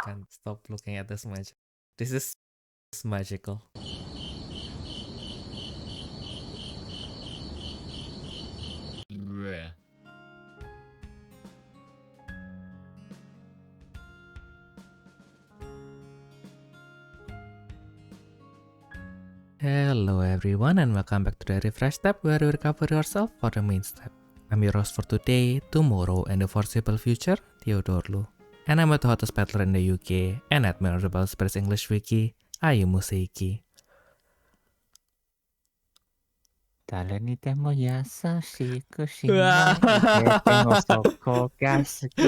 can't stop looking at this magic. This is magical. Bleh. Hello everyone and welcome back to the Refresh Step where you recover yourself for the main step. I'm your host for today, tomorrow and the foreseeable future, Theodore Lu. And I'm the hottest paddler in the UK and admin of the Bell Space English Wiki, Ayumu Seiki. 誰にでも優しくしないででもそこが好き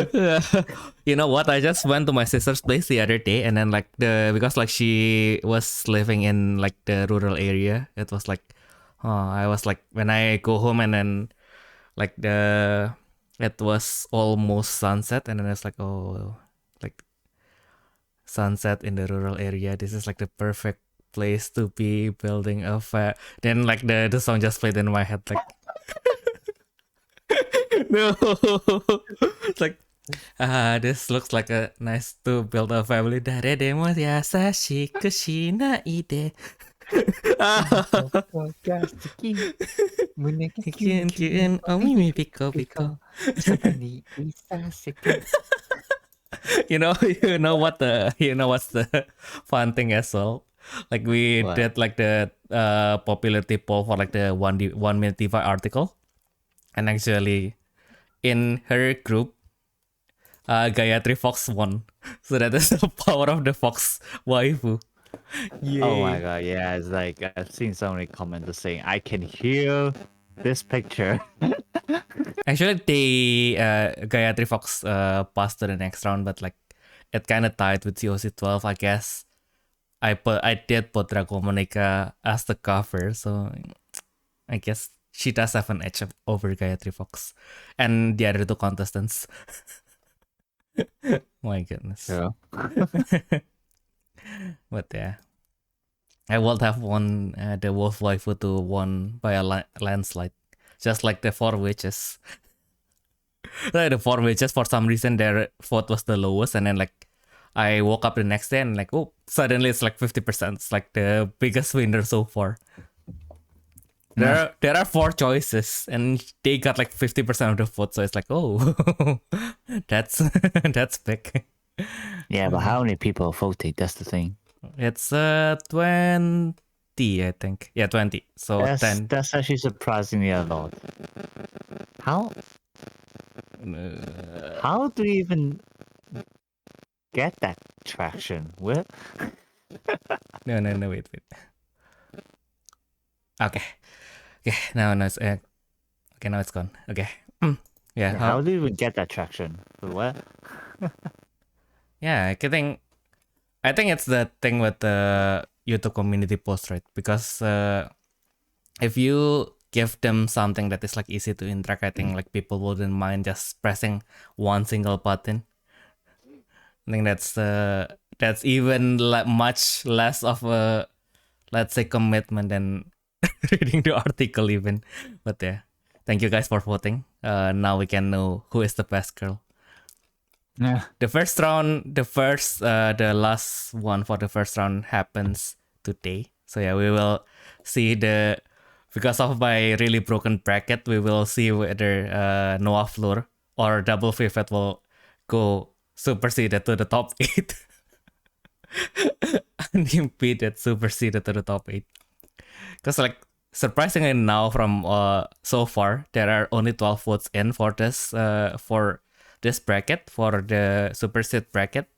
You know what? I just went to my sister's place the other day and then because she was living in like the rural area, it was like I was like when I go home and then like it was almost sunset and then it's like like sunset in the rural area. This is like the perfect place to be building a then like the song just played in my head like no it's like this looks like a nice to build a family. 誰でも優しくしないでそこが好き胸がキキュンキュンお耳ピコピコそばにいさせて you know what's the fun thing as well? Like we What? did like the popularity poll for like the 1 minute Diva article, and actually in her group, Gayatri Fox won. So that is the power of the Fox waifu. Yay. Oh my god, yeah, it's like I've seen so many comments saying I can hear this picture. Actually, Gayatri Fox passed to the next round, but like it kind of tied with COC 12, I guess. I did put Draco Monica as the cover, so I guess she does have an edge over Gayatri Fox and the other two contestants. My goodness. Yeah. But yeah, I would have won the Wolf Waifu to won by a landslide, just like the 4 witches. Like the 4 witches, for some reason their vote was the lowest, and then like I woke up the next day and like, oh, suddenly it's like 50%. It's like the biggest winner so far. There are 4 choices and they got like 50% of the vote. So it's like, oh, that's big. Yeah, but how many people voted? That's the thing. It's 20, I think. Yeah, 20. So 10. That's actually surprisingly a lot. How do you even get that traction? Well, No, wait. Okay, now it's now it's gone. Okay. Yeah. how do you even get that traction? What? Yeah, I think it's the thing with the YouTube community post, right? Because if you give them something that is like easy to interact, I think like people wouldn't mind just pressing one single button. I think that's even much less of a, let's say, commitment than reading the article even. But yeah, thank you guys for voting. Now we can know who is the best girl. Yeah. The last one for the first round happens today. So yeah, we will see because of my really broken bracket, we will see whether Noah Floor or Double Fifth will go superseded to the top 8. Unimpeded superseded to the top 8. Because like surprisingly now from so far there are only 12 votes in for this bracket, for the supersede bracket.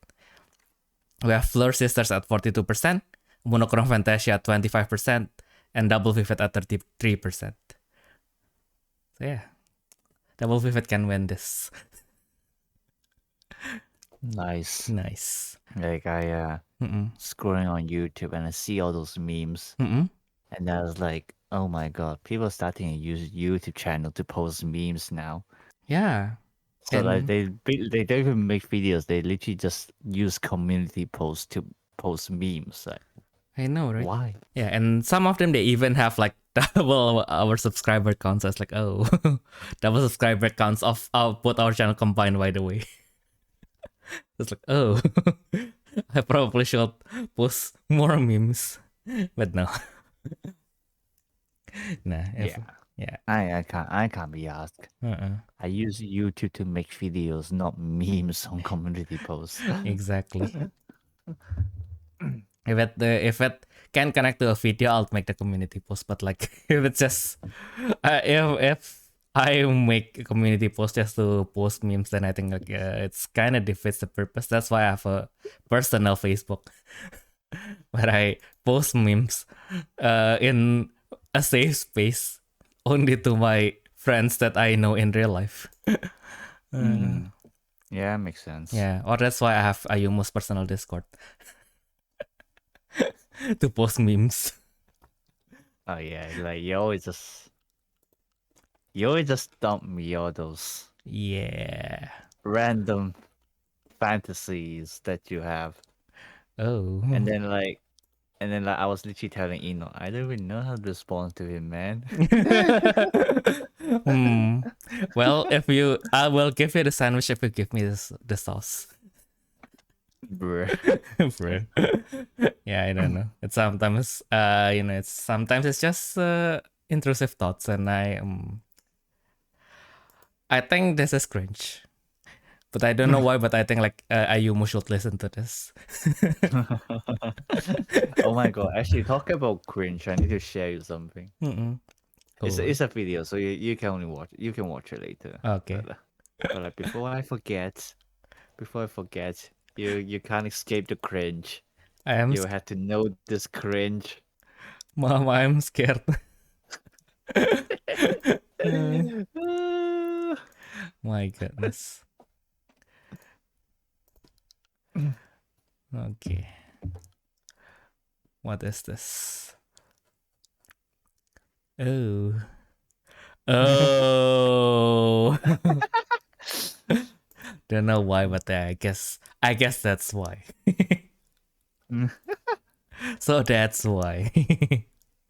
We have Fleur Sisters at 42%, Monochrome Fantasia at 25%, and Double Vivid at 33%. So yeah, Double Vivid can win this. Nice. Like I scrolling on YouTube and I see all those memes, Mm-mm. and I was like, oh my god, people are starting to use YouTube channel to post memes now. Yeah. So like they don't even make videos; they literally just use community posts to post memes. Like, I know, right? why? Yeah, and some of them they even have like double our subscriber counts. I was like, oh, double subscriber counts of both our channel combined. By the way, it's like, oh, I probably should post more memes, but no. Nah. Yeah. I can't be asked. I use YouTube to make videos, not memes on community posts. Exactly. If it can connect to a video, I'll make the community post. But like, if it's just if I make a community post just to post memes, then I think like it's kind of defeats the purpose. That's why I have a personal Facebook where I post memes in a safe space only to my friends that I know in real life. Yeah, makes sense. Yeah, or that's why I have Ayumu's personal Discord to post memes. Oh yeah, like you always just dump me all those Yeah. random fantasies that you have, Oh. and then like I was literally telling Eno, I don't even know how to respond to him, man. Well, I will give you the sandwich if you give me the sauce. Bruh. Bro. Yeah, I don't know. It's sometimes, it's just intrusive thoughts, and I think this is cringe, but I don't know why. But I think like Ayumu should listen to this. Oh my god! Actually, talk about cringe. I need to share you something. Cool. It's a video, so you can only watch. You can watch it later. Okay. But like before I forget, you can't escape the cringe. You had to know this cringe. Mom, I'm scared. My goodness. Okay. What is this? Oh. Don't know why, but I guess that's why. So that's why.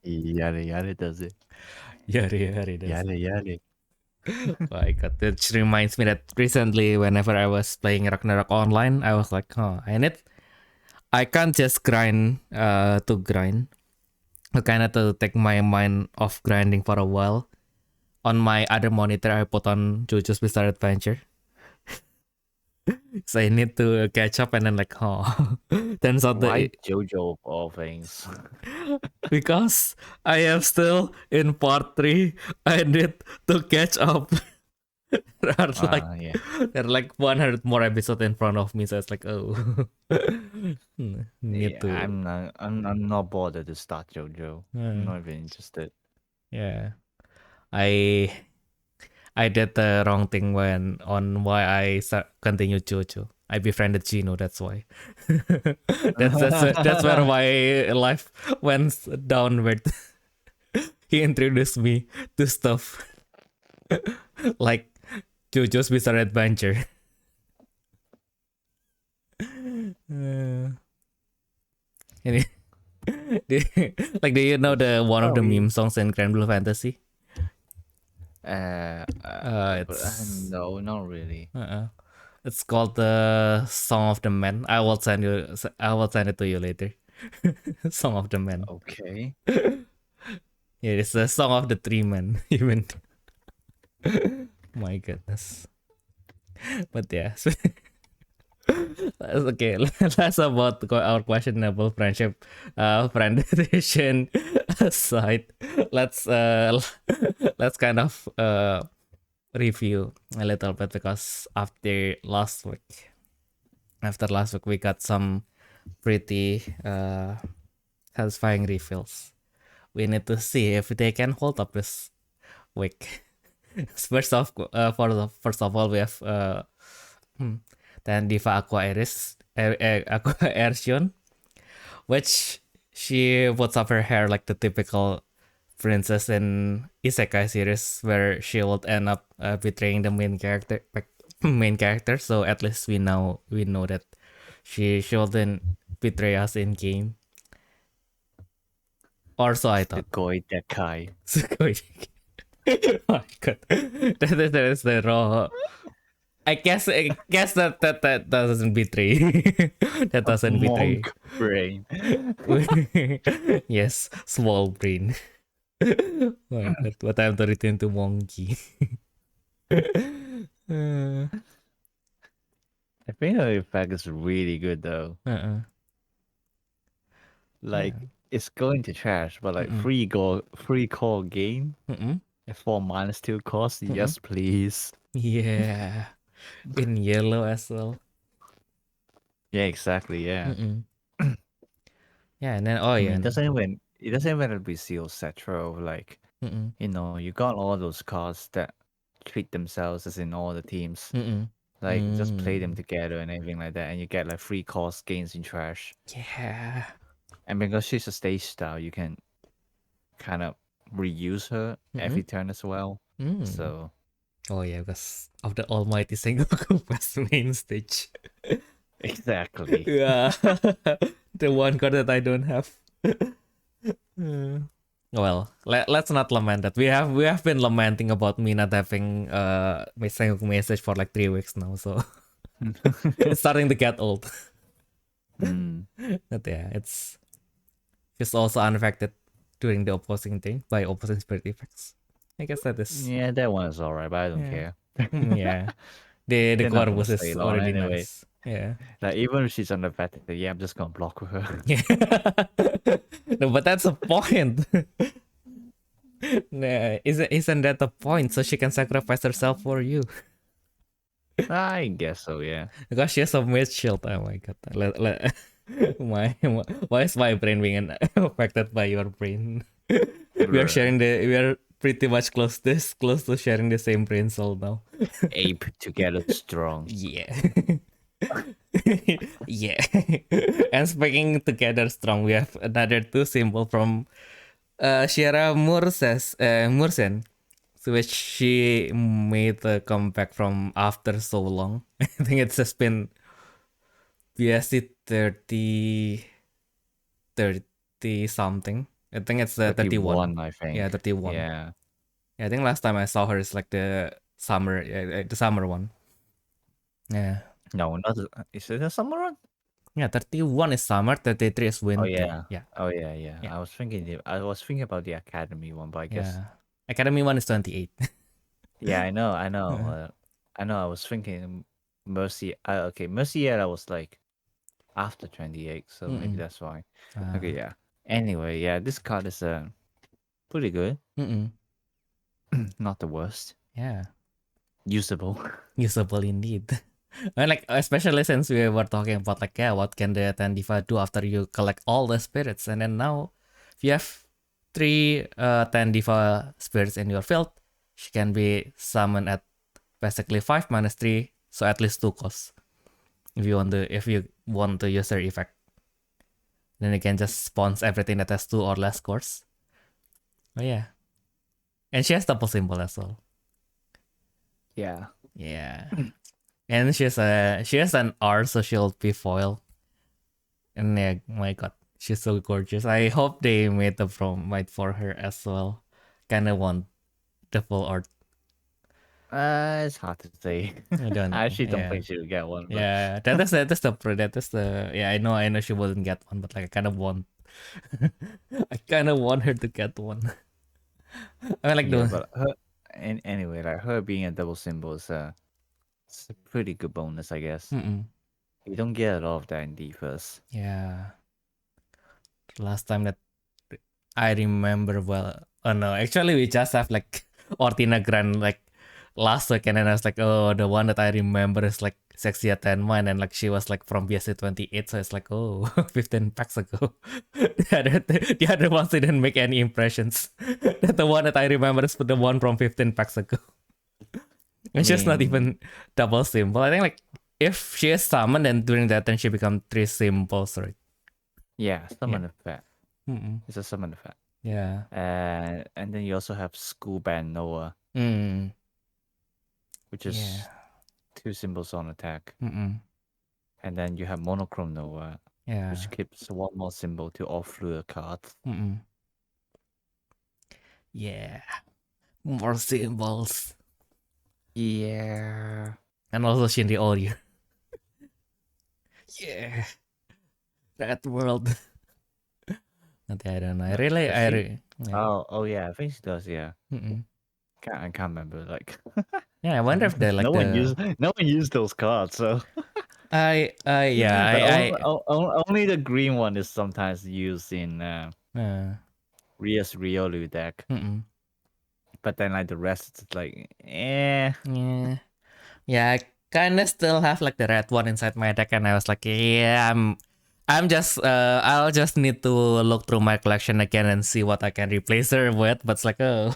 Yada does it. Yari does. Yada. My God, it reminds me that recently, whenever I was playing Ragnarok online, I was like, I can't just grind to grind. I kind of to take my mind off grinding for a while. On my other monitor, I put on JoJo's Bizarre Adventure. So I need to catch up, and then like, turns out Why JoJo of all things? Because I am still in part 3. I need to catch up. There are there are like 100 more episodes in front of me, so it's like, need to. I'm not bothered to start JoJo. I'm not even interested. Yeah, I did the wrong thing why I continued JoJo. I befriended Gino, that's why. that's where my life went downward. He introduced me to stuff like JoJo's Bizarre Adventure. Do you know the one of the meme songs in Grand Blue Fantasy? No, not really. It's called the Song of the Man. I will send it to you later. Song of the Man. Okay. Yeah, it's the Song of the Three Men. Even. My goodness. But yeah. Okay, that's about our questionable friendship friendization aside. Let's kind of review a little bit, because after last week we got some pretty satisfying refills. We need to see if they can hold up this week. First of all, we have then Diva Aqua Ersion, which she puts up her hair like the typical princess in isekai series, where she will end up betraying the main character. So at least we know that she shouldn't betray us in game. Or so I thought. Sugoi Dekai. Oh my God. That is the raw I guess that doesn't betray. That doesn't betray. Monk brain. Yes, small brain. What time to return to monkey? I think the effect is really good though. Like it's going to trash, but like free call gain. If 4 mana still cost, yes please. Yeah, in yellow as well. Yeah, exactly. Yeah. Yeah, and then It doesn't even have to be seal Cetro. Like you got all those cards that treat themselves as in all the teams. Like just play them together and everything like that, and you get like free cost gains in trash. Yeah. And because she's a stage style, you can kind of reuse her every turn as well. So Oh yeah, because of the almighty Sengoku Pass main stage. exactly. Yeah. The one card that I don't have. Well, let's not lament that. We have been lamenting about me not having Sengoku message for like 3 weeks now, so it's starting to get old. But yeah, it's also unaffected during the opposing thing by opposing spirit effects. I guess that is. Yeah, that one is alright, but I don't care. Yeah. The They're not gonna corpus stay is long already anyway. nice. Yeah. Like even if she's on the vet, yeah, I'm just gonna block with her. Yeah. No, but that's a point. Nah, isn't that the point? So she can sacrifice herself for you. I guess so, yeah. Because she has a mage shield. Oh my god. Why is my brain being affected by your brain? We are pretty much close to sharing the same brain cell now. Ape together strong. Yeah. Yeah. And speaking together strong, we have another 2 symbol from Shira Mursen, which she made a comeback from after so long. I think it's just been BSC 30 something. I think it's 31. I think. Yeah, 31. Yeah. Yeah, I think last time I saw her is like the summer one. Yeah. No, not is it a summer one? Yeah, 31 is summer, 33 is winter. Oh yeah. Yeah. Oh yeah. I was thinking about the academy one, but I guess Academy one is 28. yeah, I know. I was thinking Mercy. Mercy. I was like after 28, so maybe that's why. Okay, yeah. Anyway, yeah, this card is pretty good. Not the worst. Yeah. Usable. Usable indeed. And like especially since we were talking about like what can the Tendiva do after you collect all the spirits, and then now if you have 3 Tendiva spirits in your field, she can be summoned at basically 5 minus 3, so at least 2 costs. If you want to use her effect, then you can just spawns everything that has 2 or less cores. Oh yeah, and she has double symbol as well. Yeah. Yeah. And she has an R, so she'll be foil. And yeah, my god, she's so gorgeous. I hope they made the promite for her as well. Kinda want the full art. It's hard to say. I actually don't think she'll get one. But... Yeah, that's the yeah. I know she wouldn't get one, but like I kind of want her to get one. I like but her anyway, like her being a double symbol is it's a pretty good bonus, I guess. You don't get a lot of that in Divas. Yeah. Last time that I remember well. Oh no, actually we just have like Ortina Grand like last week, and then I was like, oh, the one that I remember is like Sexia Tenma, and like she was like from BSC 28, so it's like, oh, 15 packs ago. The other ones didn't make any impressions. The one that I remember is the one from 15 packs ago. And she's not even double symbol. I think like if she is summoned, and during that then she becomes 3 symbols, right? Yeah, summon effect. It's a summon effect. Yeah. And then you also have School Band Noah. Which is 2 symbols on attack. And then you have Monochrome Noah. Yeah. Which keeps 1 more symbol to all through a card. Yeah. More symbols. Yeah. And also Shinri all year. Yeah. That world. I don't know. I Does she? really. Yeah. Oh yeah, I think she does. Yeah, Mm-mm. I can't remember. Like, Yeah, I wonder if they like no one used those cards. So yeah, only the green one is sometimes used in Ria's Riolu deck. mm-mm. But then like the rest, it's like, eh. Yeah, I kind of still have like the red one inside my deck, and I was like, yeah, I'm just, I'll just need to look through my collection again and see what I can replace her with. But it's like, oh,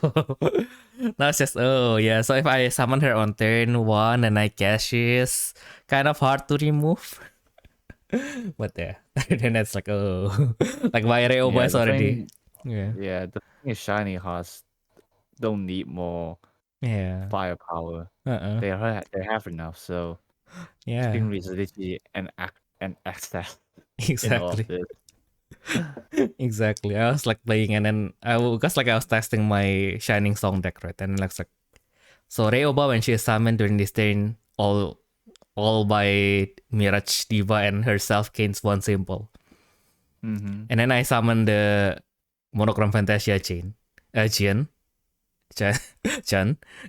now it's just, oh yeah. So if I summon her on turn one and I guess she's kind of hard to remove. But yeah, then it's like, oh, like my Reoba Yeah, is already, yeah, the thing is shiny hearts don't need more yeah, firepower. They have enough. So yeah, Stingray is literally an access in all of exactly. this. Exactly. I was like playing and then because like I was testing my Shining Song deck, right? And like so Reoba when she is summoned during this turn, all by Mirage Diva and herself gains one symbol. Mm-hmm. And then I summon the Monochrome Fantasia Jian,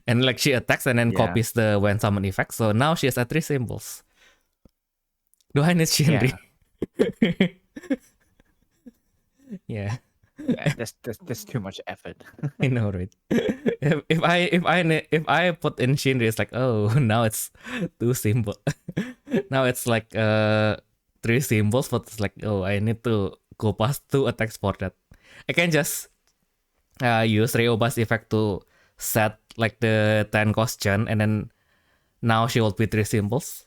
and like she attacks and then copies the when summon effect. So now she has 3 symbols. Do I need Shinri? Yeah. That's too much effort. I know, right? If I put in Shinri, it's like, oh, now it's 2 symbols. Now it's like 3 symbols, but it's like, oh, I need to go past 2 attacks for that. I can just use Reoba's effect to set like the 10 cost Chen, and then now she will be 3 symbols.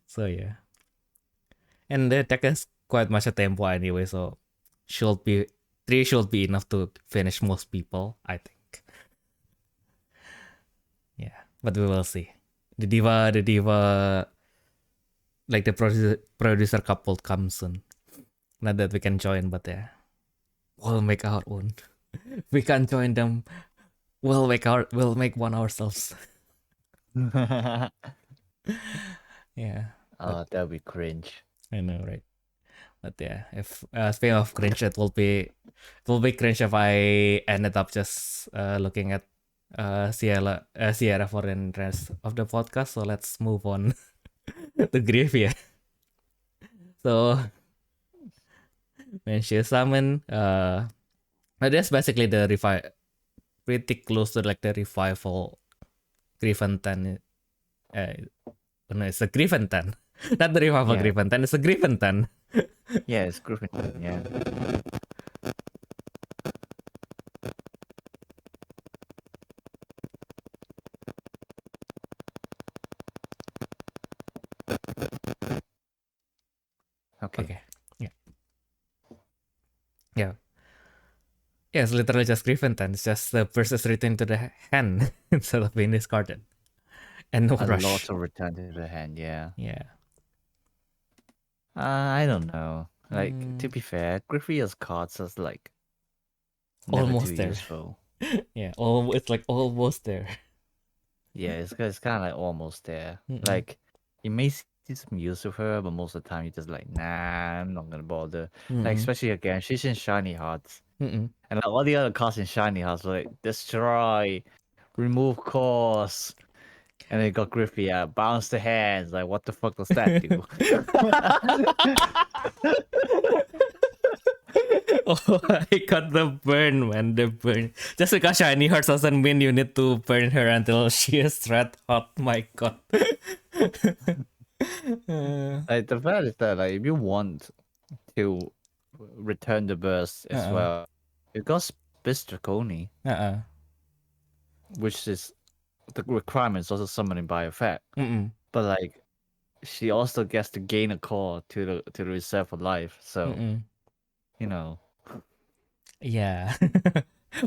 So yeah. And the deck is quite much a tempo anyway, so 3 should be enough to finish most people, I think. Yeah, but we will see. The diva, like the producer couple comes soon. Not that we can join, but yeah, we'll make our own. We can't join them. We'll make one ourselves. Yeah. Oh, that'll be cringe. I know, right? But yeah, if speaking of cringe, it will be cringe if I ended up just looking at Sierra for the rest of the podcast. So let's move on to grief, yeah. So when she is summoned, that's basically the pretty close to like the revival Griffantan. No, it's a Griffantan. Not the revival Griffantan, it's a Griffantan. Yeah, it's Griffin. Yeah. Okay. Yeah. Yeah. Yeah, it's literally just Griffantan. It's just the versus return to the hand instead of being discarded. And no rush. A lot of return to the hand, yeah. Yeah. I don't know. Like, to be fair, Griffia's cards is like almost there. Useful. Yeah, it's like almost there. Yeah, it's kind of like almost there. Like, you may see some use of her, but most of the time you're just like, nah, I'm not gonna bother. Like, especially again, she's in Shiny Hearts. And like, all the other cards in Shiny Hearts were like, destroy, remove course. And then got Griffia, bounce the hands. Like, what the fuck does that do? Oh, I got the burn, man. The burn. Just because Shiny Hearts doesn't mean you need to burn her until she is red hot. My god. Like, the fact is that, like, if you want to return the burst as well, you got Spitz Draconi. Which is the requirements also summoning by effect. But like, she also gets to gain a core to the reserve for life. So, you know. Yeah.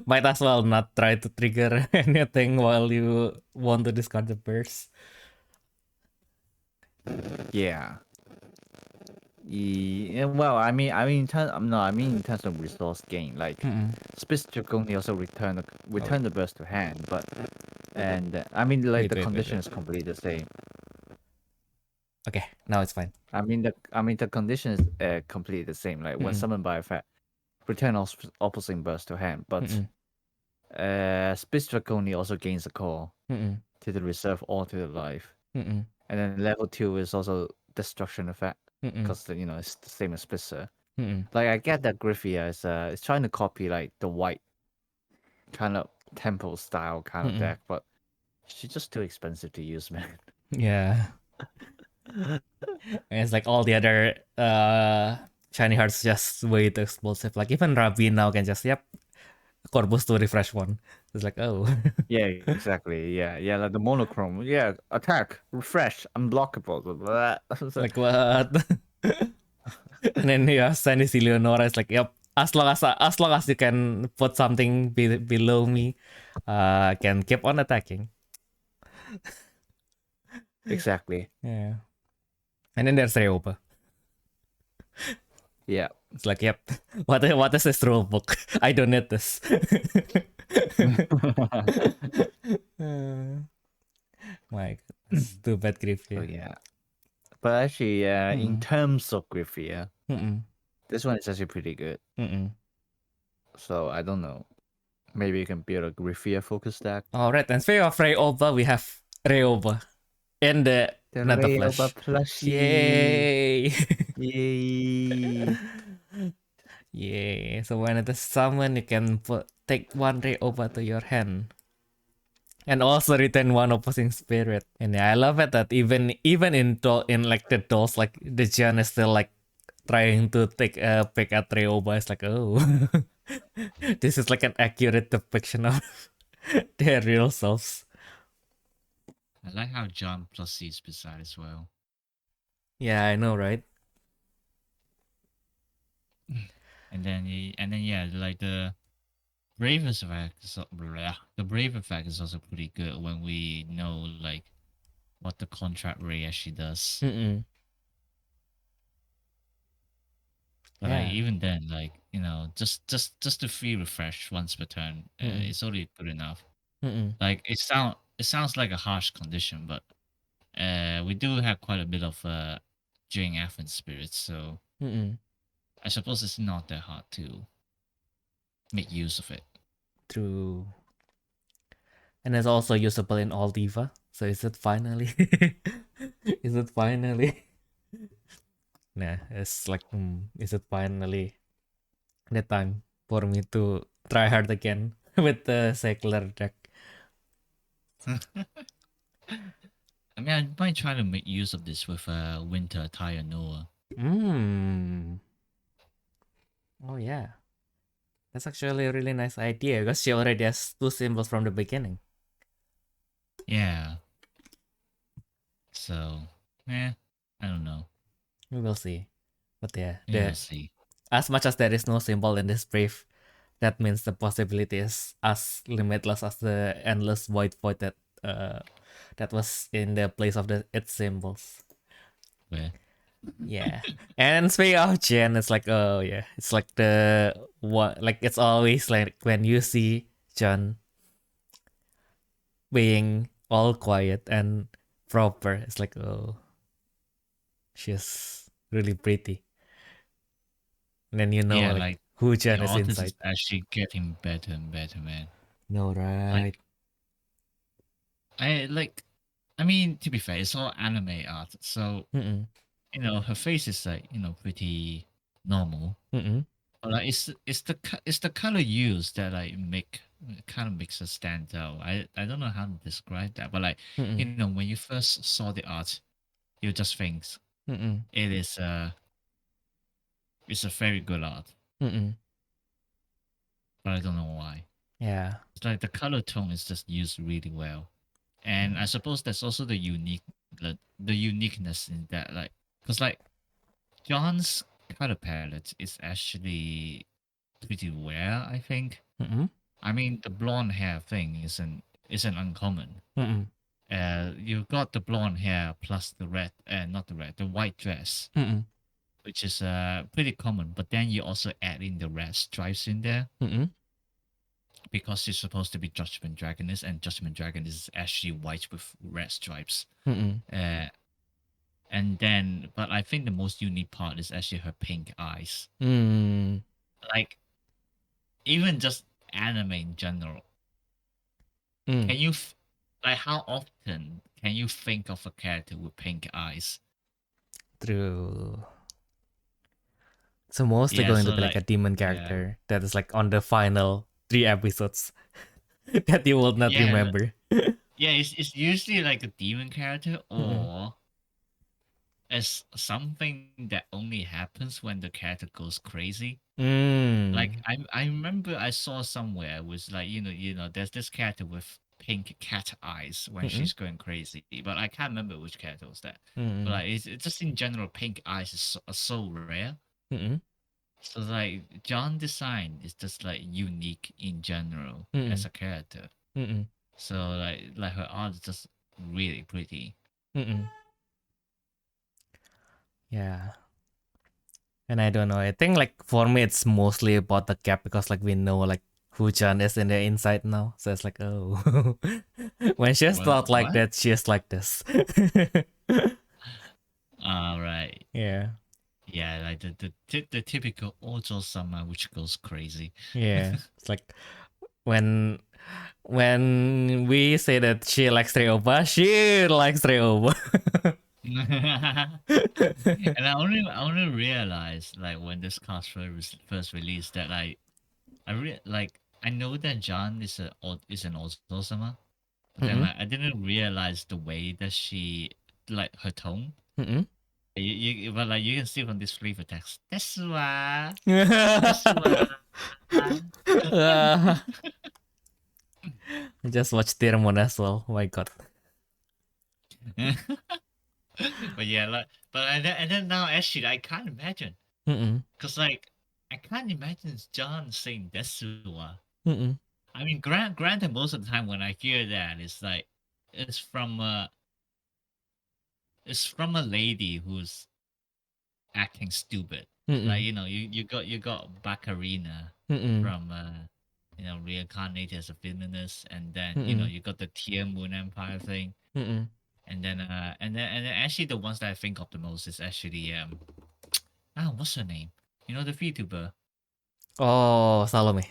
Might as well not try to trigger anything while you want to discard the burst. Yeah. Yeah, well, I mean, in terms of resource gain. Like, Spitz Draconi also return the burst to hand, but And I mean, like the Wait. condition is completely the same. Okay, now it's fine. I mean the condition is completely the same. Like when summoned by effect, return opposing burst to hand, but Speech Draconi also gains a call to the reserve or to the life. And then level 2 is also destruction effect because it's the same as Splitter. Like I get that Griffia is trying to copy like the white kind of temple style kind of deck, but she's just too expensive to use, man. Yeah. And it's like all the other shiny hearts just way too explosive. Like even Rabi now can just Corpus to refresh one. It's like, oh. Yeah, exactly. Yeah, like the monochrome. Yeah, attack, refresh, unblockable. Like what? And then Sandy Leonora is like, yep. As long as you can put something below me, I can keep on attacking. Exactly. Yeah. And then there's Ryoba. Yeah. It's like, yep. What is this rule book? I don't need this. My goodness. Too bad Griffia. Oh, yeah. But actually, in terms of Griffia, this one is actually pretty good. So I don't know. Maybe you can build a Griffia focus deck. Alright, and speaking of Ryoba, we have Ryoba in the Nanta Ryoba Flash. Yay! Yay! Yay! So when it is summoned, you can take one Ryoba to your hand. And also return one opposing spirit. And I love it that even in like the dolls, like the Jan is still like trying to take a pick at Ryoba. It's like, oh, this is like an accurate depiction of their real selves. I like how John plus C is beside as well. Yeah, I know, right? And then yeah, like the Brave effect is also pretty good when we know like what the contract ray actually does. But like, even then, like just to free refresh once per turn, it's already good enough. Like it sounds like a harsh condition, but we do have quite a bit of During Athens spirits, so I suppose it's not that hard to make use of it. True. And it's also usable in all Diva. So is it finally? Is it finally? Nah, it's like, is it finally the time for me to try hard again with the secular deck? I mean, I might try to make use of this with Winter Attire Noah. Oh yeah. That's actually a really nice idea because she already has 2 symbols from the beginning. Yeah. So, I don't know. We will see. But yeah, We'll see. As much as there is no symbol in this Brave, that means the possibility is as limitless as the endless void that was in the place of its symbols. Where? Yeah. And speaking of Jen, it's like, oh yeah, it's like it's always like when you see Jen being all quiet and proper, it's like, oh, she's really pretty. And then like who Jen is inside. Is actually getting better and better, man. No, right. I mean, to be fair, it's all anime art, so her face is like pretty normal. But like it's the color used that like kind of makes her stand out. I don't know how to describe that, but like when you first saw the art, you just think it is it's a very good art. But I don't know why. Yeah. It's like the color tone is just used really well. And I suppose that's also the uniqueness in that, like, because like John's color palette is actually pretty rare, I think. I mean, the blonde hair thing isn't uncommon. You got the blonde hair plus the red, the white dress, which is pretty common. But then you also add in the red stripes in there. because she's supposed to be Judgment Dragoness, and Judgment Dragon is actually white with red stripes. Mm-mm. And then, but I think the most unique part is actually her pink eyes. Mm. Like, even just anime in general. Mm. Can you, like, how often can you think of a character with pink eyes? True. So mostly Yeah, going to so be like a like, demon character that is like on the final 3 episodes that you will not Yeah. remember. yeah, it's usually like a demon character Mm-mm. or as something that only happens when the character goes crazy. Mm. Like I remember I saw somewhere was like there's this character with pink cat eyes when Mm-mm. she's going crazy, but I can't remember which character was that. Mm-mm. But like it's just in general, pink eyes is so rare. Mm-mm. So like John design is just like unique in general Mm-mm. as a character. Mm-mm. So like her art is just really pretty. Mm-mm. Yeah. And I don't know. I think like for me it's mostly about the cap because like we know like who Chan is in the inside now. So it's like, oh, when she's not like What? that, she's like this. Right. Yeah. Yeah, like the typical Ojo Sama which goes crazy. Yeah. It's like when we say that she likes Treoba, she likes Treoba. And I only realized like when this cast first released that like I know that John is an Ojo Sama, but then Mm-mm. like I didn't realize the way that she like her tone. Mm-mm. But like you can see from this flavor text. That's why. I just watched Dearmon as well. Oh my god. But yeah, like, and then now actually I can't imagine, Mm-mm. cause like I can't imagine John saying Desuwa. Mm-mm. I mean, granted, most of the time when I hear that, it's like it's from a lady who's acting stupid. Mm-mm. Like you got Baccarina Mm-mm. from reincarnated as a feminist, and then Mm-mm. you got the Tier Moon Empire thing. Mm-mm. And then actually the ones that I think of the most is actually what's her name? You know the VTuber Oh, Salome.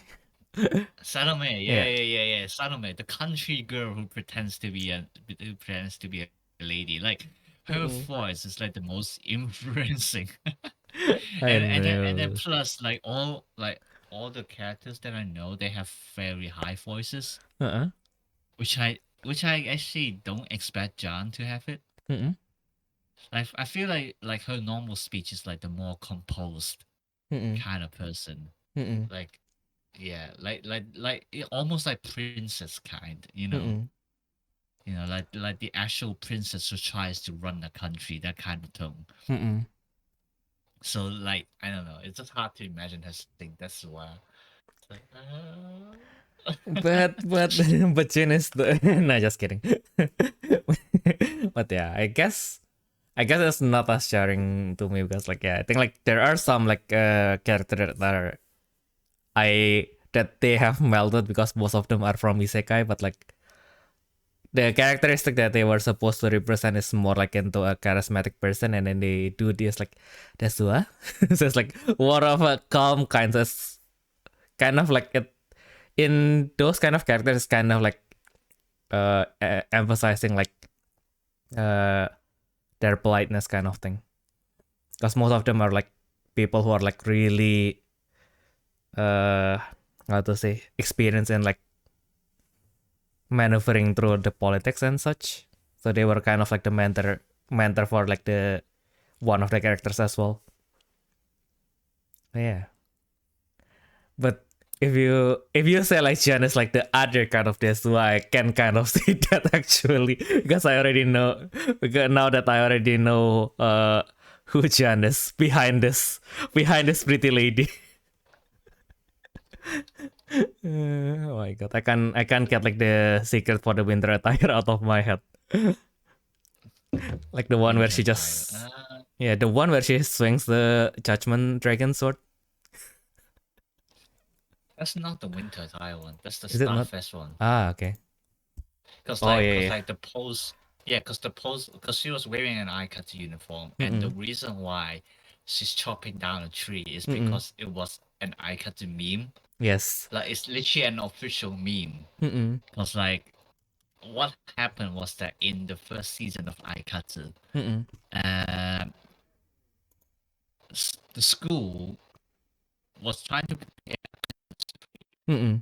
Salome. Yeah. Yeah. Salome, the country girl who pretends to be a lady. Like her Mm-mm. voice is like the most influencing. I and then know. plus like all the characters that I know, they have very high voices, Uh-uh. which I actually don't expect John to have it. Mm-mm. I feel like her normal speech is like the more composed Mm-mm. kind of person. Mm-mm. Like yeah, almost like princess kind, Mm-mm. like the actual princess who tries to run the country, that kind of tone. Mm-mm. So like I don't know, it's just hard to imagine her saying that's why. It's like, But Jin is the no, just kidding. But yeah, I guess it's not as sharing to me because like yeah, I think like there are some like characters that are that they have melted because most of them are from isekai, but like the characteristic that they were supposed to represent is more like into a charismatic person, and then they do this like that's what so it's like more of a calm kind of like it in those kind of characters kind of like emphasizing like their politeness kind of thing, because most of them are like people who are like really how to say experienced in like maneuvering through the politics and such, so they were kind of like the mentor for like the one of the characters as well. Yeah, but if you say like Jan is like the other kind of this, I can kind of see that actually, because I already know, because now that I already know who Jan is behind this pretty lady. Oh my god, I can't get like the secret for the winter attire out of my head. Like the one where she just the one where she swings the Judgment Dragon sword. That's not the winter attire one. That's the Is it not? Starfest one. Ah, okay. Because Oh, like, yeah, cause yeah. like the pose, yeah, because she was wearing an Aikatsu uniform, and the reason why she's chopping down a tree is because it was an Aikatsu meme. Yes. Like it's literally an official meme. Mm-mm. Because like, what happened was that in the first season of Aikatsu, Mm-mm. the school was trying to prepare, Mm-mm.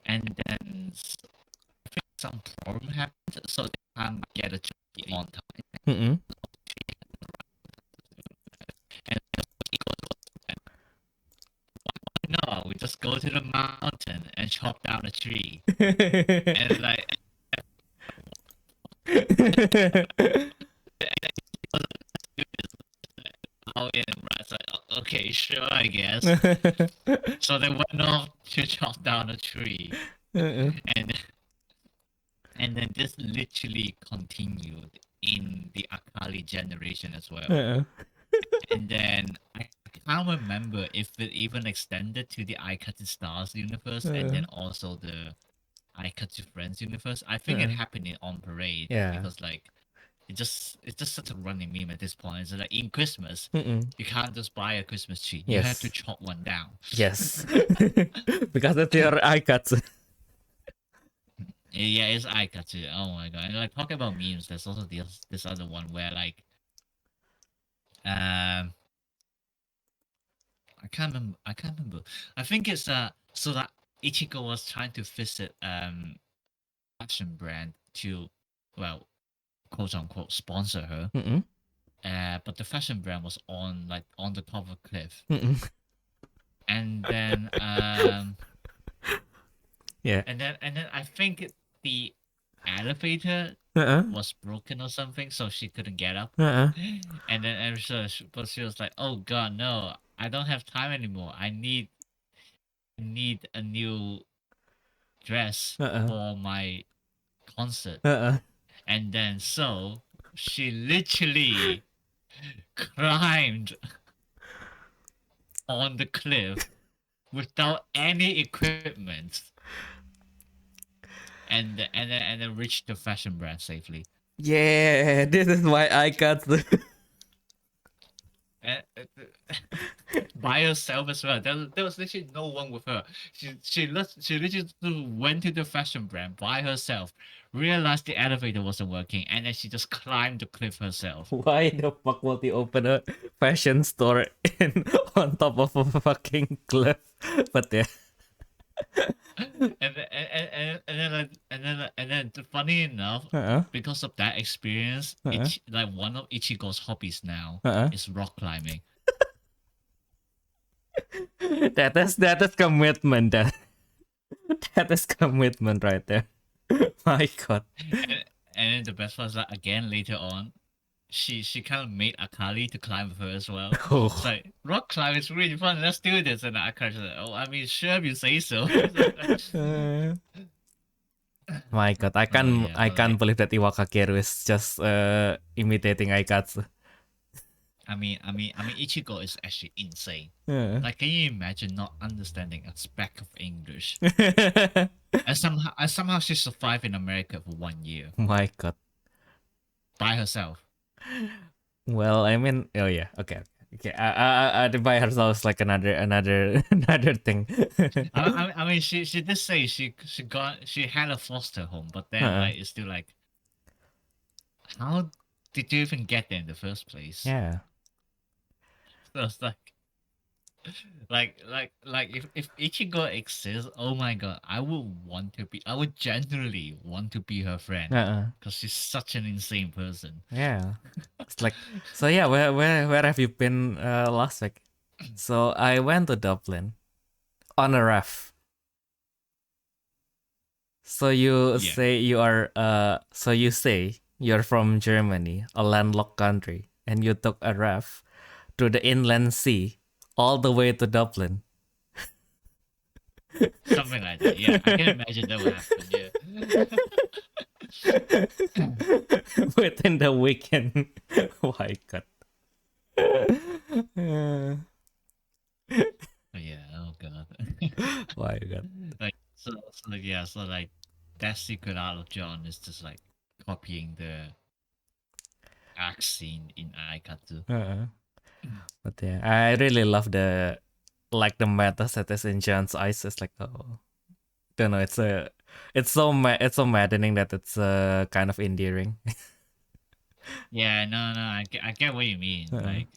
and then I think some problem happened, so they can't get a tree on time. Mm-mm. And no, we just go to the mountain and chop down a tree. And like, oh, yeah, right. So, okay, sure, I guess. So they went off to chop down a tree, Uh-uh. and then this literally continued in the Akali generation as well. Uh-uh. And then I can't remember if it even extended to the Aikatsu Stars universe and then also the Aikatsu Friends universe. I think it happened on Parade Yeah. because like it's just such a running meme at this point. It's like in Christmas, Mm-mm. you can't just buy a Christmas tree. You have to Yes. chop one down. Yes. Because it's your Aikatsu. Yeah, it's Aikatsu. Oh my god! And like talking about memes, there's also this other one where like, I can't remember. I think it's so that Ichigo was trying to visit fashion brand to, well, quote unquote sponsor her. Mm-mm. But the fashion brand was on the top of a cliff, Mm-mm. and then Yeah. and then I think the elevator Uh-uh. was broken or something, so she couldn't get up. Uh-uh. And then but she was like, "Oh God, no! I don't have time anymore. I need a new dress for my concert." Uh-uh. And then so she literally climbed on the cliff without any equipment, and then reached the fashion brand safely. Yeah, this is why Aikatsu. And, by herself as well. There was literally no one with her. She literally just went to the fashion brand by herself, realized the elevator wasn't working, and then she just climbed the cliff herself. Why the fuck would you open a fashion store on top of a fucking cliff? But yeah. And then funny enough, Uh-uh. because of that experience, like one of Ichigo's hobbies now is rock climbing. That is commitment. That is commitment right there. My God. And then the best part is that again later on, she kind of made Akali to climb with her as well. Oh. It's like, rock climbing is really fun. Let's do this. And Akali's like, oh, I mean, sure, if you say so. My God, I can't believe that Iwaka Keru is just imitating Aikatsu. I mean, Ichigo is actually insane. Yeah. Like, can you imagine not understanding a speck of English? and somehow she survived in America for 1 year My God. by herself. Well, I mean, oh yeah, okay. By herself is like another thing. I mean, she did say she had a foster home, but then like it's still like, how did you even get there in the first place? Yeah. So it's like if Ichigo exists, oh my God, I would genuinely want to be her friend because she's such an insane person. Yeah. It's like, so yeah, where have you been last week? So I went to Dublin on a raft. So you say you're from Germany, a landlocked country, and you took a raft to the inland sea all the way to Dublin. Something like that. Yeah, I can imagine that would happen. Yeah. Within the weekend. Oh my God. Yeah. Oh god. My God. Like so yeah, so like that secret art of John is just like copying the act scene in Aikatsu. But yeah, I really love the meta that is in John's eyes. It's like, oh, don't know. It's so maddening that it's kind of endearing. Yeah, no, I get what you mean. Uh-uh. Like,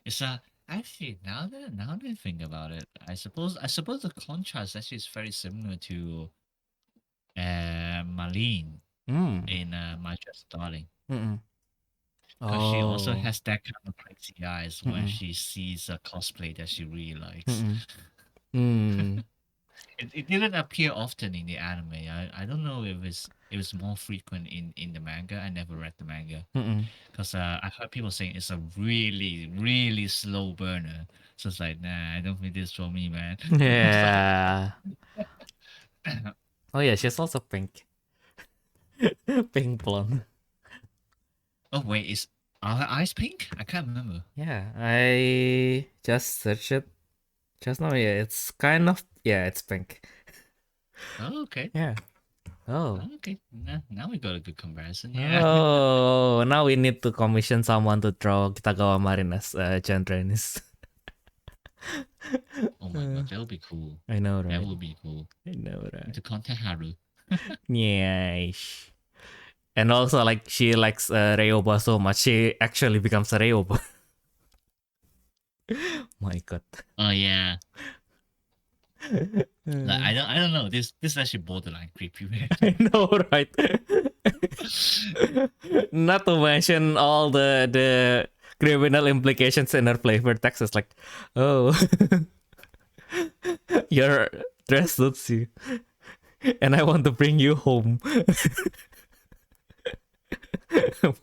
it's actually now that I think about it, I suppose the contrast actually is very similar to Marlene Mm. in My Just Darling. Mm-mm. Because she also Oh. has that kind of crazy eyes when Mm-mm. she sees a cosplay that she really likes. Mm-mm. Mm. It didn't appear often in the anime. I don't know if it was more frequent in the manga. I never read the manga Mm-mm. because I heard people saying it's a really really slow burner. So it's like, nah, I don't think this is for me, man. Yeah. Oh yeah, she's also pink. Pink blonde. Oh wait, are her eyes pink? I can't remember. Yeah, I just searched it just now. Yeah, it's kind of, yeah, it's pink. Oh, okay. Yeah. Oh. Okay. Now we got a good comparison. Yeah. Oh, now we need to commission someone to draw Kitagawa Marin as John Rennis. Oh my god, that would be cool. I know, That right? would be cool. I know, right? To contact Haru. Yeah. And also, like, she likes Ryoba so much, she actually becomes a Ryoba. My god. Oh yeah. Like, I don't know. This is actually borderline creepy, man. I know, right? Not to mention all the criminal implications in her flavor text. Is like, oh, your dress suits you, and I want to bring you home.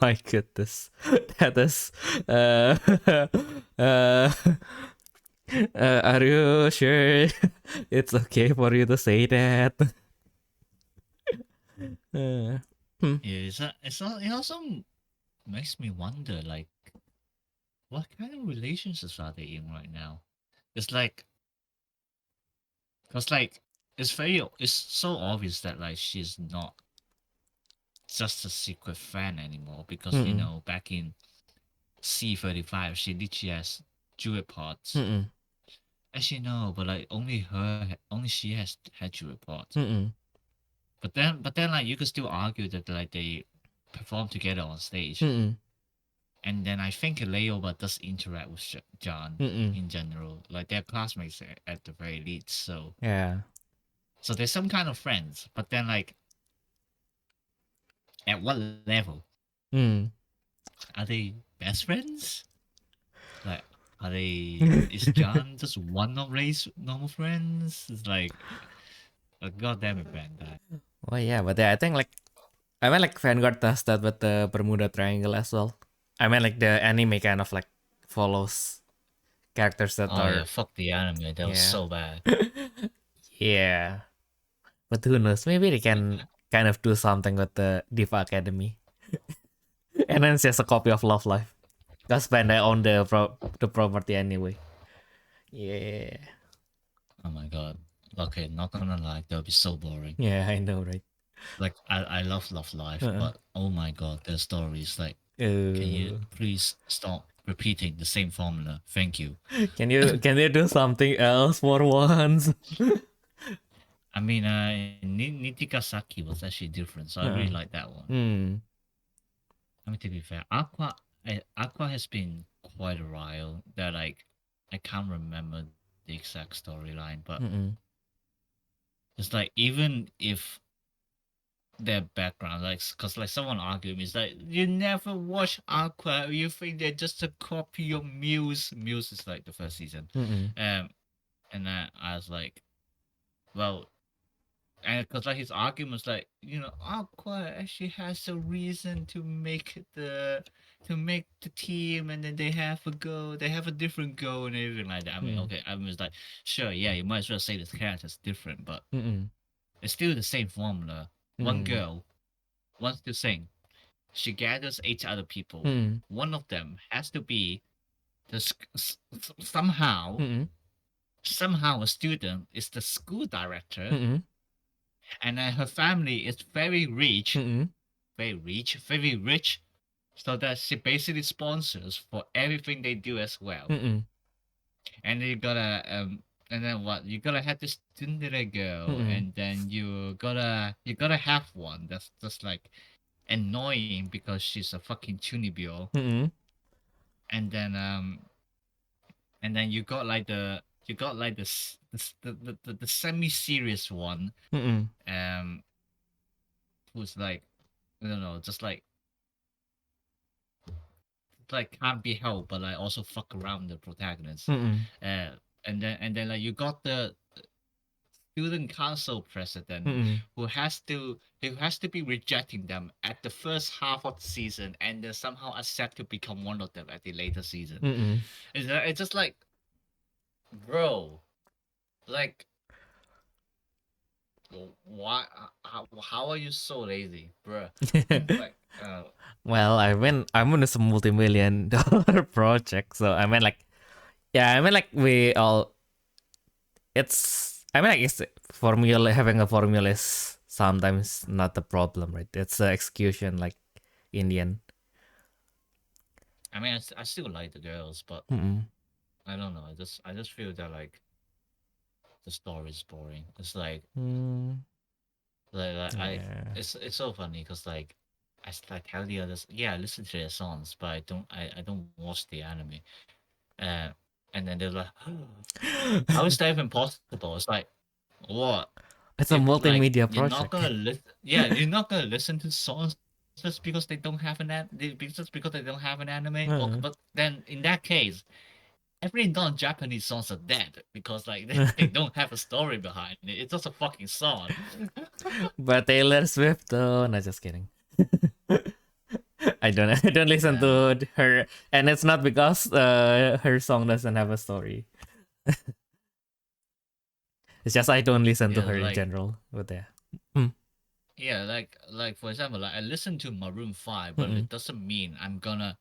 My goodness, that is. Are you sure it's okay for you to say that? Yeah, it also makes me wonder, like, what kind of relationships are they in right now? It's like, cause like it's so obvious that like she's not just a secret fan anymore because you know back in C35 she literally has jewel pods. Actually no, but like only she has had jewel pods. But then like you could still argue that like they perform together on stage. And then I think Leoba does interact with John in general. Like they're classmates at the very least. So Yeah. so there's some kind of friends. But then like at what level? Are they best friends? Like are they is John just one of Ray's normal friends? It's like god damn it, man. Oh yeah, but yeah, I think like like Vanguard does that with the Bermuda Triangle as well. I mean like the anime kind of like follows characters that Oh are yeah, fuck the anime. That was Yeah. so bad. yeah. But who knows? Maybe they can kind of do something with the Diva Academy. And then it's just a copy of Love Life. Because Bandai own the property anyway. Yeah. Oh my god. Okay, not gonna lie, that would be so boring. Yeah, I know, right? Like I love Life, but oh my god, their stories like can you please stop repeating the same formula? Thank you. Can you do something else for once? I mean, Nitikasaki was actually different, so I really like that one. I mean, to be fair, Aqua has been quite a while. That like I can't remember the exact storyline, but it's like even if their background, like, cause like someone argued me, it's like you never watch Aqua, you think they're just a copy of Muse. Muse is like the first season, and I was like, well, and cause like his argument was like, you know, Aqua actually has a reason to make the team, and then they have a different goal and everything like that. I mean, okay, I was like, sure, yeah, you might as well say this character's different, but it's still the same formula. One girl wants to sing. She gathers 8 other people. One of them has to be somehow somehow a student is the school director, Mm-mm. and then her family is very rich, Mm-mm. very rich, so that she basically sponsors for everything they do as well. Mm-mm. And you gotta and then what? You gotta have this Tsundere girl, Mm-mm. and then you gotta have one that's just like annoying because she's a fucking chunibyo, Mm-mm. and then you got like the semi-serious one, Mm-mm. who's like, I don't know, just like can't be helped, but like also fuck around the protagonist. Mm-mm. And then like you got the student council president Mm-mm. who has to be rejecting them at the first half of the season, and then somehow accept to become one of them at the later season. Mm-mm. It's just like, bro, like, why? How are you so lazy, bro? Like, Well, I'm on a multi-million-dollar project, so I mean, like, yeah, I mean, like, it's formula, having a formula is sometimes not the problem, right? It's the execution, like, in the end. I mean, I still like the girls, but Mm-mm. I don't know. I just feel that like the story is boring. It's like Mm. Yeah. It's so funny because like I tell the others, yeah, I listen to their songs, but I don't watch the anime. And then they're like, how is that even possible? It's like, what? It's a multimedia You're project. not gonna you're not gonna listen to songs just because they don't have an anime. But then in that case, every non-Japanese songs are dead because like they don't have a story behind it. It's just a fucking song. But Taylor Swift, though, no, just kidding. I don't listen to her, and it's not because her song doesn't have a story. It's just I don't listen to her in general. But yeah. Yeah, like for example, like I listen to Maroon 5, but it doesn't mean I'm gonna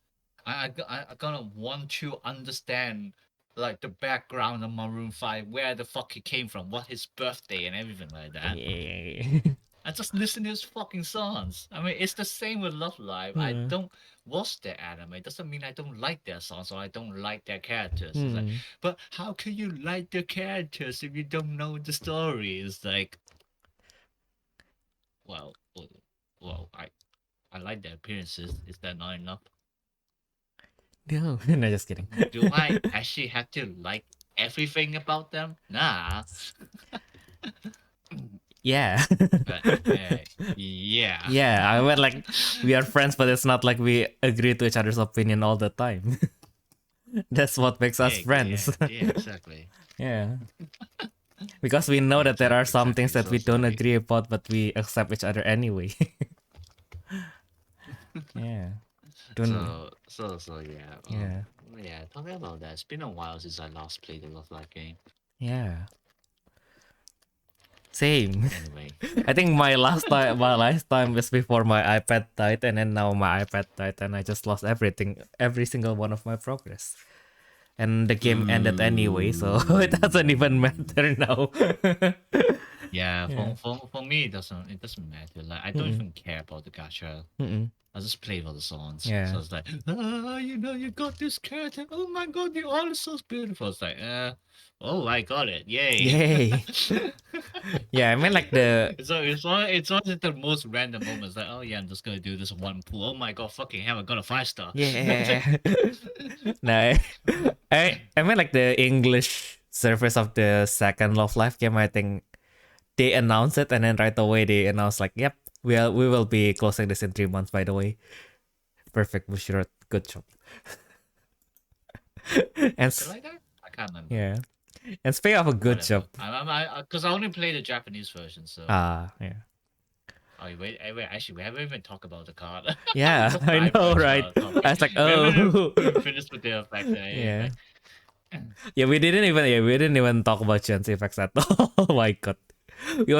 want to understand like the background of Maroon 5, where the fuck he came from, what his birthday and everything like that. Yeah. I just listen to his fucking songs. I mean, it's the same with Love Live. I don't watch their anime. It doesn't mean I don't like their songs or I don't like their characters. It's like, but how can you like the characters if you don't know the story? It's like, well, I like their appearances. Is that not enough? No, no, just kidding. Do I actually have to like everything about them? Nah. Yeah. Yeah. Yeah, I mean, like, we are friends, but it's not like we agree to each other's opinion all the time. That's what makes us friends. Yeah, exactly. Yeah. Because we know that there are some things that we don't agree about, but we accept each other anyway. Yeah. So yeah. Yeah, talking about that, it's been a while since I last played a Love Live game. Yeah. Same. Anyway. I think my last time was before my iPad died, and then now my iPad died, and I just lost every single one of my progress. And the game ended anyway, so it doesn't even matter now. Yeah, for me it doesn't matter. Like I don't even care about the gacha. I just play for the songs. Yeah. So it's like, you got this character. Oh my god, the art is so beautiful. It's like, oh, I got it. Yay. Yay. Yeah, I mean, like it's always at the most random moments. Like, oh yeah, I'm just gonna do this one pull. Oh my god, fucking hell, I got a 5-star. Yeah. No, I mean, like the English service of the second Love Live game, I think they announced it, and then right away they announced like, yep, we will be closing this in 3 months, by the way. Perfect, Bushiro. Good job. And like that? I can't remember. yeah. And speaking of a good job. Because I only played the Japanese version, so. Yeah. Oh, wait, actually, we haven't even talked about the card. Yeah, I know, right? I was like, oh. Finished with the effect. Yeah. Yeah, we didn't even talk about chance effects at all. Oh my god. we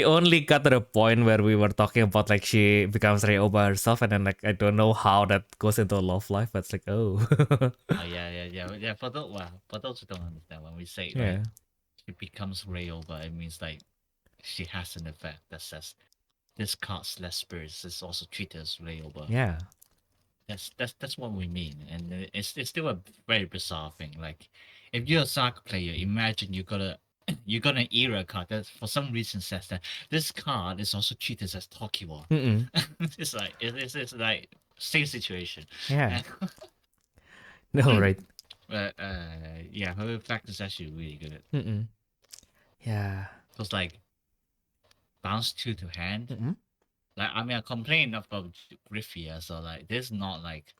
only got to the point where we were talking about like she becomes Ryoba herself, and then like I don't know how that goes into love life, but it's like oh. Oh yeah. For those who don't understand, when we say Yeah. like she becomes Ryoba, it means like she has an effect that says this card's less spirits is also treated as Ryoba. Yeah. That's what we mean, and it's still a very bizarre thing. Like, if you're a soccer player, imagine you got an era card that for some reason says that this card is also treated as Tokiwa. It's like same situation. Yeah. No, right. But yeah, her effect is actually really good. Yeah. Because like bounce two to hand. Mm-mm. Like I mean, I complain about Griffia, so like this is not like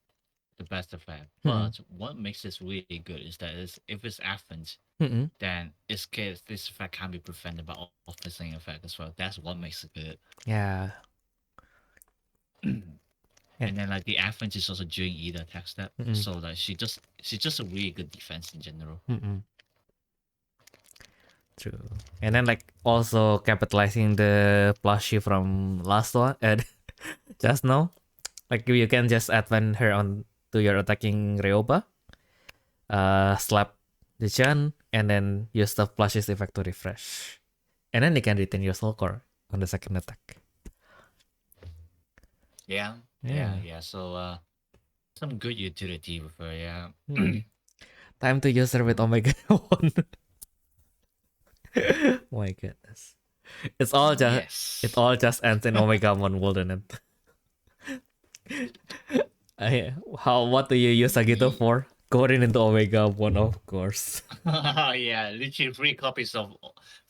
the best effect. Mm-mm. But what makes this really good is that if it's Athens, Mm-mm. then this effect can be prevented by off-missing effect as well. That's what makes it good. Yeah. And then like the Athens is also doing either attack step, Mm-mm. so like she's just a really good defense in general. True. And then like also capitalizing the plushie from last one and just now, like you can just advance her on to your attacking Ryoba, slap the Chan, and then use the plushie's effect to refresh, and then you can retain your soul core on the second attack. Yeah. So some good utility with her. Yeah. Time to use her with Omega 1. My goodness. It all just ends in Omega 1, wouldn't it? What do you use Agito for? Going into Omega 1, of course. Yeah, literally 3 copies of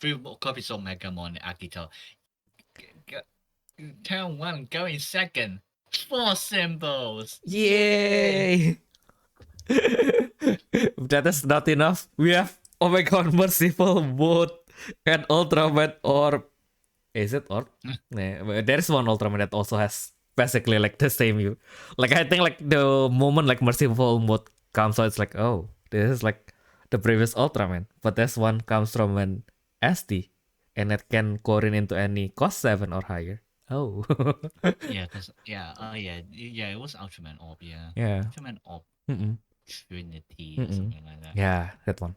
Megamon Akito. Turn 1, going second. 4 symbols. Yay! If that is not enough, we have Omega Merciful Mode and Ultraman Orb. Is it Orb? Yeah, there is one Ultraman that also has basically like the same like I think like the moment like Merciful Mode comes out, it's like, oh, this is like the previous Ultraman, but this one comes from an SD and it can coordinate into any cost 7 or higher. Oh. Yeah, it was Ultraman Orb. Yeah. Ultraman Orb Trinity or something like that. Yeah, that one.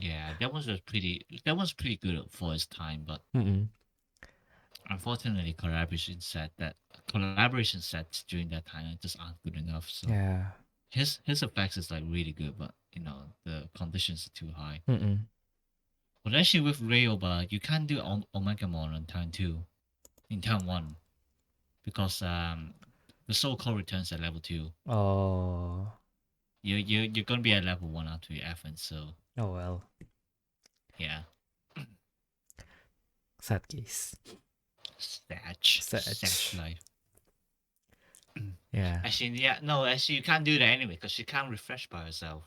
Yeah, that was pretty good for its time, but unfortunately collaboration sets during that time just aren't good enough. So Yeah. his effects is like really good, but you know the conditions are too high. But actually with Ryoba, you can't do Omegamon on turn 2, in turn 1, because the soul core returns at level 2. Oh. You're gonna be at level 1 after your Athens, so Oh well. yeah. Sad case. Sad life. Yeah. Actually, you can't do that anyway because she can't refresh by herself.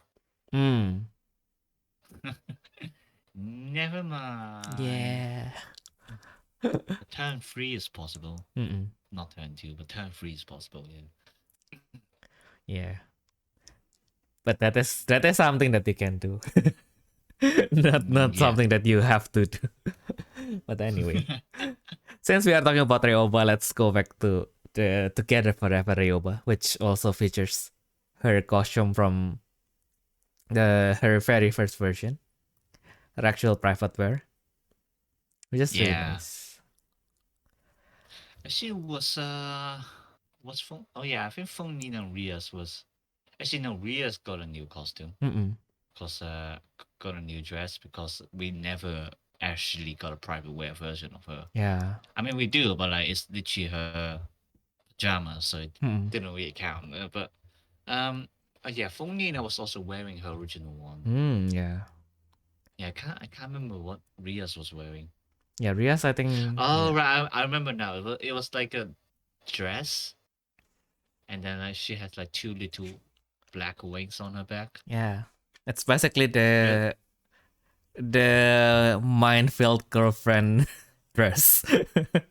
Never mind. Yeah. Turn 3 is possible. Not turn 2, but turn 3 is possible. Yeah. Yeah. But that is something that you can do. not something that you have to do. But anyway, since we are talking about Ryoba, let's go back to the Together Forever Ryoba, which also features her costume from her very first version, her actual private wear, which is really nice. Actually, I think Feng Nin and Rias was. Actually, no, Rias got a new costume. Because got a new dress because we never actually got a private wear version of her. Yeah. I mean, we do, but like it's literally her pajamas, so it didn't really count. But yeah, Feng Nina was also wearing her original one. Yeah. Yeah, I can't remember what Rias was wearing. Yeah, Rias, I think. Oh, right, I remember now. It was like a dress, and then like she has like 2 little black wings on her back. Yeah, it's basically the minefield girlfriend dress. The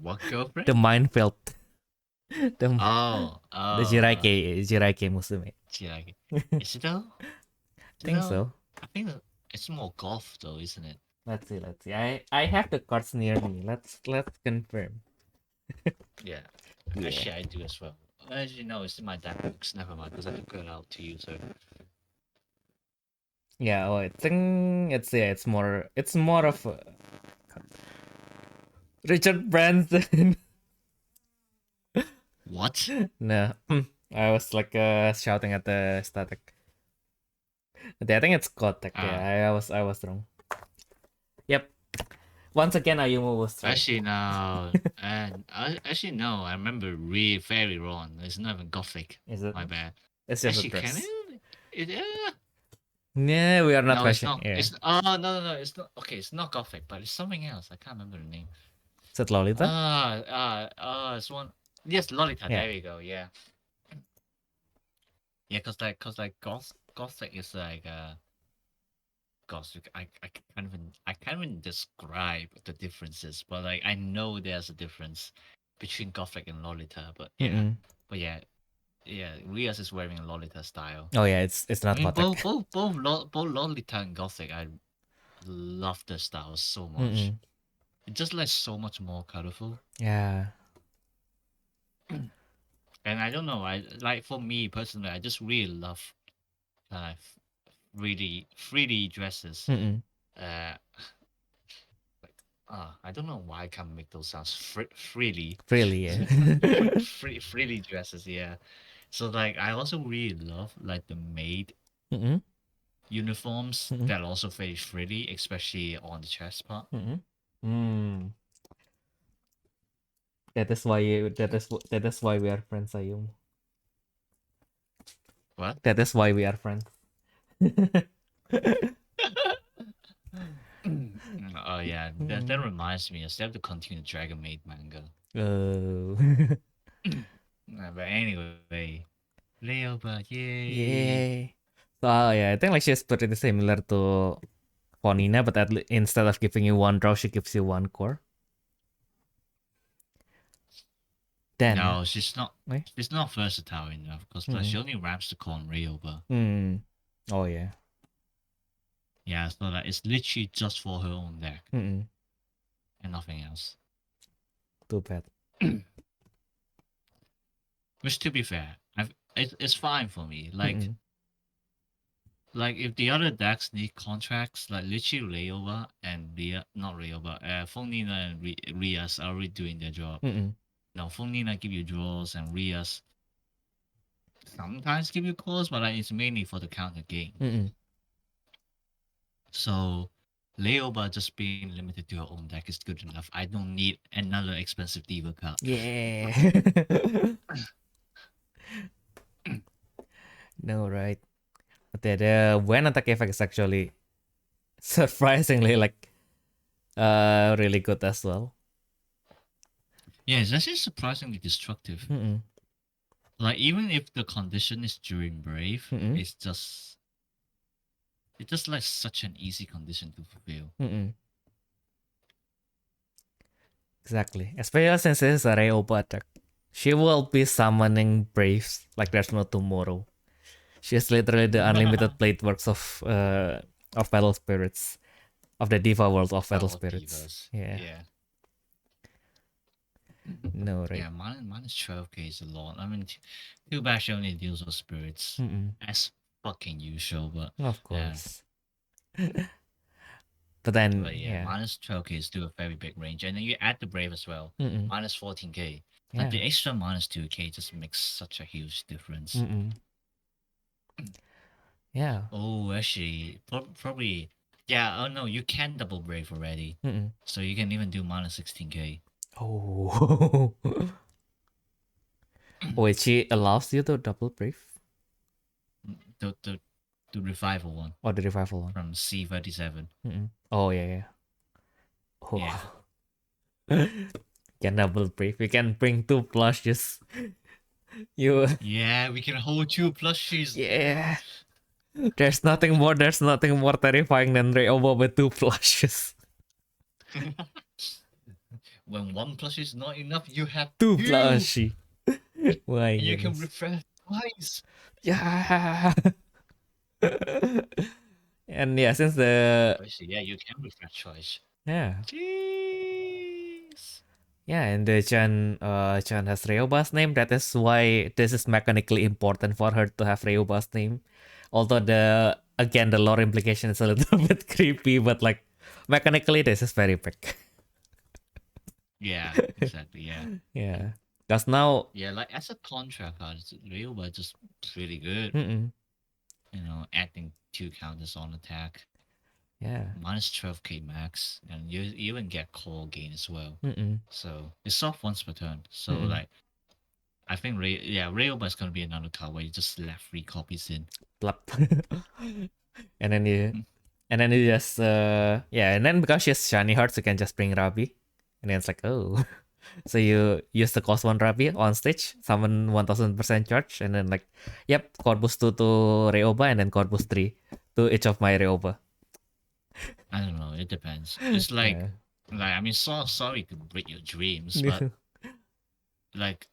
what girlfriend? The minefield. The Jiraiya Musume. Jiraiya. Is it though? I think so. I think It's more golf though, isn't it? Let's see. I have the cards near me. Let's confirm. Yeah. Yeah. Actually, I do as well. Actually, no, it's in my deck books. Never mind, because I took it out to use it. Yeah, I think it's more of a Richard Branson. What? No, I was like shouting at the static. I think it's Kotek. Yeah, I was wrong. Yep. Once again, Ayumu was right. Actually, no. Actually, no. I remember very wrong. It's not even gothic. Is it? My bad. It's just Actually, a dress. can it? Yeah, we are not No, it's questioning. not. Yeah. It's no. It's not. Okay, it's not gothic, but it's something else. I can't remember the name. Is it Lolita? It's one. Yes, Lolita. Yeah. There we go. Yeah. Yeah, cause like gothic is like gothic. I can't even describe the differences, but like I know there's a difference between gothic and Lolita. But yeah, Mm-mm. but yeah. Rias is wearing a Lolita style. Oh yeah, it's not I mean, Kotek. both Lolita and Gothic, I love the styles so much. Mm-mm. It's just like so much more colorful. Yeah. And I don't know, I like for me personally, I just really love really 3D dresses. Mm-mm. I don't know why I can't make those sounds freely. Really, yeah. Freely dresses, yeah. So like I also really love like the maid Mm-mm. uniforms Mhm. that also very freely, especially on the chest part. Mm-mm. Mm. That is why we are friends, Ayum. What? That is why we are friends. Oh yeah, that reminds me. I still have to continue the Dragon Maid manga. Oh. But anyway, Leoba, yay! Yay. So yeah, I think like she's pretty similar to Fonina, but instead of giving you one draw, she gives you one core. Then No, she's not. Wait. She's not versatile enough because she only ramps the core on Ryoba. Oh yeah. Yeah, so that it's literally just for her own deck Mm-mm. and nothing else. Too bad. Which, to be fair, it's fine for me. Like, Mm-mm. like if the other decks need contracts, like literally Ryoba and Fonina and Rias are already doing their job. Mm-mm. Now, Fonina give you draws and Rias sometimes give you calls, but like, it's mainly for the counter game. Mm-mm. So, Leoba just being limited to her own deck is good enough. I don't need another expensive Diva card. Yeah. No, right. But the when attack effect is actually surprisingly like really good as well. Yeah, it's actually surprisingly destructive. Mm-mm. Like even if the condition is during Brave, Mm-mm. it's just like such an easy condition to fulfill. Mm-mm. Exactly. Especially since it is a Ryoba attack. She will be summoning Braves like there's no tomorrow. She is literally the unlimited plate works of Battle Spirits. Of the Diva world of Battle Spirits. Divas. Yeah. No, right. Yeah, minus 12k is a lot. I mean, too bad she only deals with spirits. Mm-mm. As fucking usual, but Of course. But then, minus 12k is still a very big range. And then you add the Brave as well. Mm-mm. Minus 14k. Yeah. Like the extra minus 2k just makes such a huge difference. Mm-mm. Yeah. Oh, actually, probably. Yeah, oh no, you can double Brave already. Mm-mm. So you can even do minus 16k. Oh. Wait, she allows you to double Brave? The revival one. Or the revival one? From C37. Mm-mm. Oh, yeah. Oh. Yeah. Can double Brave. We can bring 2 plushes. Yeah, we can hold 2 plushies. Yeah. There's nothing more terrifying than Ryoba with 2 plushes. When 1 plushie is not enough, you have 2 plushie. Why? And you can refresh twice. Yeah. And yeah, since the Actually, yeah, you can refresh choice. yeah. Jeez. Yeah, and the Chan has Ryoba's name. That is why this is mechanically important for her to have Ryoba's name. Although the lore implication is a little bit creepy, but like mechanically this is very big. Yeah, exactly. Yeah. Yeah. Because now Yeah, like as a contract card, Ryoba just really good. mm-mm, You know, adding 2 counters on attack, yeah. minus 12k max, and you even get call gain as well. Mm-mm, So it's soft once per turn. So Mm-mm. like, I think Ryoba is gonna be another card where you just slap 3 copies in. plop. and then you Mm. and then you just and then because she has shiny hearts you can just bring Rabi. And then it's like, oh. So you use the cost 1 Rabi on stage, summon 1000% charge, and then like, yep, Corvus 2 to Ryoba, and then Corvus 3 to each of my Ryoba. I don't know. It depends. It's like, Yeah. I mean, sorry to break your dreams, but like,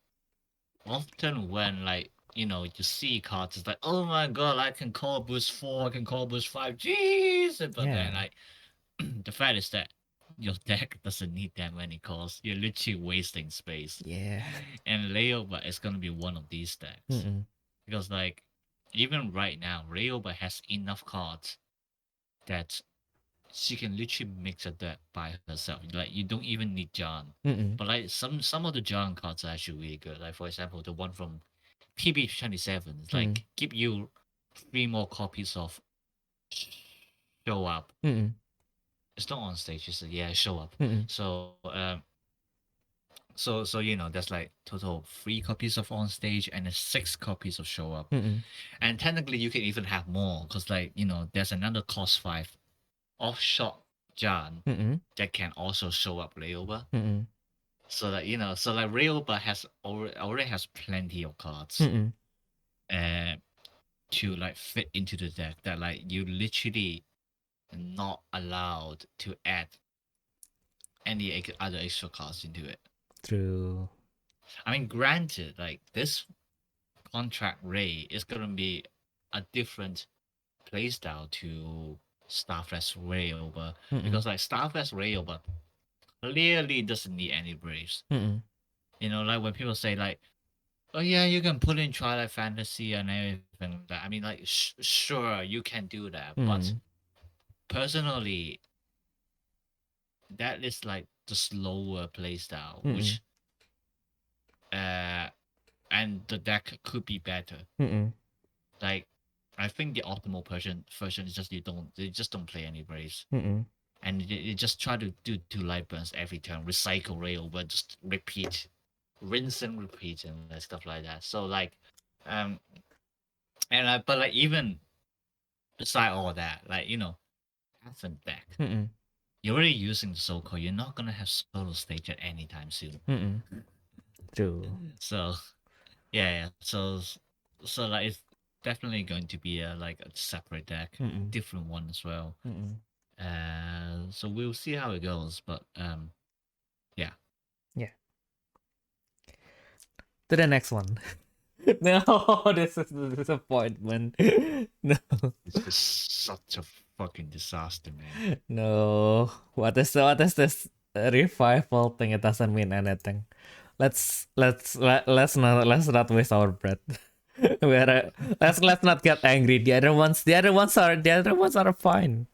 often when like you see cards, it's like, oh my god, I can call boost 4, I can call boost 5, jeez. But then Yeah. like, the fact is that your deck doesn't need that many calls. You're literally wasting space. Yeah. And Leoba is gonna be one of these decks. Mm-mm. Because like, even right now, Leoba has enough cards that she can literally mix a deck by herself. Like, you don't even need John. Mm-mm. But like, some of the John cards are actually really good. Like, for example, the one from PB27. It's like, give you 3 more copies of Show Up. Mm-mm. It's not on stage. It's Show Up. Mm-mm. So so that's like total 3 copies of on stage and then 6 copies of Show Up. Mm-mm. And technically you can even have more because like there's another cost 5 off shot John Mm-mm. that can also show up Ryoba. Mm-mm. So that so like Ryoba has already has plenty of cards Mm-mm. to like fit into the deck that like you literally not allowed to add any other extra cards into it. True. I mean, granted, like this contract Ray is gonna be a different playstyle to Starflex Rayover because like Starflex Rayover clearly doesn't need any Braves. Mm-mm. Like when people say like, oh yeah, you can put in Twilight Fantasy and everything like that. I mean, like sure you can do that, but personally, that is like the slower playstyle, which and the deck could be better. Like, I think the optimal version is just you just don't play any Braves. And you just try to do 2 light burns every turn, recycle rail, but just repeat, rinse and repeat and stuff like that. So like, but like even beside all that, like half and deck, you're already using the so-called. You're not gonna have solo stage at any time soon. True. So yeah. So like it's definitely going to be a separate deck, different one as well. So we'll see how it goes, but yeah. To the next one. No, this is the disappointment. No. It's just such a fucking disaster, man. No. What is this revival thing? It doesn't mean anything. Let's not waste our breath. Let's not get angry. The other ones are fine.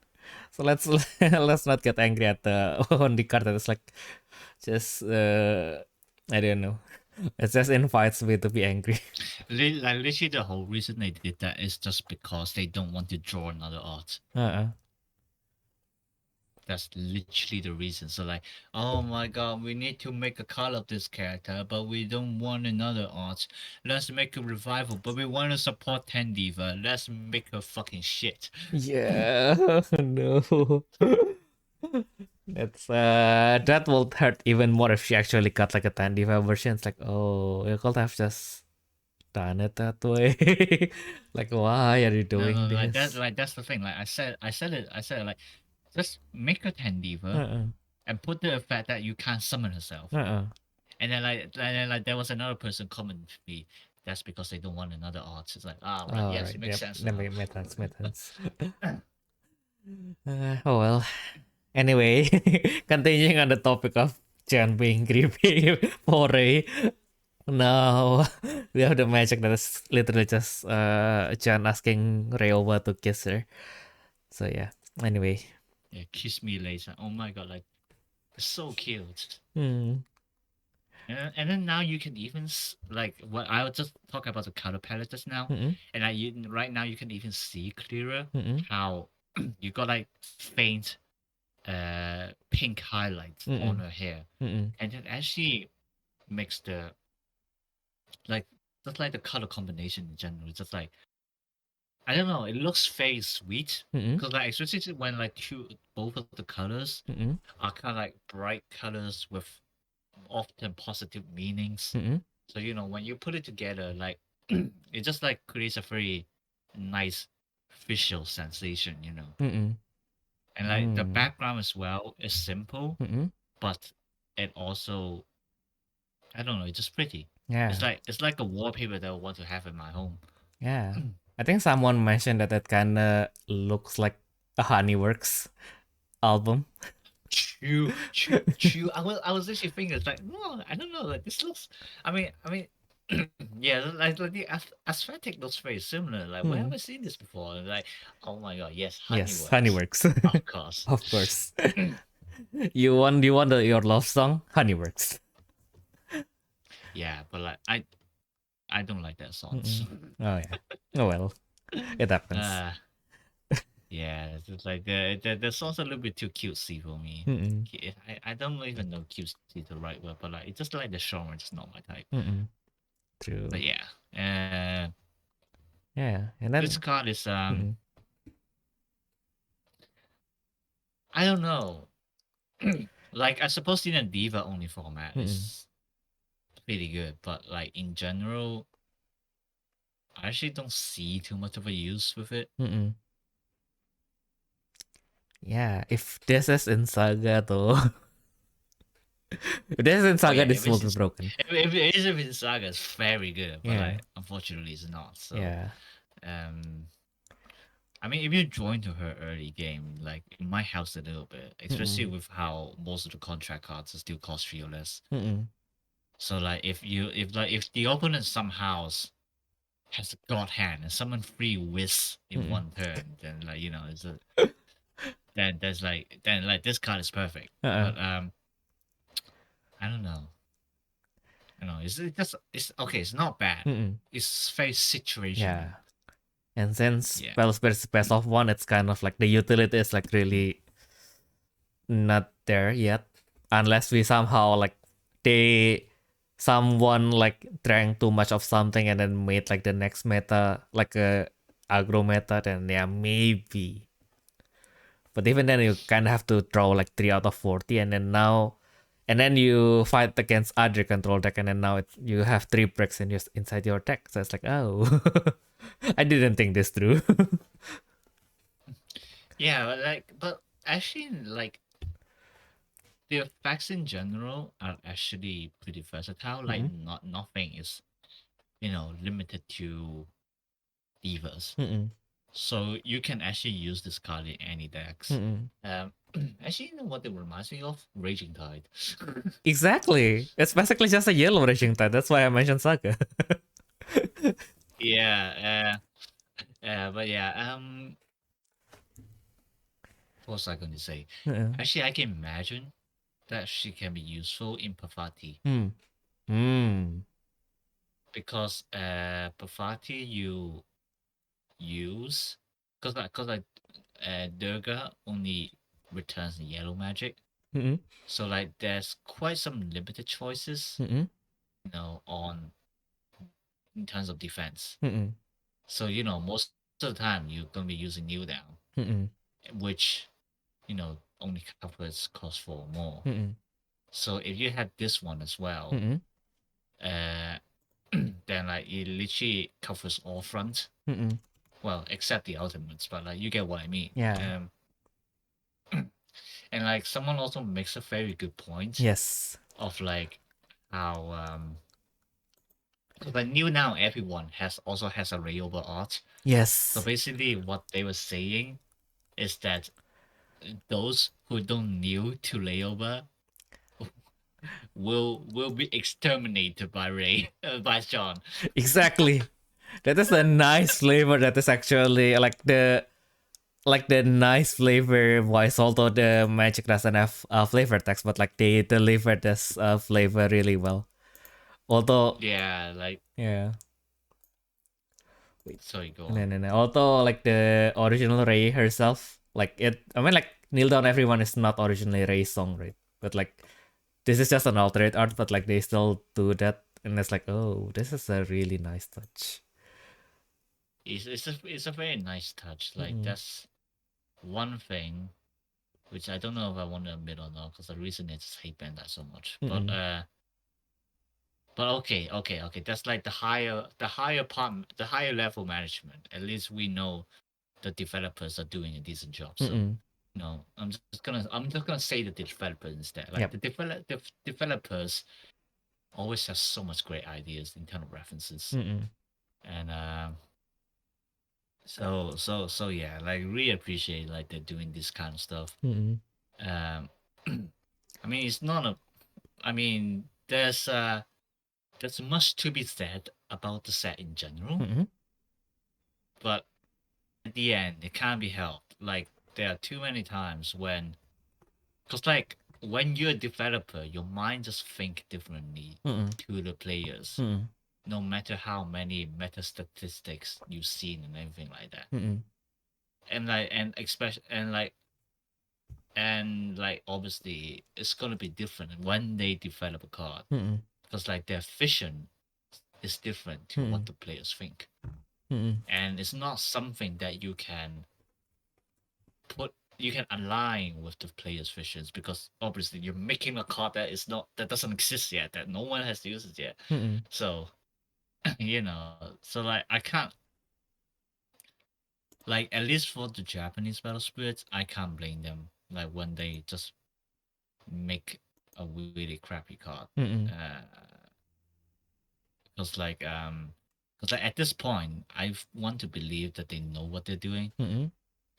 So let's not get angry at the on the card that is like just I don't know. It just invites me to be angry. Like literally the whole reason they did that is just because they don't want to draw another art. That's literally the reason. So like, oh my god, we need to make a card of this character, but we don't want another art. Let's make a revival, but we want to support 10 Diva. Let's make her fucking shit. Yeah, no. That's that will hurt even more if she actually got like a 10 Diva version. It's like, oh, you could have just done it that way. Like, why are you doing this? That's the thing. Like I said like, just make her 10 Diva and put the effect that you can't summon herself. And then like there was another person comment with me. That's because they don't want another art. It's like, right, yes, right, makes yep. sense. That makes sense. Oh well. Anyway, continuing on the topic of Chan being creepy for Ray. Now we have the magic that is literally just Chan asking Ray over to kiss her. So yeah. Anyway. Yeah, kiss me later. Oh my god, like it's so cute. Hmm. And then now you can even like what I'll just talk about the color palette just now, Mm-mm. and right now you can even see clearer Mm-mm. how you got like faint pink highlights on Mm-mm. her hair, Mm-mm. and it actually makes the like just like the color combination in general. Just like I don't know, it looks very sweet Mm-mm. because like especially when like both of the colors Mm-mm. are kind of like bright colors with often positive meanings. Mm-mm. So when you put it together, like it just like creates a very nice visual sensation. Mm-mm. And like the background as well is simple, Mm-mm. but it also I don't know, it's just pretty. Yeah. It's like a wallpaper that I want to have in my home. Yeah. I think someone mentioned that it kinda looks like a Honeyworks album. True. I was actually thinking, it's like, no, I don't know. Like this looks. I mean, yeah, like the aesthetic looks very similar. Like, where have I seen this before? And like, oh my god, yes, Yes, Honeyworks, Honeyworks. of course. Of course. You want your love song? Honeyworks. Yeah, but like, I don't like that song. Oh yeah. Oh well. It happens. Yeah, it's just like the song's a little bit too cutesy for me. Mm-mm. I don't even know cutesy is the right word, but like it's just like the genre, just not my type. Mm-mm. True. But yeah, Yeah. And then this card is Mm-mm. I don't know. Like I suppose in a diva only format is pretty good, but like in general, I actually don't see too much of a use with it. Mm-mm. Yeah, if this is in Saga though. If this is in Saga, this will be broken. If it is in Saga, it's very good, but Yeah. like unfortunately it's not. So Yeah. I mean, if you join to her early game, like it might help a little bit, especially with how most of the contract cards still cost 3 or less. Mm-mm. So like if the opponent somehow has a god hand and summon 3 whiz in one turn, then like it's a then this card is perfect. But I don't know. It's okay. It's not bad. It's very situational. Yeah. And since Spellspir's best of one, it's kind of like the utility is like really not there yet. Unless we somehow like someone like drank too much of something and then made like the next meta like a aggro meta, then yeah, maybe. But even then you kind of have to draw like 3 out of 40 and then you fight against other control deck and then now you have 3 bricks inside your deck. So it's like, oh, I didn't think this through. Yeah, but actually, like the effects in general are actually pretty versatile. Like nothing is, limited to divas. So you can actually use this card in any decks. Actually, you know what it reminds me of? Raging Tide. Exactly. It's basically just a yellow Raging Tide. That's why I mentioned Saga. Yeah. But yeah. What was I going to say? Actually, I can imagine that she can be useful in Pafati. Because Pafati you use because Durga only returns yellow magic. So like there's quite some limited choices, on in terms of defense. So most of the time you're gonna be using Kneel Down, which only covers cost 4 or more. So if you had this one as well, then like it literally covers all front. Well, except the ultimates, but like you get what I mean. Yeah. And like someone also makes a very good point. Yes. Of like how but new now everyone also has a rayover art. Yes. So basically what they were saying is that those who don't kneel to layover will be exterminated by Ray by John. Exactly. That is a nice flavor. That is actually like the nice flavor voice. Although the magic doesn't have flavor text, but like they deliver this flavor really well. Although Yeah, like yeah. sorry, go on. No. Although like the original Ray herself, like it. I mean, like Kneel Down Everyone is not originally Ray's song, right? But like this is just an alternate art, but like they still do that, and it's like, oh, this is a really nice touch. It's a very nice touch. Like that's one thing which I don't know if I want to admit or not, because the reason is hate band that so much. But okay. That's like the higher part, the higher level management. At least we know the developers are doing a decent job. So no, I'm just gonna say the developers instead. Like the developers always have so much great ideas, internal references, and so yeah, like really appreciate like they're doing this kind of stuff. I mean, it's not a. I mean, there's much to be said about the set in general, but at the end, it can't be helped. Like there are too many times because like when you're a developer, your mind just think differently to the players. No matter how many meta statistics you've seen and everything like that, and obviously it's gonna be different when they develop a card because like their vision is different to what the players think, and it's not something that you can align with the players' visions because obviously you're making a card that doesn't exist yet, that no one has used it yet. So so like I can't, like at least for the Japanese battle spirits, I can't blame them like when they just make a really crappy card. Because like at this point I want to believe that they know what they're doing.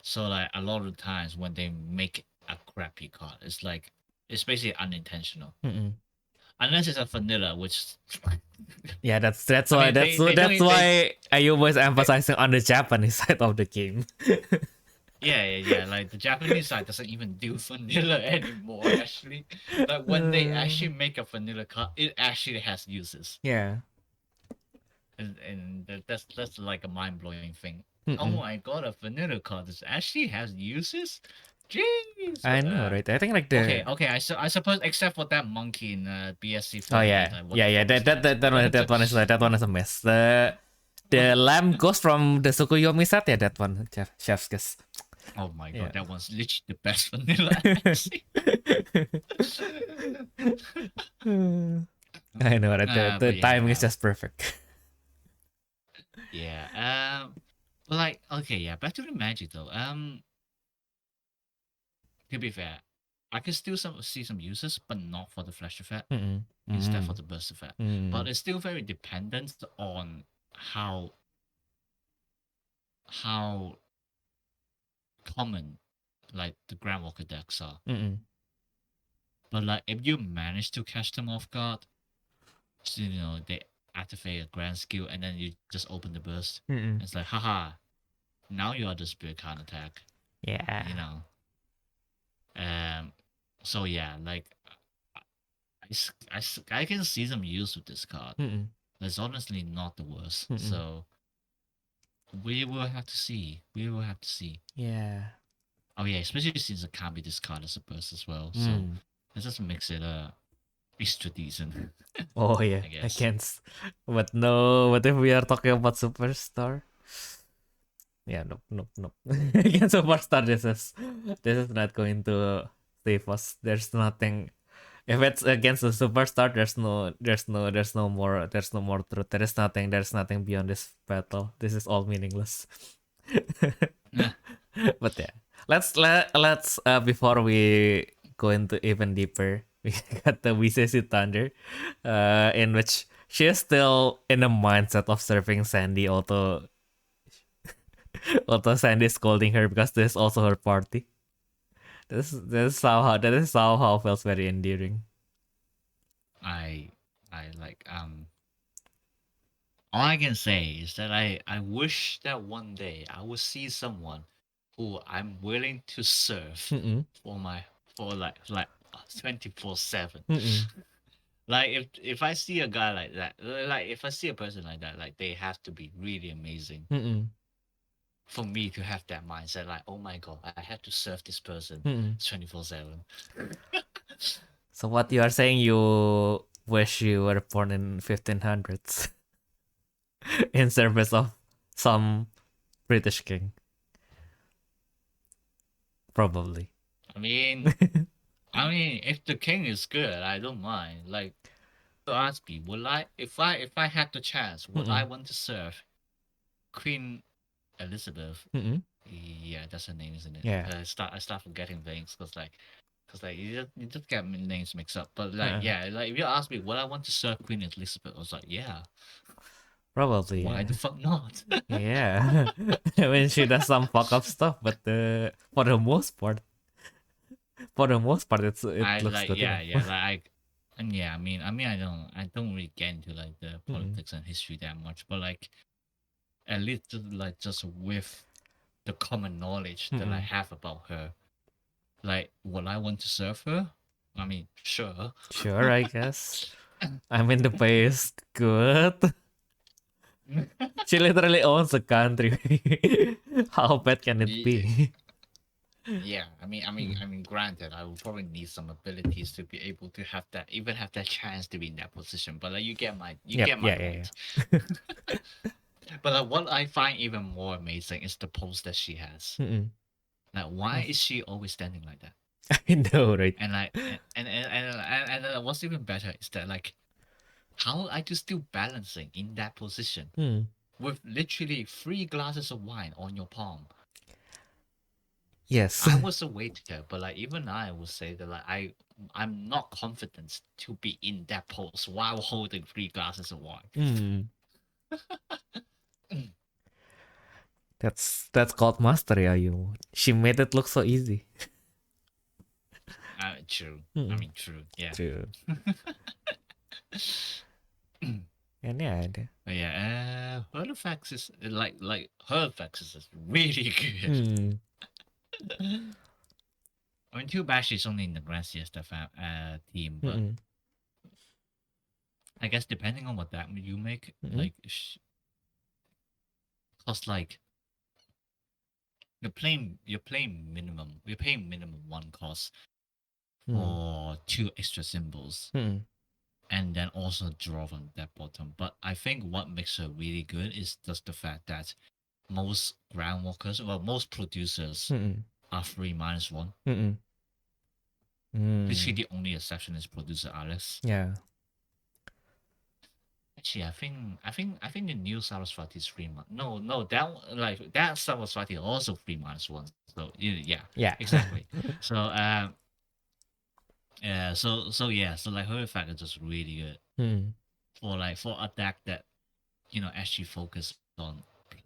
So like a lot of times when they make a crappy card, it's basically unintentional. Unless it's a vanilla, which yeah, that's why Ayumu is emphasizing on the Japanese side of the game. Yeah. Like the Japanese side doesn't even do vanilla anymore. Actually, like when they actually make a vanilla card, it actually has uses. Yeah, and that's like a mind blowing thing. Oh my god, a vanilla card that actually has uses. Jeez. I know, right? I think like the okay. I suppose except for that monkey in BSC. Oh yeah, yeah. That one is a mess. The lamb goes from the Tsukuyomi set. Yeah, that one, chef's kiss. Oh my god, that one's literally the best vanilla. I know, right? The timing is just perfect. Yeah. But like, okay, yeah. Back to the magic though. To be fair, I can still see some uses, but not for the flash effect. Instead for the burst effect. But it's still very dependent on how common like the Groundwalker decks are. But like if you manage to catch them off guard, so, they activate a grand skill and then you just open the burst. It's like, haha, now you are the spirit card attack. Yeah. So yeah, like I can see some use with this card. It's honestly not the worst. So we will have to see. Yeah. Oh yeah, especially since it can't be discarded as a burst as well. So it just makes it extra decent. Oh yeah, I guess. Against. But no, what if we are talking about Superstar? Yeah, nope. Against Superstar, this is not going to save us. There's nothing. If it's against the Superstar, there's no more truth. There's nothing beyond this battle. This is all meaningless. But yeah, let's before we go into even deeper, we got the Wisesi Thunder, in which she is still in the mindset of serving Sandy, although Although Sandy scolding her because this is also her party. This is somehow feels very endearing. I like all I can say is that I wish that one day I would see someone who I'm willing to serve for like 24/7. Like if I see a guy like that, like if I see a person like that, like they have to be really amazing for me to have that mindset. Like, oh my god, I have to serve this person 24/7. So what you are saying? You wish you were born in 1500s in service of some British king. Probably. I mean, if the king is good, I don't mind. Like, to ask me, would I, if I had the chance, would I want to serve Queen Elizabeth? Yeah, that's her name, isn't it? Yeah. I start forgetting things because you just get names mixed up. But like, yeah, like if you ask me, would I want to serve Queen Elizabeth? I was like, yeah. Probably. Why the fuck not? Yeah. I mean, she does some fuck up stuff, but for the most part, it looks like, good. yeah, like, and yeah, I mean, I don't really get into like the politics and history that much, but like, at least just with the common knowledge that I have about her, like, would I want to serve her? I mean, sure. Sure, I guess. I mean, the pay is good. She literally owns a country. How bad can it be? Yeah, I mean, granted, I will probably need some abilities to be able to have that chance to be in that position. But like, you get my point. Yeah. But like, what I find even more amazing is the pose that she has. Like, why is she always standing like that? I know, right? And like, and what's even better is that like, how are you still balancing in that position with literally 3 glasses of wine on your palm? Yes. I was a waiter, but like even I would say that like I'm not confident to be in that pose while holding 3 glasses of wine. That's called mastery, Ayumu. She made it look so easy. True. I mean, true. Yeah. True. And yeah, But yeah. Her effects is like her effects is really good. I mean, too bad she's only in the Grand Siesta team, but I guess depending on what that you make, like, cause like you're paying minimum 1 cost for 2 extra symbols, and then also draw from that bottom. But I think what makes her really good is just the fact that most groundwalkers, well, most producers are 3-1. Literally, the only exception is producer Alex. Yeah. Actually, I think the new Saraswati is 3 months. No, that Saraswati also 3-1. So yeah, exactly. So so like her effect is just really good for a deck that actually focus on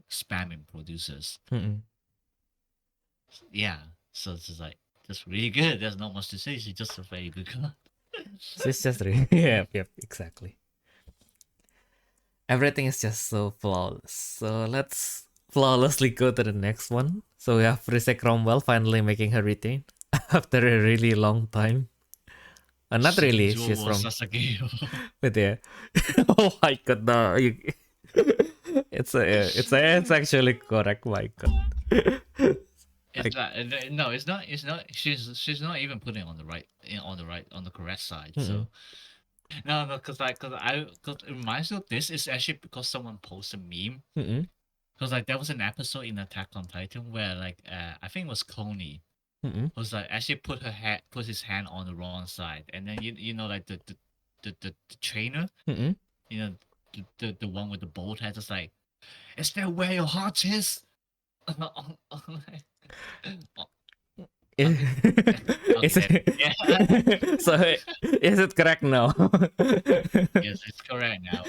spamming producers. Yeah, so it's just like just really good. There's not much to say. She's just a very good card. She's just really yep, exactly. Everything is just so flawless. So let's flawlessly go to the next one. So we have Frise Cromwell finally making her retain after a really long time. Not really. She's from. But yeah. Oh my god, no. It's actually correct. My god. It's no, it's not. She's not even putting it on the correct side. So no, because it reminds me of this is actually because someone posted a meme. Because like there was an episode in Attack on Titan where like I think it was Coney. Was like actually put his hand on the wrong side, and then you know like the trainer, the one with the bold head, is like, is that where your heart is? So is it correct now? Yes, it's correct now.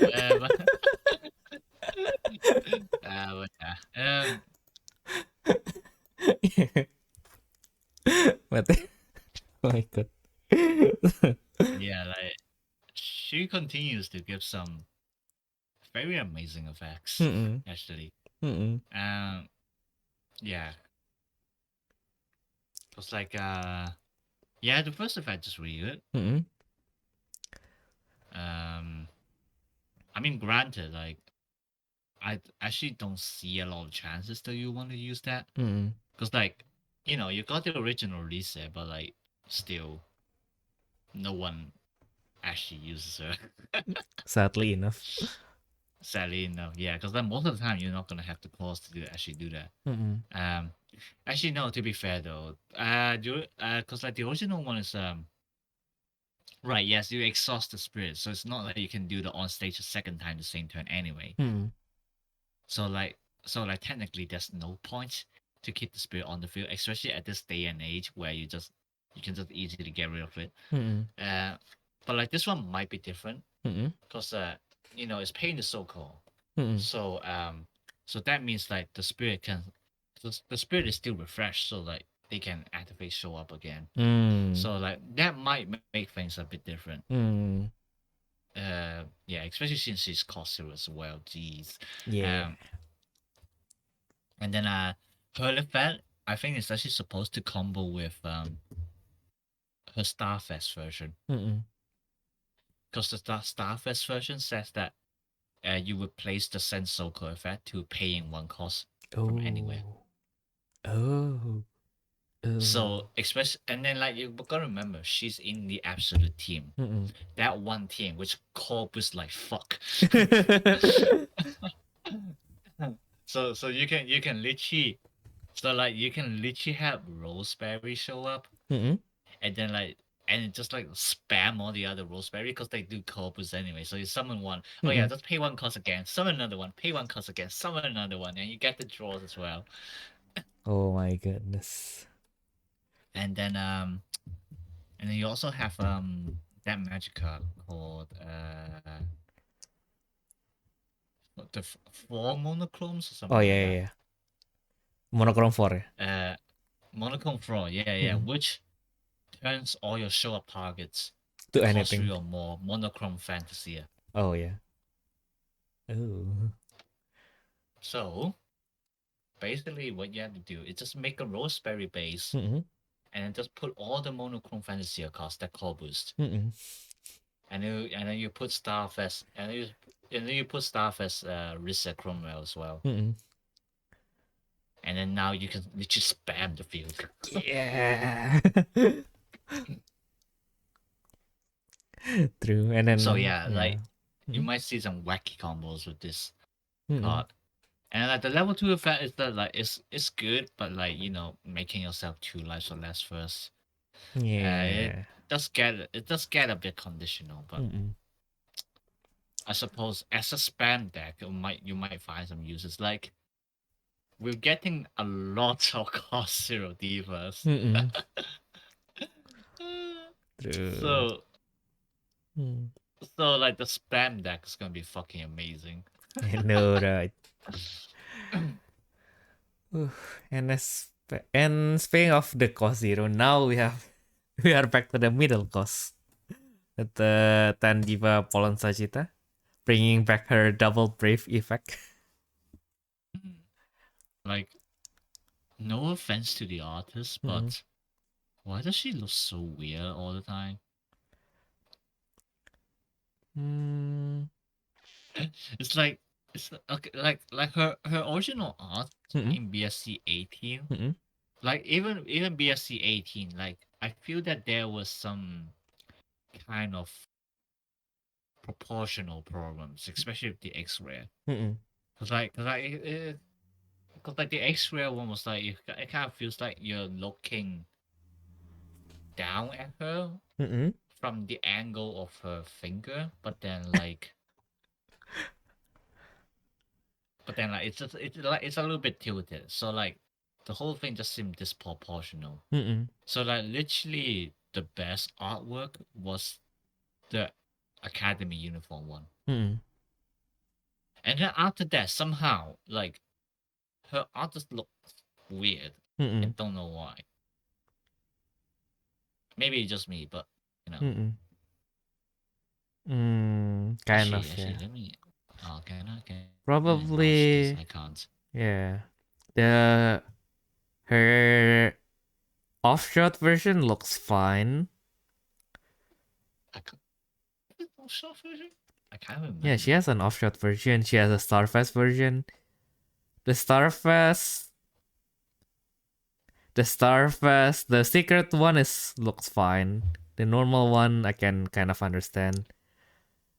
But oh my god. Yeah, like she continues to give some very amazing effects. Mm-mm. Actually, Mm-mm. yeah, it was like yeah, the first effect is really good. Mm-mm. I mean, granted, like I actually don't see a lot of chances that you want to use that Mm-mm. because, like, you know, you got the original release there, but like, still, no one actually uses her. Sadly enough. Sadly enough, yeah, because then most of the time you're not gonna have the cost to actually do that. Mm-mm. Actually, no. To be fair though, because like the original one is right. Yes, you exhaust the spirit, so it's not like you can do the on stage a second time the same turn anyway. Mm-mm. So like technically, there's no point to keep the spirit on the field, especially at this day and age where you can just easily get rid of it. Mm-mm. But like this one might be different Mm-mm. because you know, it's paying the soul call. Mm-mm. So that means like the spirit the spirit is still refreshed, so like they can activate show up again. Mm. So like that might make things a bit different. Mm. Yeah, especially since she's cost zero as well. Jeez. Yeah. And then her effect, I think it's actually supposed to combo with her Starfest version. Mm-mm. Because the Starfest version says that you replace the Sense Soaker effect to paying one cost from anywhere. Oh. So especially, and then like you gotta remember, she's in the absolute team. Mm-mm. That one team which corpus like fuck. So you can literally, so like you can literally have Roseberry show up, Mm-mm. and then like and just like spam all the other Roseberry because they do corpus anyway. So you summon one, oh yeah, Mm-mm. just pay one cost again, summon another one, pay one cost again, summon another one, and you get the draws as well. Oh my goodness. And then you also have that magic card called the four monochromes or something. Oh like yeah, that. yeah, yeah. Monochrome 4 Monochrome 4, yeah, which turns all your show up targets to cost anything. 3 or more monochrome fantasy. Oh yeah. Oh. So basically, what you have to do is just make a Roseberry base Mm-mm. and then just put all the monochrome fantasy cards that call boost, Mm-mm. and then you put Starfest, and then you put Starfest Risa Cromwell as well. Mm-mm. And then now you can literally spam the field. Yeah. True. And then So yeah, like you Mhm. might see some wacky combos with this Mm-mm. card. And like the level 2 effect is that like it's good, but like, you know, making yourself 2 lives or less first. Yeah. It does get a bit conditional, but Mm-mm. I suppose as a spam deck, you might find some uses. Like we're getting a lot of cost 0 divas. Mm-mm. True. So Mm. like the spam deck is gonna be fucking amazing. I know, right? And speaking of the cost 0, now we are back to the middle cost. The 10 Diva Polon Sajita, bringing back her double brave effect. Like, no offense to the artist, but why does she look so weird all the time? Mm. It's like okay, like her original art Mm-mm. in BSC 18. Mm-mm. Like even BSC 18, like I feel that there was some kind of proportional problems, especially with the X-Rare. Mm-mm. Cause like the X-Rare one was like it kind of feels like you're looking down at her Mm-mm. from the angle of her finger, but then like it's a little bit tilted. So like the whole thing just seemed disproportional. Mm-mm. So like literally the best artwork was the Academy uniform one. Mm-mm. And then after that somehow like her art just looked weird. I Mm-mm. don't know why. Maybe it's just me, but you know. Kind of, Actually, yeah. let me. Oh, can I? Can I Probably, enlarge this? I can't. yeah. Her off-shot version looks fine. I can't. Short version? I can't remember. Yeah, she has an off-shot version. She has a Starfest version. The secret one looks fine. The normal one I can kind of understand.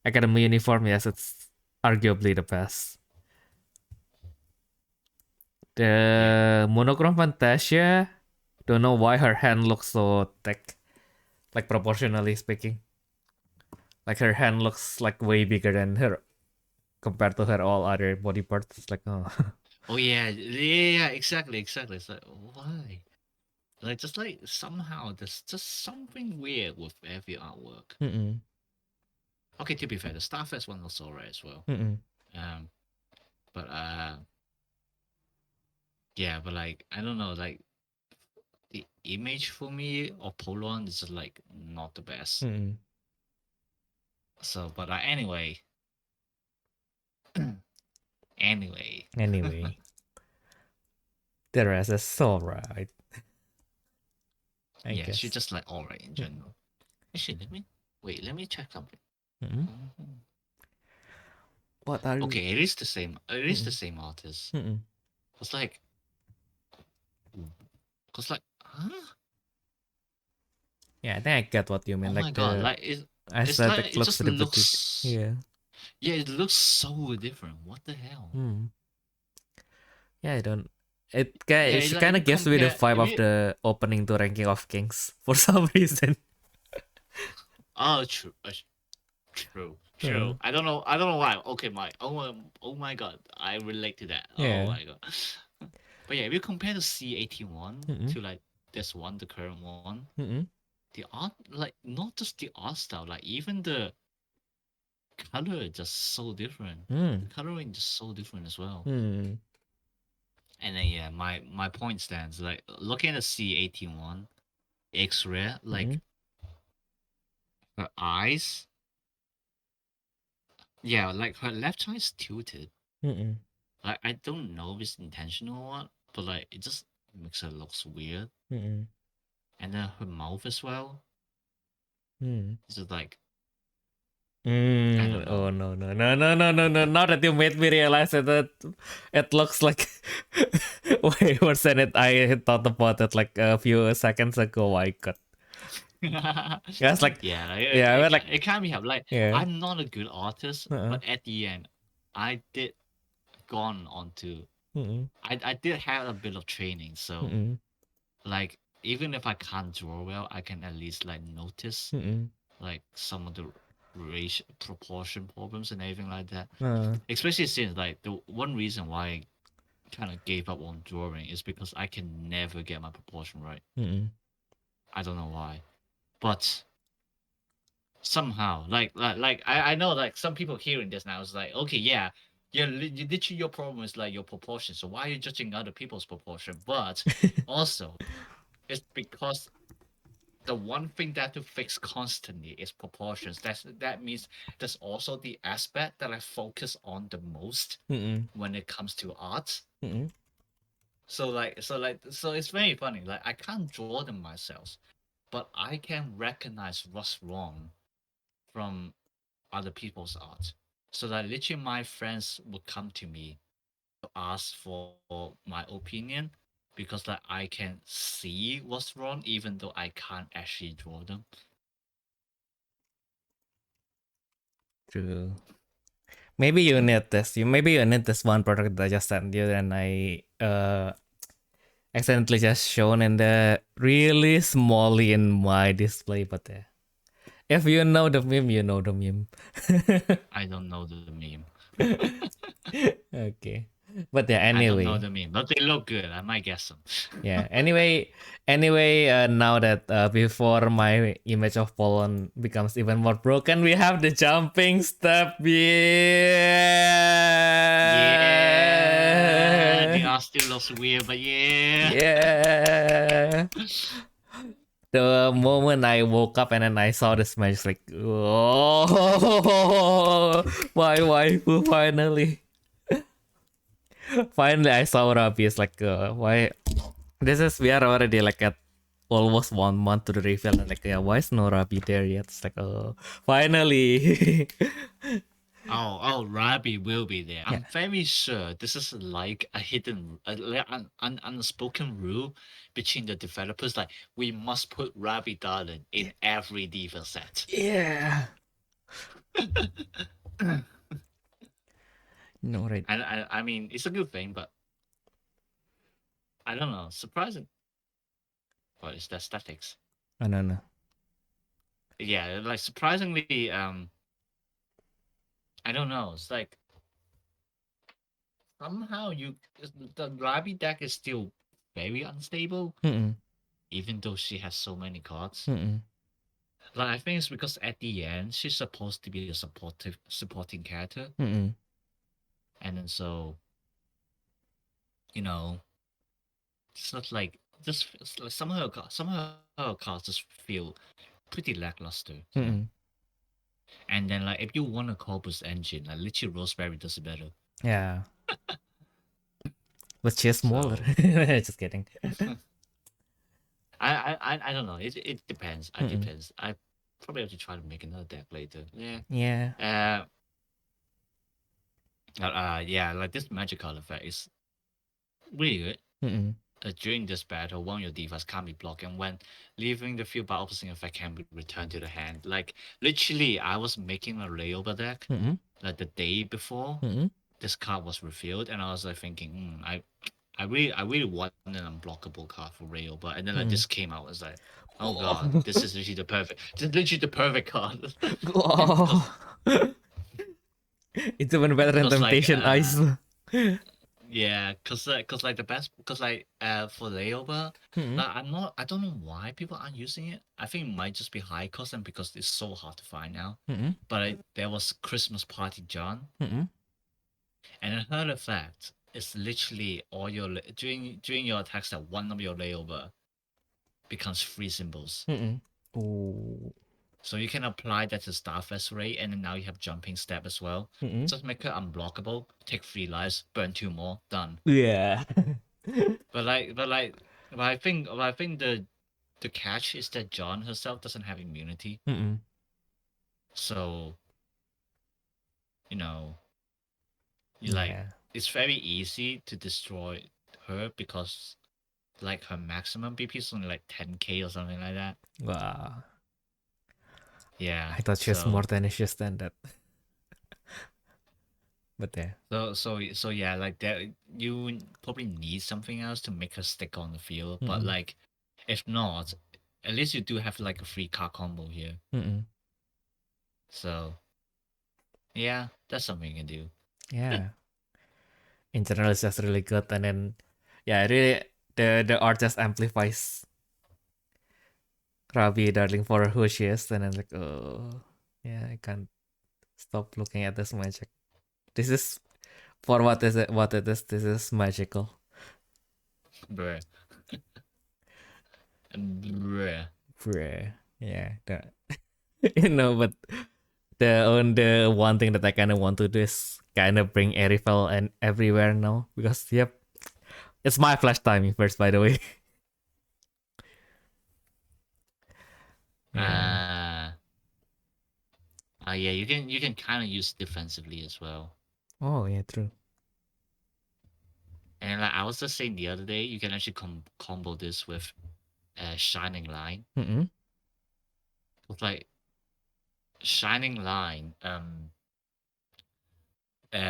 Academy uniform, yes, it's arguably the best. The monochrome Fantasia, don't know why her hand looks so thick, like proportionally speaking. Like her hand looks like way bigger than her compared to her all other body parts. It's like, oh. Oh yeah, exactly. It's like why? Like just like somehow there's just something weird with every artwork. Mm-mm. Okay, to be fair, the Starfest one looks alright as well. Mm-mm. But yeah, but like I don't know, like the image for me of Poland is just like not the best. Mm-mm. So, but anyway, anyway, Anyway, the rest is alright. I yeah, guess. she's just like alright in general. Actually, let me check something. Mm-mm. Mhm. What are Okay, it is the same. It is the same artist. Mm-mm. Cause like, huh? Yeah, I think I get what you mean. Oh like my god! the Like it's aesthetic it looks just repetitive. looks. Yeah. Yeah, it looks so different. What the hell? Yeah, I don't. It Yeah, she like, kind if of you gives me the compare- vibe if of you- the opening to Ranking of Kings for some reason. Oh, true. True. Yeah. I don't know why. Okay, oh my god, I relate to that. Yeah. Oh my god. But yeah, if you compare the C81 Mm-mm. to like this one, the current one, Mm-mm. the art, like not just the art style, like even the color is just so different. The coloring is so different as well. Mm. And then yeah, my point stands. Like looking at the C81 X-ray, like her eyes, yeah, like her left eye is tilted. Mm-mm. Like I don't know if it's intentional or what, but like it just makes her looks weird. Mm-mm. And then her mouth as well. It's just like I don't know. Oh no! Now that you made me realize that it looks like way worse than I had thought about it like a few seconds ago. My God. Yeah, it's like I mean, like it can't be helped. Like yeah. I'm not a good artist, but at the end, I did gone on to. I did have a bit of training, so like even if I can't draw well, I can at least like notice like some of the ratio proportion problems and everything like that. Especially since like the one reason why I kind of gave up on drawing is because I can never get my proportion right. I don't know why, but somehow like I know like some people hearing this now is like, okay, yeah, literally your problem is like your proportion, so why are you judging other people's proportion? But also it's because the one thing that to fix constantly is proportions. That means that's also the aspect that I focus on the most when it comes to art. So it's very funny. Like I can't draw them myself, but I can recognize what's wrong from other people's art. So that literally my friends would come to me to ask for my opinion because like I can see what's wrong even though I can't actually draw them. True. Maybe you need this. Maybe you need this one product that I just sent you, and I accidentally just shown in the really smallly in my display. But if you know the meme, you know the meme. I don't know the meme. Okay. But yeah, I don't know anyway. the meme, but they look good. I might guess them. Yeah. Anyway, now that before my image of Poland becomes even more broken, we have the jumping step. Yeah, Yeah. the art still looks weird, but yeah. Yeah. The moment I woke up and then I saw this match, like, oh, my waifu finally. Finally, I saw Rabi. It's like, why? We are already like at almost 1 month to the reveal, and like, yeah, why is no Rabi there yet? It's like, oh, finally. Oh, Rabi will be there. I'm very sure this is like a hidden, unspoken rule between the developers. Like, we must put Rabi Darling in every Diva set. Yeah. No, right. And I mean, it's a good thing, but I don't know. Surprising. What is the aesthetics? I don't know. Yeah, like surprisingly, I don't know. It's like somehow the Rabi deck is still very unstable, Mm-mm. even though she has so many cards. Mm-mm. Like I think it's because at the end she's supposed to be a supporting character, Mm-mm. and then so it's not like it's like some of her cards just feel pretty lackluster. Mm-mm. And then like if you want a Corpus engine, like literally Roseberry does it better. Yeah. But she's smaller. So- Just kidding. I don't know. It depends. It Mm-mm. depends. I probably have to try to make another deck later. Yeah. Yeah. Yeah, like this magic card effect is really good. Mm-mm. During this battle, one of your divas can't be blocked, and when leaving the field by opposing effect can be returned to the hand. Like literally, I was making a layover deck Mm-mm. like the day before Mm-mm. this card was revealed, and I was like thinking, I really want an unblockable card for Rayoba, and then like this came out, I was like, oh god, this is literally the perfect card. Oh. It's even better than Because, like, Temptation Ice. Yeah, cause like the best, cause like for Layover, Mm-mm. like I don't know why people aren't using it. I think it might just be high cost and because it's so hard to find now. Mm-mm. But there was Christmas Party John, Mm-mm. and I heard the fact it's literally all your during your attacks that one of your Layover becomes 3 symbols. Mm-mm. Oh. So you can apply that to Starfest Ray, and then now you have Jumping Step as well. Mm-mm. Just make her unblockable, take 3 lives, burn 2 more, done. Yeah. But I think the catch is that John herself doesn't have immunity, Mm-mm. so Yeah. it's very easy to destroy her because like her maximum BP is only like 10k or something like that. Wow. Yeah, I thought she was so- more tenacious than that. But yeah. So yeah, like that you probably need something else to make her stick on the field. But Mhm. like, if not, at least you do have like a 3 card combo here. Mm-mm. So yeah, that's something you can do. Yeah. In general, it's just really good, and then yeah, really the art just amplifies Rabi Darling for who she is, and I'm like, oh yeah, I can't stop looking at this magic. This is for what is it? What it is? This is magical. Bruh. Bruh. Bruh. Yeah. But the one thing that I kind of want to do is kind of bring Erifel and everywhere now, because yep, it's my flash timing first, by the way. Yeah, you can kind of use defensively as well. Oh yeah, true. And like I was just saying the other day, you can actually combo this with Shining Line. Mm-mm. With like Shining Line,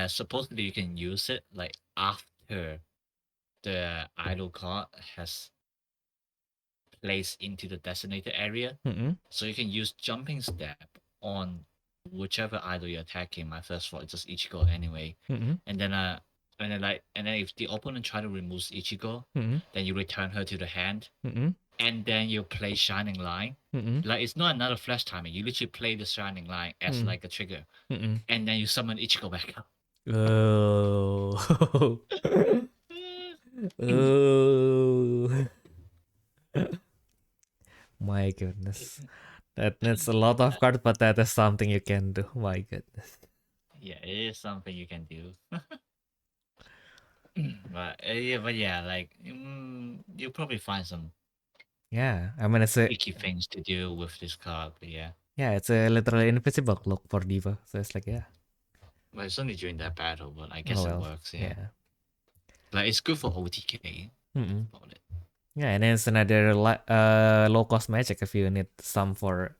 supposedly you can use it like after the idol card has placed into the designated area. Mm-mm. So you can use Jumping Step on whichever idol you're attacking. My first thought is just Ichigo anyway. Mm-mm. And then if the opponent try to remove Ichigo, Mm-mm. then you return her to the hand, Mm-mm. and then you play Shining Line. Mm-mm. Like it's not another flash timing. You literally play the Shining Line as Mm. like a trigger, Mm-mm. and then you summon Ichigo back up. Oh. Ooh. My goodness. That's a lot of cards, but that is something you can do. My goodness. Yeah, it is something you can do. But yeah, like you'll probably find some Yeah, I mean it's a icky things to do with this card. But yeah, it's a literally invisible cloak for Diva. So it's like well, it's only during that battle, but I oh guess it well, works. Yeah, yeah. like it's good for OTK. Mm-mm. About it. Yeah, and then it's another low cost magic if you need some for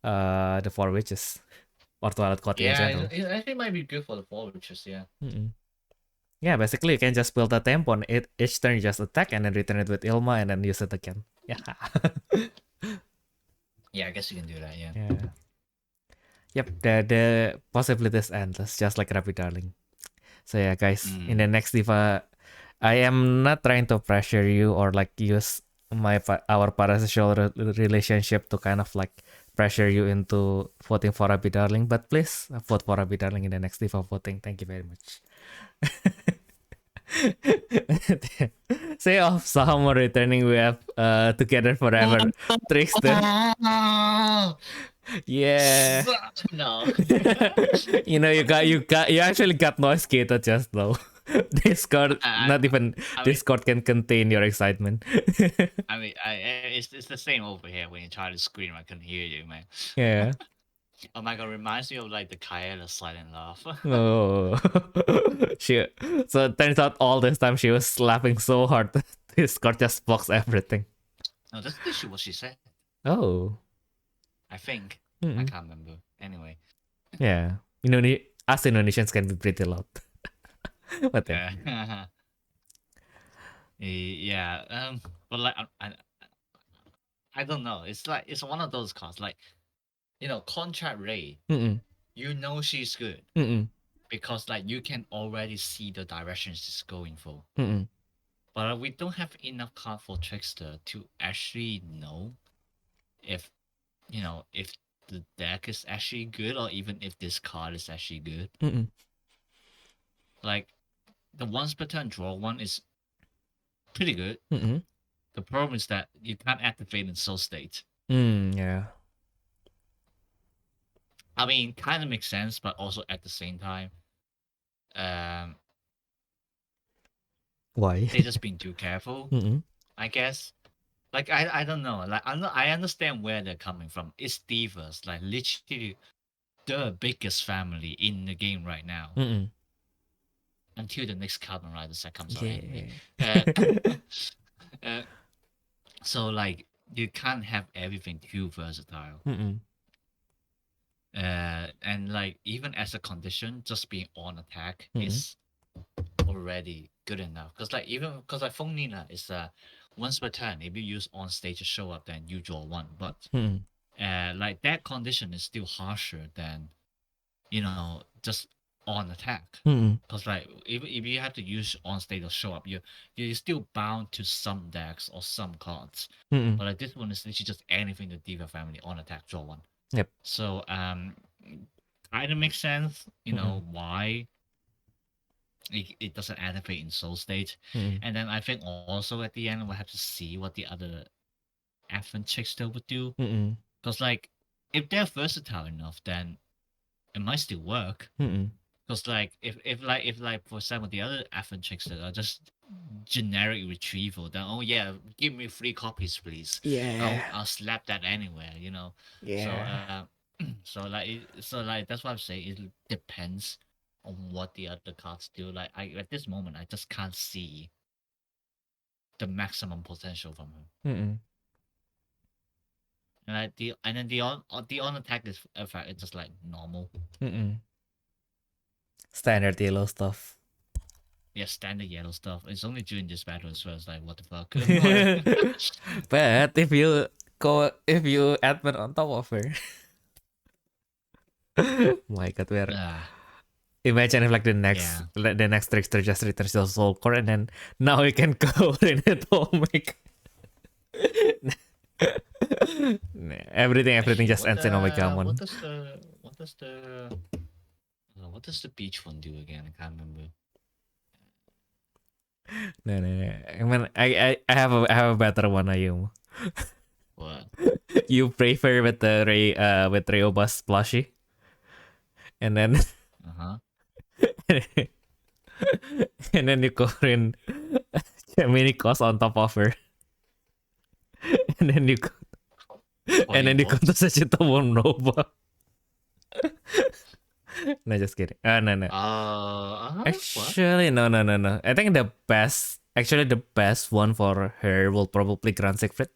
the four witches or toilet coat in Yeah, general. it actually might be good for the four witches. Yeah. Mm-mm. Yeah, basically you can just build a tempo on it each turn, you just attack and then return it with Ilma and then use it again. Yeah. Yeah, I guess you can do that. Yeah. Yeah. Yep, the possibilities endless, just like Rapid Darling. So yeah, guys, in the next Diva, I am not trying to pressure you or like use our parasocial relationship to kind of like pressure you into voting for Rapid Darling, but please vote for Rapid Darling in the next Diva voting. Thank you very much. Say off Sahamo returning, we have Together Forever Trickster. Yeah. No. You know, you actually got noise gated just now. Discord, not even Discord can contain your excitement. I mean, it's the same over here. When you try to scream, I couldn't hear you, man. Yeah. Oh my god, reminds me of like the Kaela silent laugh. Oh. So it turns out all this time she was laughing so hard that Discord just blocks everything. No, that's literally what she said. Oh. I think. Mm-mm. I can't remember. Anyway. Yeah. Us Indonesians can be pretty loud. But yeah. Yeah. But like I don't know. It's like it's one of those cards. Like, Contract Ray. Mm-mm. You know she's good Mm-mm. because like you can already see the direction she's going for. Mm-mm. But we don't have enough card for Trickster to actually know if if the deck is actually good or even if this card is actually good. Mm-mm. Like the once per turn draw one is pretty good. Mm-mm. The problem is that you can't activate in soul state. Yeah. I mean, kind of makes sense, but also at the same time, Why? they just being too careful. Mm-mm. I guess. Like I don't know. Like I understand where they're coming from. It's Divas, like literally the biggest family in the game right now. Mm-mm. Until the next Kamen Rider set comes out Yeah. anyway. So like you can't have everything too versatile. Mm-mm. And like even as a condition, just being on attack is already good enough. Because like Feng Nina is once per turn, if you use on stage to show up, then you draw one. But like that condition is still harsher than just on attack. Because like if you have to use on stage to show up, you're still bound to some decks or some cards. But like this one is literally just anything the Diva family on attack, draw one. Yep. So kind of makes sense, why it doesn't activate in soul state. And then I think also at the end we'll have to see what the other Advent Trickster would do. Because like if they're versatile enough, then it might still work. Because like if for example the other Advent Trickster are just generic retrieval, then oh yeah, give me 3 copies please. Yeah. I'll slap that anywhere, Yeah. So like that's what I'm saying. It depends on what the other cards do. Like at this moment I just can't see the maximum potential from him. And like the on attack is effect it's just like normal. Standard yellow stuff. Yeah, standard yellow stuff. It's only during this battle as well. It's like what the fuck. But if you admit on top of her. My god, imagine if like the next trickster just returns the soul core and then now you can go in it. Oh my god. Everything just ends in Omega 1. What does the beach one do again? I can't remember. No. I mean, I have a better one, Ayumu. What? You prefer with the with Reobus plushie, and then Uh-huh. and then you cover in mini cos on top of her, and then you and then you go to Sachita Nova. No, just kidding. No. What? Actually, no. I think the best one for her will probably Grand Siegfried,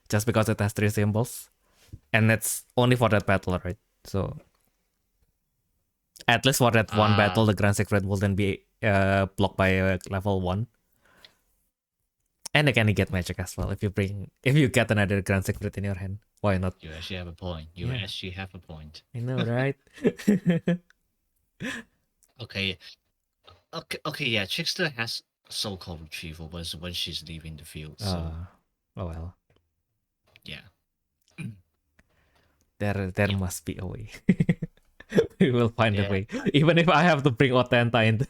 just because it has 3 symbols, and it's only for that battle, right? So at least for that one battle, the Grand Siegfried will then be blocked by level 1. And again, you get magic as well if you get another Grand Siegfried in your hand. Why not? You actually have a point. You Yeah. actually have a point. I know, right? Okay. Okay, yeah, Trickster has so-called retrieval when she's leaving the field. So Oh well. yeah. There must be a way. We will find a way. Even if I have to bring Otenta in.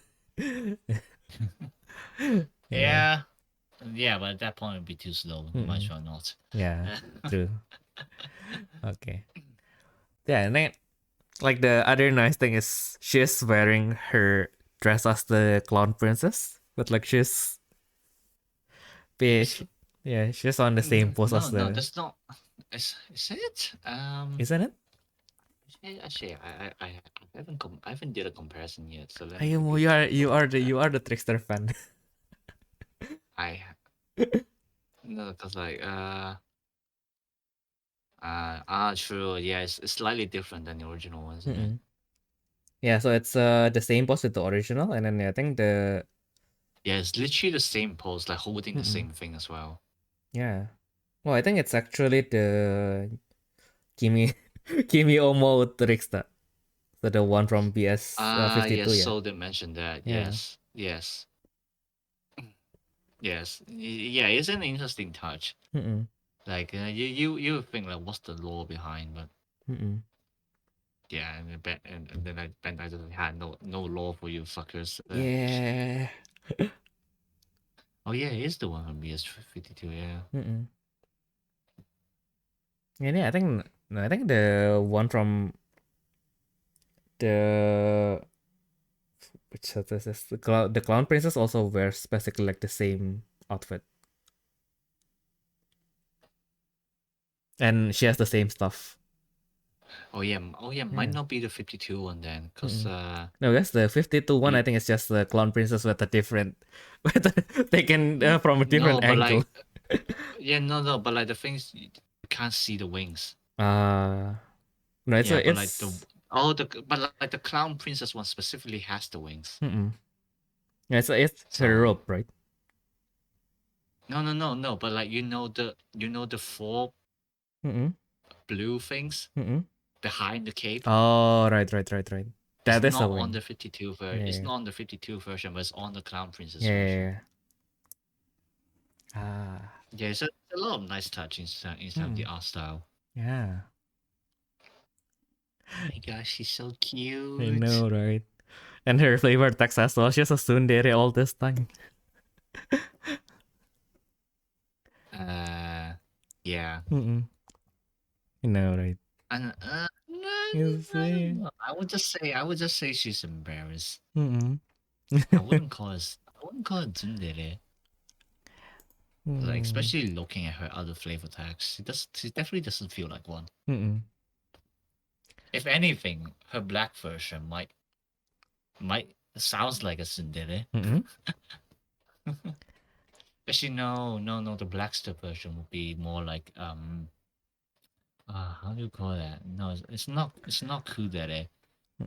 Yeah. Yeah, but at that point it'd be too slow. Might as well not. Yeah, true. Okay. Yeah, and then like the other nice thing is she's wearing her dress as the clown princess, but like she's she's on the same pose as the. No, that's not. Is it? Isn't it? Actually, I haven't did a comparison yet. So let Ayumu, you are the trickster fan. No, because like true, yeah, it's slightly different than the original one, isn't it? Yeah, so it's the same pose with the original, and then I think the Yeah, it's literally the same pose, like holding the same thing as well. yeah. Well, I think it's actually the Kimi Omo trickster. So the one from BS 52. Yes, Yeah. so they mentioned that. Yeah. Yes. Yeah, it's an interesting touch. Like you think like what's the lore behind, but yeah, and then Bandai doesn't have no lore for you fuckers. Yeah. Oh yeah, it is the one from BS52. Yeah. Yeah, I think the one from the which this is the clown princess also wears basically like the same outfit, and she has the same stuff. Oh yeah, might not be the 52 one then, cause No, that's the 52 one. I think it's just the clown princess with a different, taken from a different no, but angle. Like, no, but like the things you can't see the wings. No, it's Yeah, but it's like the clown princess one specifically has the wings. yeah, it's her rope, right? No, but like the 4 blue things behind the cape. Oh, right. That it's is a not wing. on the 52 version. Yeah, It's yeah. not on the 52 version, but it's on the clown princess Yeah. version. Ah. Yeah, it's a lot of nice touch inside of the art style. Yeah. Oh my gosh, she's so cute. I know, right? And her flavor text as well. She's a tsundere all this time. Yeah. You know, right? And You I would just say she's embarrassed. see? I wouldn't call her tsundere. Like especially looking at her other flavor tags, she definitely doesn't feel like one. If anything, her black version might sounds like a tsundere. Actually, no. The Blackster version would be more like how do you call that? No, it's not kudere.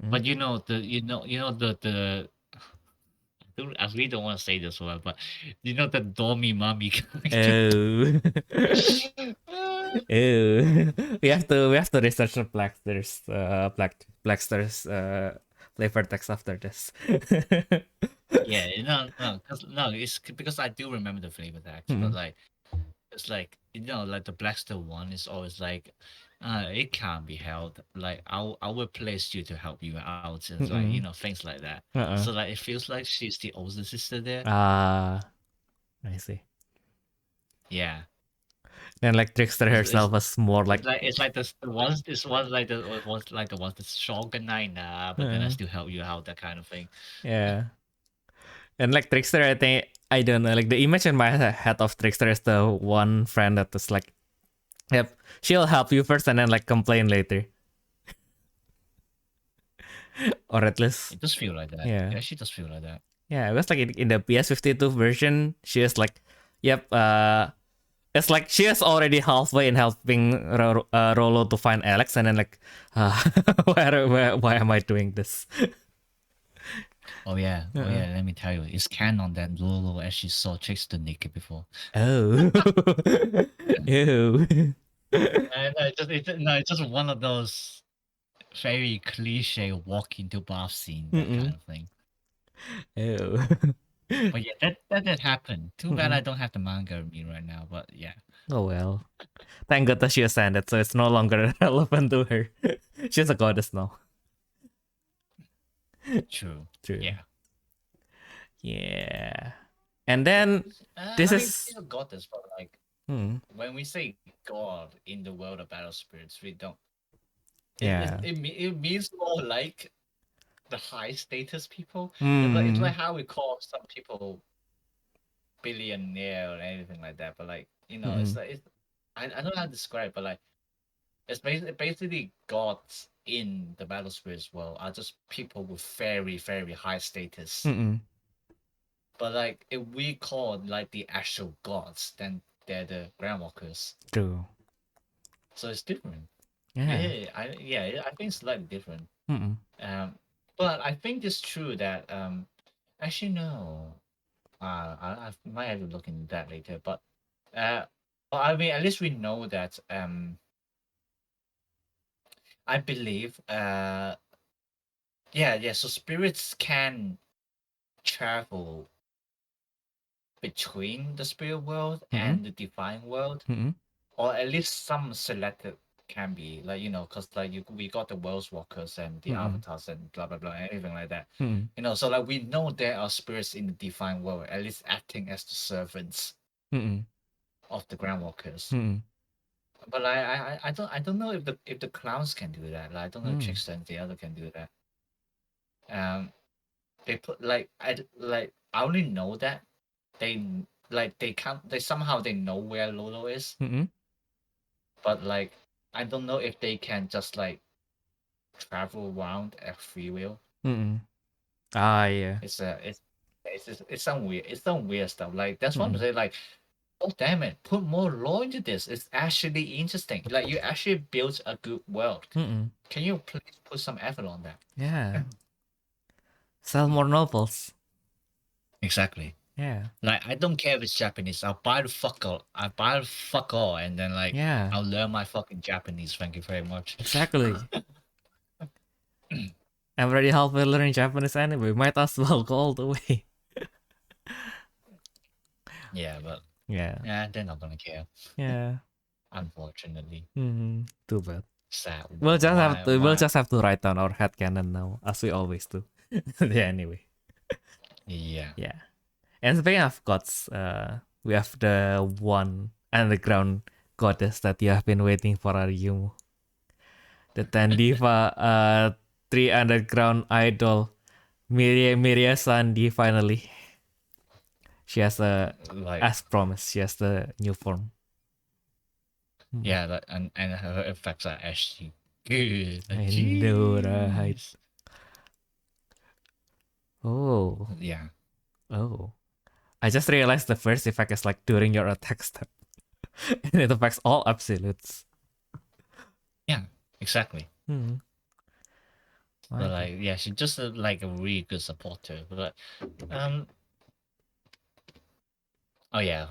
But you know the I really don't want to say this one, but you know the Domi Mami character. Ew. We have to research the Blackster's flavor text after this. Yeah, it's because I do remember the flavor text, but like it's like like the Blackster one is always like it can't be held. Like I will place you to help you out, and like things like that. So like it feels like she's the older sister there. I see. Yeah. And like Trickster It's- herself was more like It's like this once this was like the was the Shogun Knight, but then I still help you out, that kind of thing. yeah. And like Trickster, I think I don't know. Like the image in my head of Trickster is the one friend that is like, yep, she'll help you first and then like complain later, or at least It does feel like that. Yeah. It actually does feel like that. yeah. It was like in the PS52 version, she is like, yep, it's like she is already halfway in helping Rolo to find Alex, and then like, why am I doing this? Oh yeah. Let me tell you, it's canon that Lolo actually saw Trickster naked before. Oh, ew. It's just one of those very cliche walk into bath scene, that kind of thing. Ew. But yeah, that did happen. Too bad I don't have the manga with me right now. But yeah, Oh well. Thank God that she ascended, so it's no longer relevant to her. She's a goddess now. true. True. Yeah. Yeah. And then This I mean, is- still goddess, but like when we say god in the world of battle spirits, we don't. Yeah. It means more like the high status people. It's like how we call some people billionaire or anything like that. But like it's like I don't know how to describe, but like it's basically gods in the battle spirits world are just people with very very high status. But like if we call like the actual gods, then they're the groundwalkers. True. So it's different. Yeah. I think it's slightly different. Mm-mm. But I think it's true that actually no. I might have to look into that later. But well, I mean, at least we know that I believe so spirits can travel between the spirit world and the divine world, or at least some selected can be, like because like we got the world's walkers and the avatars and blah blah blah, anything like that. So like we know there are spirits in the divine world, at least acting as the servants of the groundwalkers. But I don't know if the clowns can do that. Like, I don't know if Trickster and the other can do that. They put I only know that they somehow they know where Lolo is. But like I don't know if they can just like travel around at free will. Yeah. It's some weird stuff. Like that's what I'm saying. Like, oh damn it, put more lore into this. It's actually interesting. Like you actually built a good world. Can you please put some effort on that? Yeah. Sell more novels. Exactly. Yeah. Like I don't care if it's Japanese. I'll buy the fuck all, and then like Yeah. I'll learn my fucking Japanese. Thank you very much. Exactly. I'm already halfway learning Japanese anyway. Might as well go all the way. Yeah, but Yeah. they're not gonna care. Yeah. Unfortunately. Too bad. Sad. We'll just Why- have to write down our headcanon now, as we always do. Yeah, anyway. Yeah. Yeah. And speaking of gods, we have the one underground goddess that you have been waiting for, Ayumu. The 10 diva, 3 underground idol, Miria Sandi finally. She has Like as promised, she has the new form. yeah, and her effects are actually good. I know, right? Jeez. Oh. Yeah. Oh. I just realized the first effect is like during your attack step. And it affects all absolutes. Yeah, exactly. Hmm. But like, yeah, she's just like a really good supporter. But oh yeah,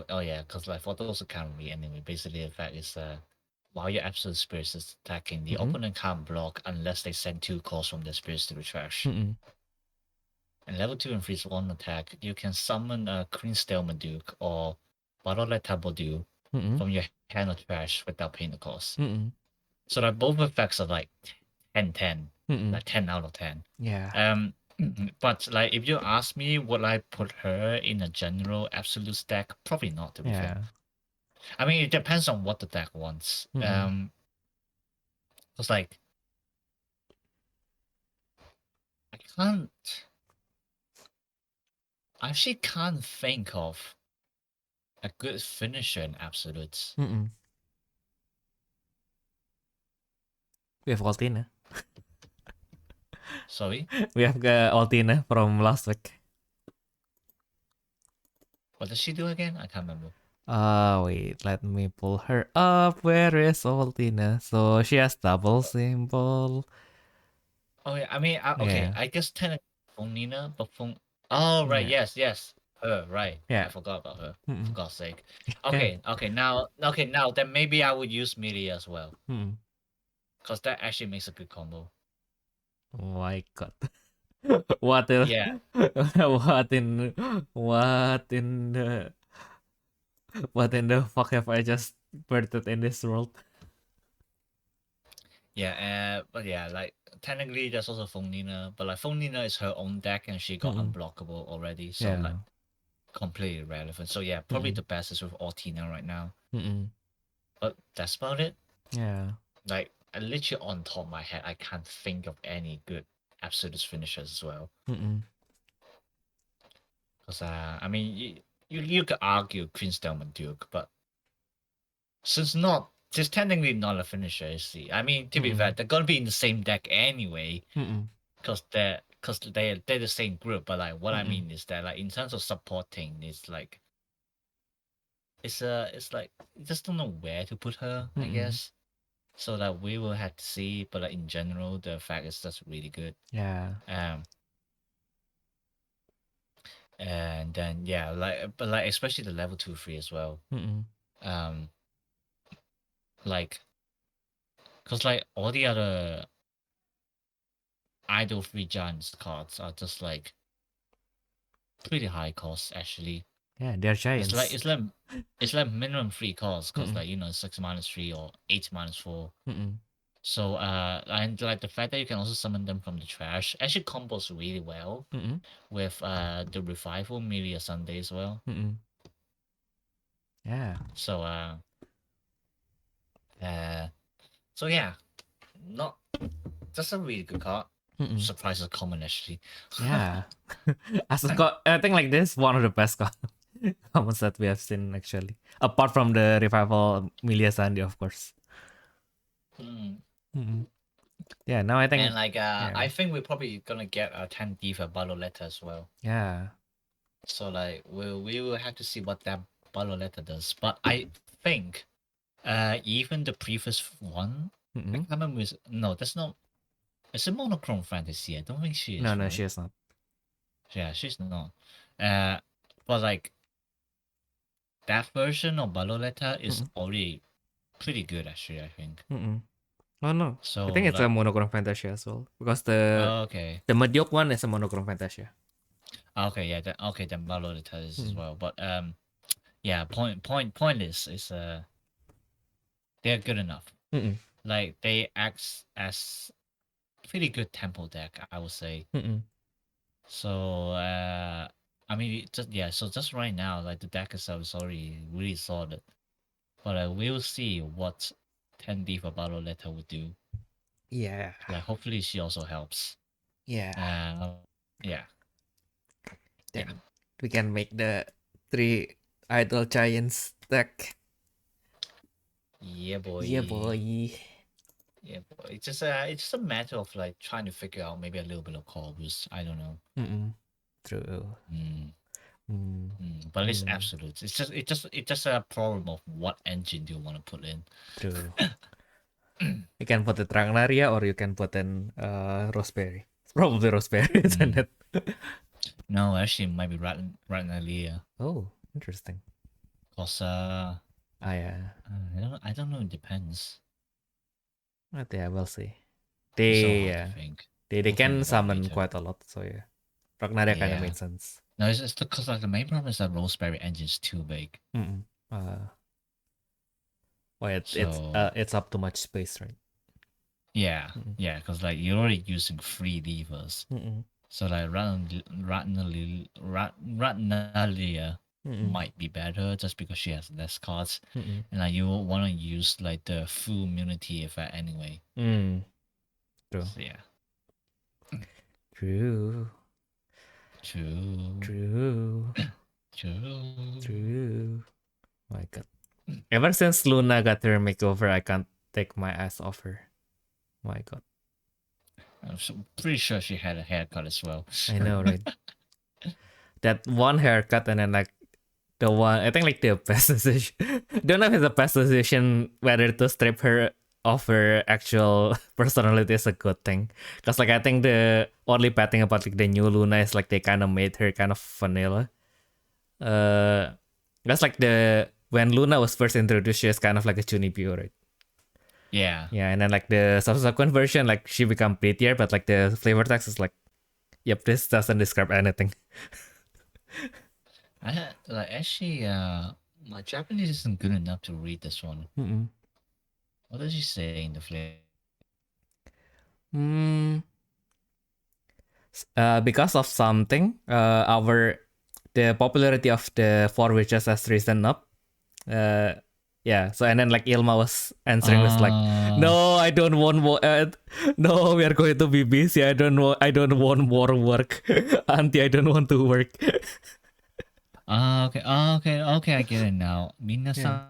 because like for those who can't read anyway, basically the fact is while your absolute spirit is attacking, the opponent can't block unless they send 2 calls from their spirits to the trash. And level 2 and 3 is one attack. You can summon a Queen Stelmaduke or Barolet Tabodu from your hand or trash without paying the cost. So like both effects are like 10-10, like 10 out of 10. Yeah. But like, if you ask me, would I put her in a general absolute stack? Probably not. To be Yeah. fair, I mean, it depends on what the deck wants. It's like I actually can't think of a good finisher in absolutes. We have Altina. Sorry, We have Altina from last week. what does she do again? I can't remember. Wait, let me pull her up. Where is Altina? So she has double symbol. Oh yeah, I mean, okay, Yeah. I guess technically Nina, but Oh right, Yeah. yes, her, right. Yeah. I forgot about her. Mm-mm. For God's sake. Okay, now then maybe I would use Melee as well. Cause that actually makes a good combo. Oh my god. What in Yeah. what in the what in the fuck have I just birthed in this world? Yeah, but yeah, like technically there's also Nina, but like Nina is her own deck and she got unblockable already, so Yeah. like completely irrelevant. So yeah, probably the best is with Altina right now. But that's about it. Yeah. Like I literally on top of my head, I can't think of any good absolute finishers as well. Because I mean, you could argue Queen Stelman Duke, but since technically not a finisher, you see. I mean, to be fair, they're gonna be in the same deck anyway, because they're the same group. But like, what I mean is that like in terms of supporting, it's like it's like you just don't know where to put her, I guess. So that we will have to see, but like in general, the fact is that's really good. Yeah. And then yeah, but especially the level 2-3 as well. Like, cause like all the other Idol 3 Giants cards are just like pretty high cost actually. Yeah, they're giants. It's like minimum 3 costs, cause like 6-3 or 8-4. So and like the fact that you can also summon them from the trash actually combos really well with the revival Melia Sunday as well. Yeah. So yeah, not just a really good card. Surprises common actually. Yeah. I think like this is one of the best commons that we have seen actually. Apart from the revival Milia Sandy, of course. Yeah, now I think And like I think we're probably gonna get a 10 Diva Baloletta as well. Yeah. So like we will have to see what that Baloletta does. But I think even the previous one, I can't remember. No, that's not. It's a monochrome fantasy. I don't think she is. No, right? she is not. Yeah, she's not. But like that version of Baloletta is already pretty good actually. I think. Oh no. So I think it's like, a monochrome fantasia as well. Because the okay. the mediocre one is a monochrome fantasia. Okay, yeah, then Baloletta is as well. But yeah, point is they're good enough. Like they act as pretty good tempo deck, I would say. So I mean, so just right now, like the deck itself is already really solid. But we'll see what 10D for Baloletta would do. Yeah. Like hopefully she also helps. Yeah. Yeah. Then we can make the 3 idol giants deck. Yeah, boy. Yeah, boy. Yeah, boy. It's just a matter of like trying to figure out maybe a little bit of core boost. I don't know. True. But it's absolute. It's just a problem of what engine do you want to put in. True. You can put the Dragnaria or you can put in Roseberry. It's probably Roseberry, isn't it? No, actually, it might be Ragnalia. Oh, interesting. Cause yeah. I don't know. It depends. But yeah, we'll see. It's so hard to think. They can summon quite a lot, so yeah. Ragnaria kind of Yeah. made sense. No, it's because like the main problem is that Roseberry engine is too big. It's up too much space, right? Yeah, yeah, because like you're already using 3 levers. So like Ratnalia might be better just because she has less cards, and like you want to use like the full immunity effect anyway. True. So yeah, True. true, True. true. True. My God. Ever since Luna got her makeover, I can't take my eyes off her. My God. I'm pretty sure she had a haircut as well. I know, right? That one haircut and then like the one, I think like the best decision. Don't know if it's the best decision whether to strip her of her actual personality is a good thing. Because like I think the only bad thing about like the new Luna is like they kind of made her kind of vanilla. That's like when Luna was first introduced, she was kind of like a Chunibyo, right? Yeah. Yeah, and then like the subsequent version, like she become prettier, but like the flavor text is like, yep, this doesn't describe anything. Actually, my Japanese isn't good enough to read this one. What does she say in the flavor? Because of something, the popularity of the Four Witches has risen up. Yeah. So and then like Ilma was answering was like, no, I don't want more. No, we are going to be busy. I don't want more work. Auntie, I don't want to work. Okay, I get it now. Minasama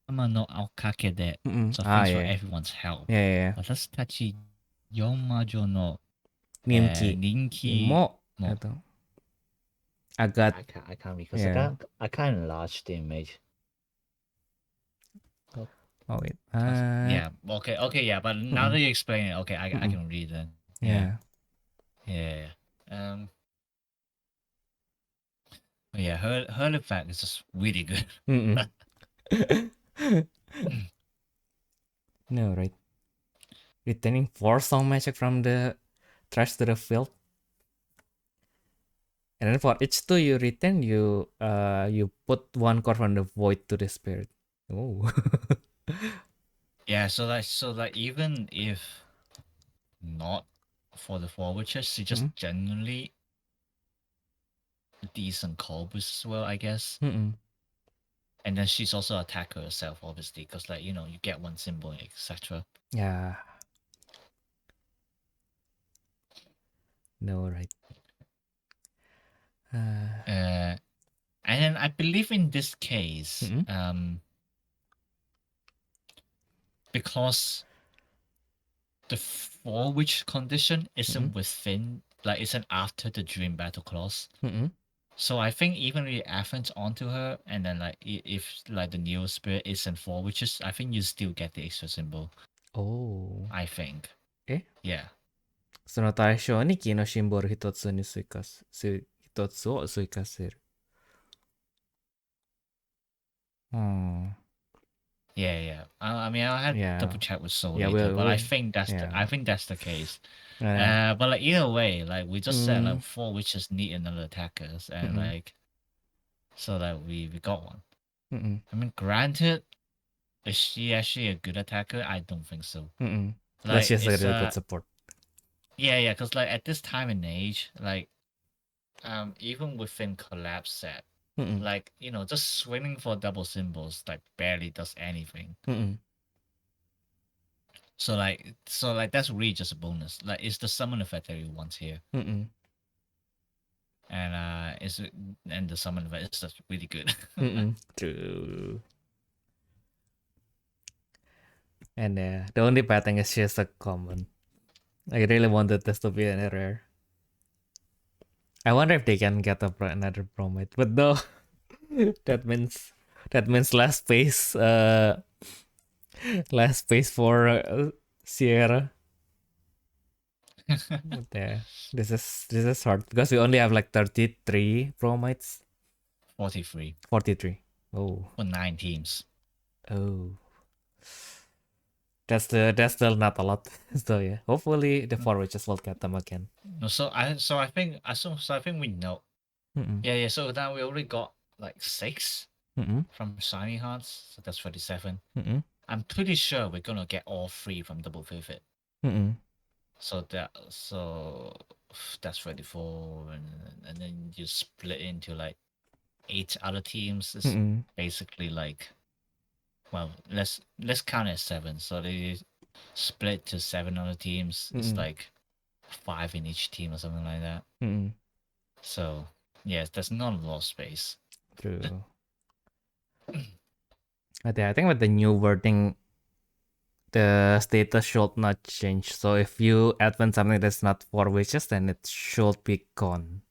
no okake de. So thanks for everyone's help. Yeah. 私たち四魔女の人気人気もも I got I can't because Yeah. I can't enlarge the image. oh wait. yeah, okay, yeah, but now that you explain it, okay, I can read it. Yeah. Yeah, her effect is just really good. No, right. Returning 4 song magic from the trash to the field. And then for each 2 you return, you put 1 card from the void to the spirit. Oh. Yeah, so like even if not for the four witches, she just genuinely decent call boost as well, I guess. And then she's also attacker herself, obviously, because like you get 1 symbol, etc. Yeah. No, right. And then I believe in this case, because the four witch condition isn't within, like isn't after the dream battle clause. So I think even if you advance onto her, and then like if like the neo spirit isn't four witches, I think you still get the extra symbol. Oh. I think. Yeah. その対象にキーのシンボル一つに一つを追加する。Yeah. I mean, I had Yeah. double check with Soul Yeah, later, but I we'll- think that's yeah. I think that's the case. Yeah. But like either way, like we just said, like four witches need another attackers, and like so that we got one. I mean, granted, is she actually a good attacker? I don't think so. That's Like, just a it's, really good support. Yeah, because like at this time and age, like even within collapse set, like just swinging for double symbols like barely does anything. So like that's really just a bonus. Like it's the summon effect that we want here. And and the summon effect is just really good. True. And the only bad thing is just a common. I really wanted this to be an rare. I wonder if they can get another Bromide, but no. that means last space. Last space for Sierra. But yeah, this is hard because we only have like 33 Bromides. 43. 43. Oh. For 9 teams. Oh. That's still not a lot. So yeah, hopefully the four witches will get them again. No, so I think we know. Yeah. So now we already got like 6 from Shiny Hearts, so that's 37. I'm pretty sure we're gonna get all 3 from Double Vivid. So that's 34, and then you split into like 8 other teams. It's basically like, well, let's count it as 7. So they split to 7 other teams. It's like 5 in each team or something like that. So yes, there's not a lot of space. True. But yeah, I think with the new wording, the status should not change. So if you advance something that's not 4 wishes, then it should be gone.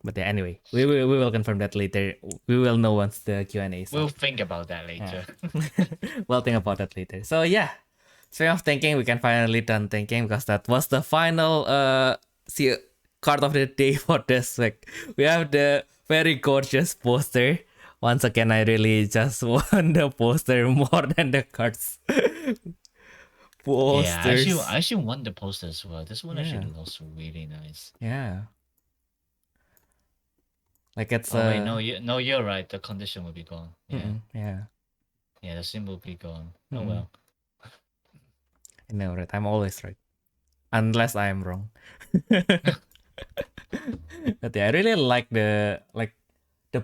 But yeah, anyway, we will confirm that later. We will know once the Q&A is We'll out. think about that later. We'll think about that later. So yeah, speaking of thinking, we can finally done thinking because that was the final card of the day for this week. We have the very gorgeous poster. Once again, I really just want the poster more than the cards. Posters. Yeah, I actually want the poster as well. This one actually looks really nice. Yeah. Like it's wait, no, you're right. The condition will be gone. Yeah, yeah. the symbol will be gone. Oh well. I know, right? I'm always right, unless I am wrong. But yeah, I really like the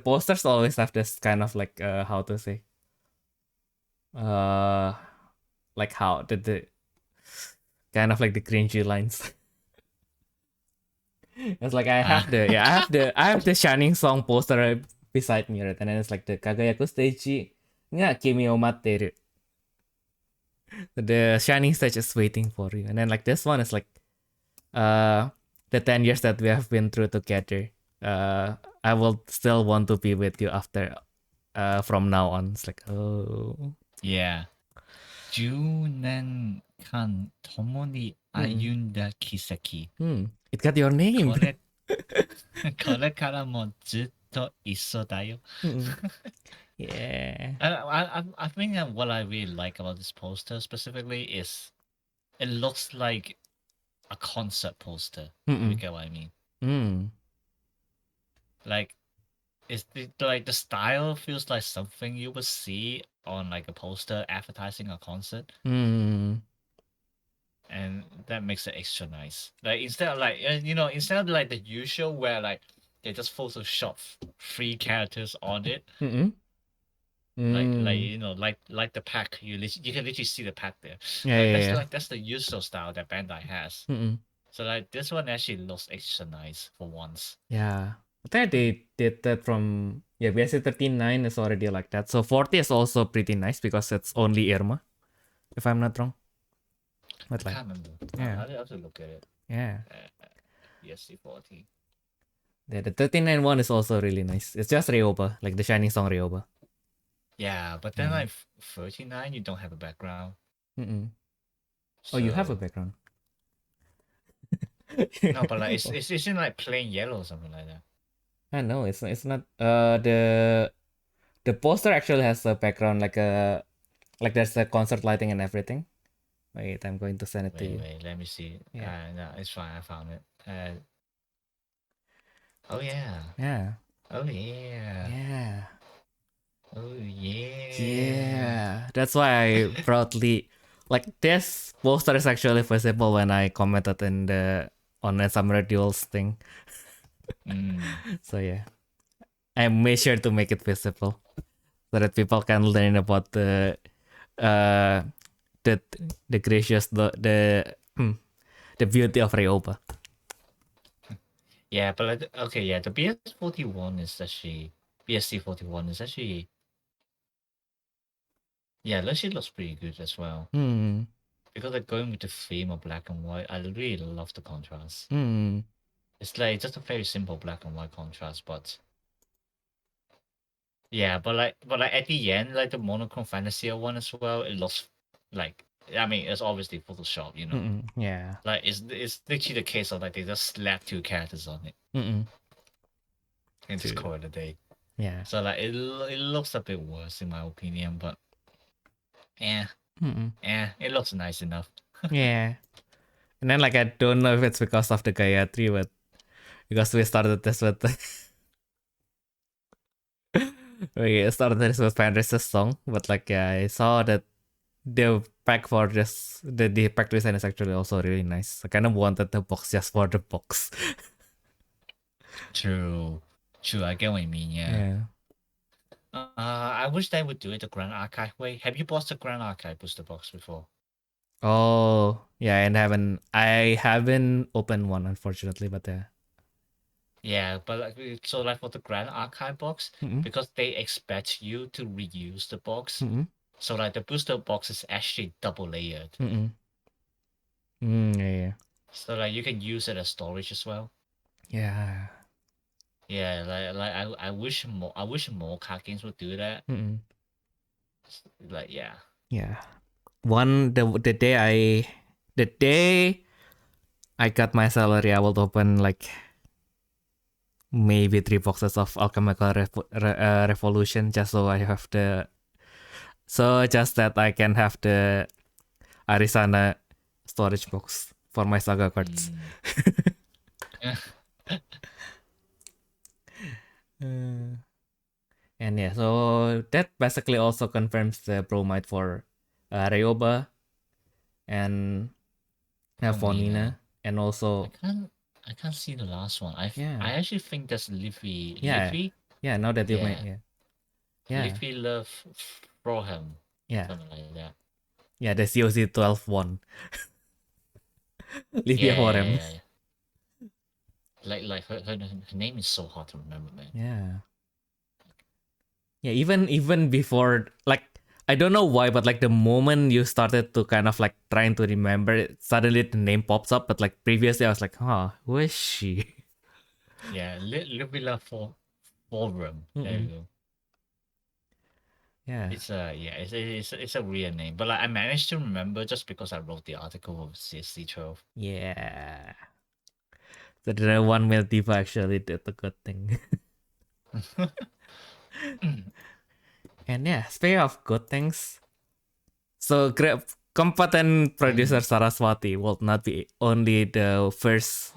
posters always have this kind of like how to say like how the kind of like the cringy lines. It's like I have I have the Shining Song poster beside me, right? And then it's like the Kagayaku stage nga kimi o matteru. The Shining stage is waiting for you. And then like this one is like the 10 years that we have been through together. I will still want to be with you after from now on. It's like, oh. Yeah. 10年間共に歩んだ奇跡。It got your name. これからもずっと一緒だよ。Yeah. I think that what I really like about this poster specifically is it looks like a concert poster. You get what I mean? Like, like the style feels like something you would see on like a poster advertising a concert. And that makes it extra nice. Like instead of like instead of like the usual where like they just Photoshop 3 characters on it. Like the pack, you can literally see the pack there. That's the usual style that Bandai has. So like this one actually looks extra nice for once. Yeah, I think they did that from BSC 39 is already like that. So 40 is also pretty nice because it's only Irma, if I'm not wrong. But I like, can't remember. yeah. I have to look at it. Yeah. BSC 40. Yeah, the 39 one is also really nice. It's just Ryoba, like the Shining Song Ryoba. Yeah, but then like 39, you don't have a background. Oh, you have a background. No, but like it's in like plain yellow or something like that. I know it's not. The poster actually has a background like there's a concert lighting and everything. Wait, I'm going to send it to you. Wait, let me see. Yeah. No, it's fine. I found it. Oh yeah. Yeah. Oh yeah. Yeah. Oh yeah. Yeah. That's why I proudly like this poster is actually visible when I commented on the Samurai Duels thing. So yeah, I made sure to make it visible so that people can learn about the gracious the beauty of Ryoba. Yeah, but like, okay, yeah, the BSC 41 is actually yeah, it actually looks pretty good as well. Because like going with the theme of black and white, I really love the contrast. It's like just a very simple black and white contrast, but yeah, but like at the end, like the monochrome fantasy one as well, it looks like, I mean, it's obviously Photoshop, you know. Yeah. Like it's literally the case of like they just slapped 2 characters on it and just call it a day. Yeah. So like it looks a bit worse in my opinion, but yeah, it looks nice enough. Yeah. And then like I don't know if it's because of the Gayatri, but because we started this with we started this with Pandra's song, but like yeah, I saw that the pack for this the pack design is actually also really nice. I kind of wanted the box just for the box. True. I get what you mean. Yeah. I wish they would do it the Grand Archive way. Have you bought the Grand Archive booster box before? Oh yeah, and I haven't opened one unfortunately, but Yeah, but like for the Grand Archive box, mm-mm, because they expect you to reuse the box, mm-mm, so like the booster box is actually double layered. mm-mm. Yeah. So like you can use it as storage as well. Yeah. Yeah, I wish more card games would do that. Mm-mm. Like yeah. Yeah. The day I got my salary, I will open like maybe 3 boxes of Alchemical Revolution just so I have just that I can have the Arisana storage box for my saga cards. And yeah, so that basically also confirms the bromide for Ryoba and Fonina, and also I can't see the last one. I actually think that's Liffy. Yeah. Liffy? Yeah, now that you Yeah. made yeah. Liffy love Frohem. Yeah. Something like that. Yeah, the COC 12 one. Liffy for him. Yeah. Like her name is so hard to remember, man. Yeah. Yeah, even before, like, I don't know why, but like the moment you started to kind of like trying to remember it, suddenly the name pops up. But like previously, I was like, who is she? Yeah, Livilla Forum. There you go. Yeah. It's a real name, but like I managed to remember just because I wrote the article of CSC 12. Yeah. So the 1 mil diva actually did a good thing. And yeah, speaking of good things, so competent producer Saraswati will not be only the first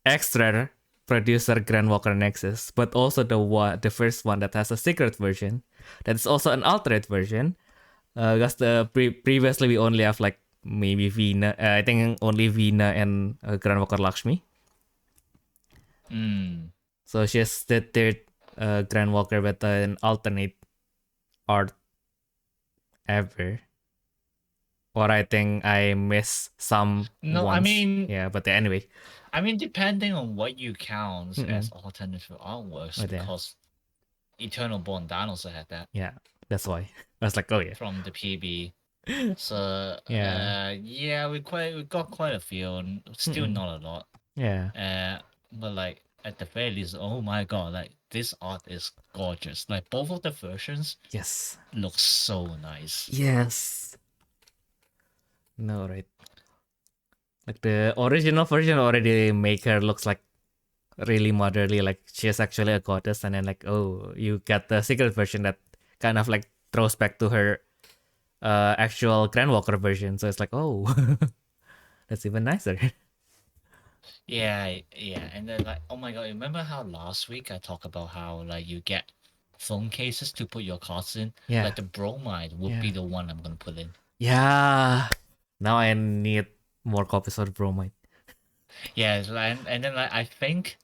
extra producer Grand Walker Nexus, but also the first one that has a secret version. That is also an alternate version. Because previously we only have like maybe Veena. I think only Veena and Grand Walker Lakshmi. So she's the third Grand Walker with an alternate art ever. Or I think I miss some. No, once. I mean, yeah, but anyway. I mean, depending on what you count as alternative artworks, because Eternal Born also had that. Yeah, that's why. I was like, oh yeah. From the PB. So we got quite a few, and still not a lot. Yeah. But like at the very least, oh my god, like this art is gorgeous. Like both of the versions, yes, look so nice. Yes. No, right. Like the original version already make her looks like really motherly, like she's actually a goddess, and then like, oh, you get the secret version that kind of like throws back to her actual Grand Walker version. So it's like, oh, that's even nicer. Yeah, and then like, oh my god, remember how last week I talked about how like you get phone cases to put your cards in? Yeah. Like the bromide would be the one I'm gonna put in. Yeah. Now I need more copies of bromide. Yeah, and then like I think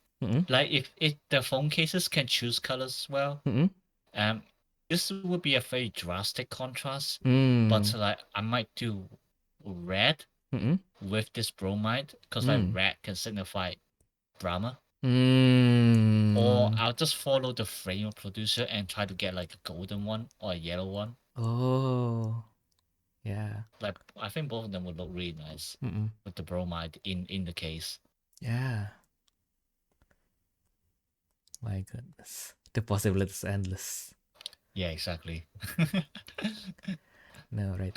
like if the phone cases can choose colors as well, this would be a very drastic contrast. But like I might do red with this bromide because like red can signify Brahma. Or I'll just follow the frame of producer and try to get like a golden one or a yellow one. Oh. Yeah. Like I think both of them would look really nice with the bromide in the case. Yeah. My goodness. The possibilities are endless. Yeah, exactly. No, right.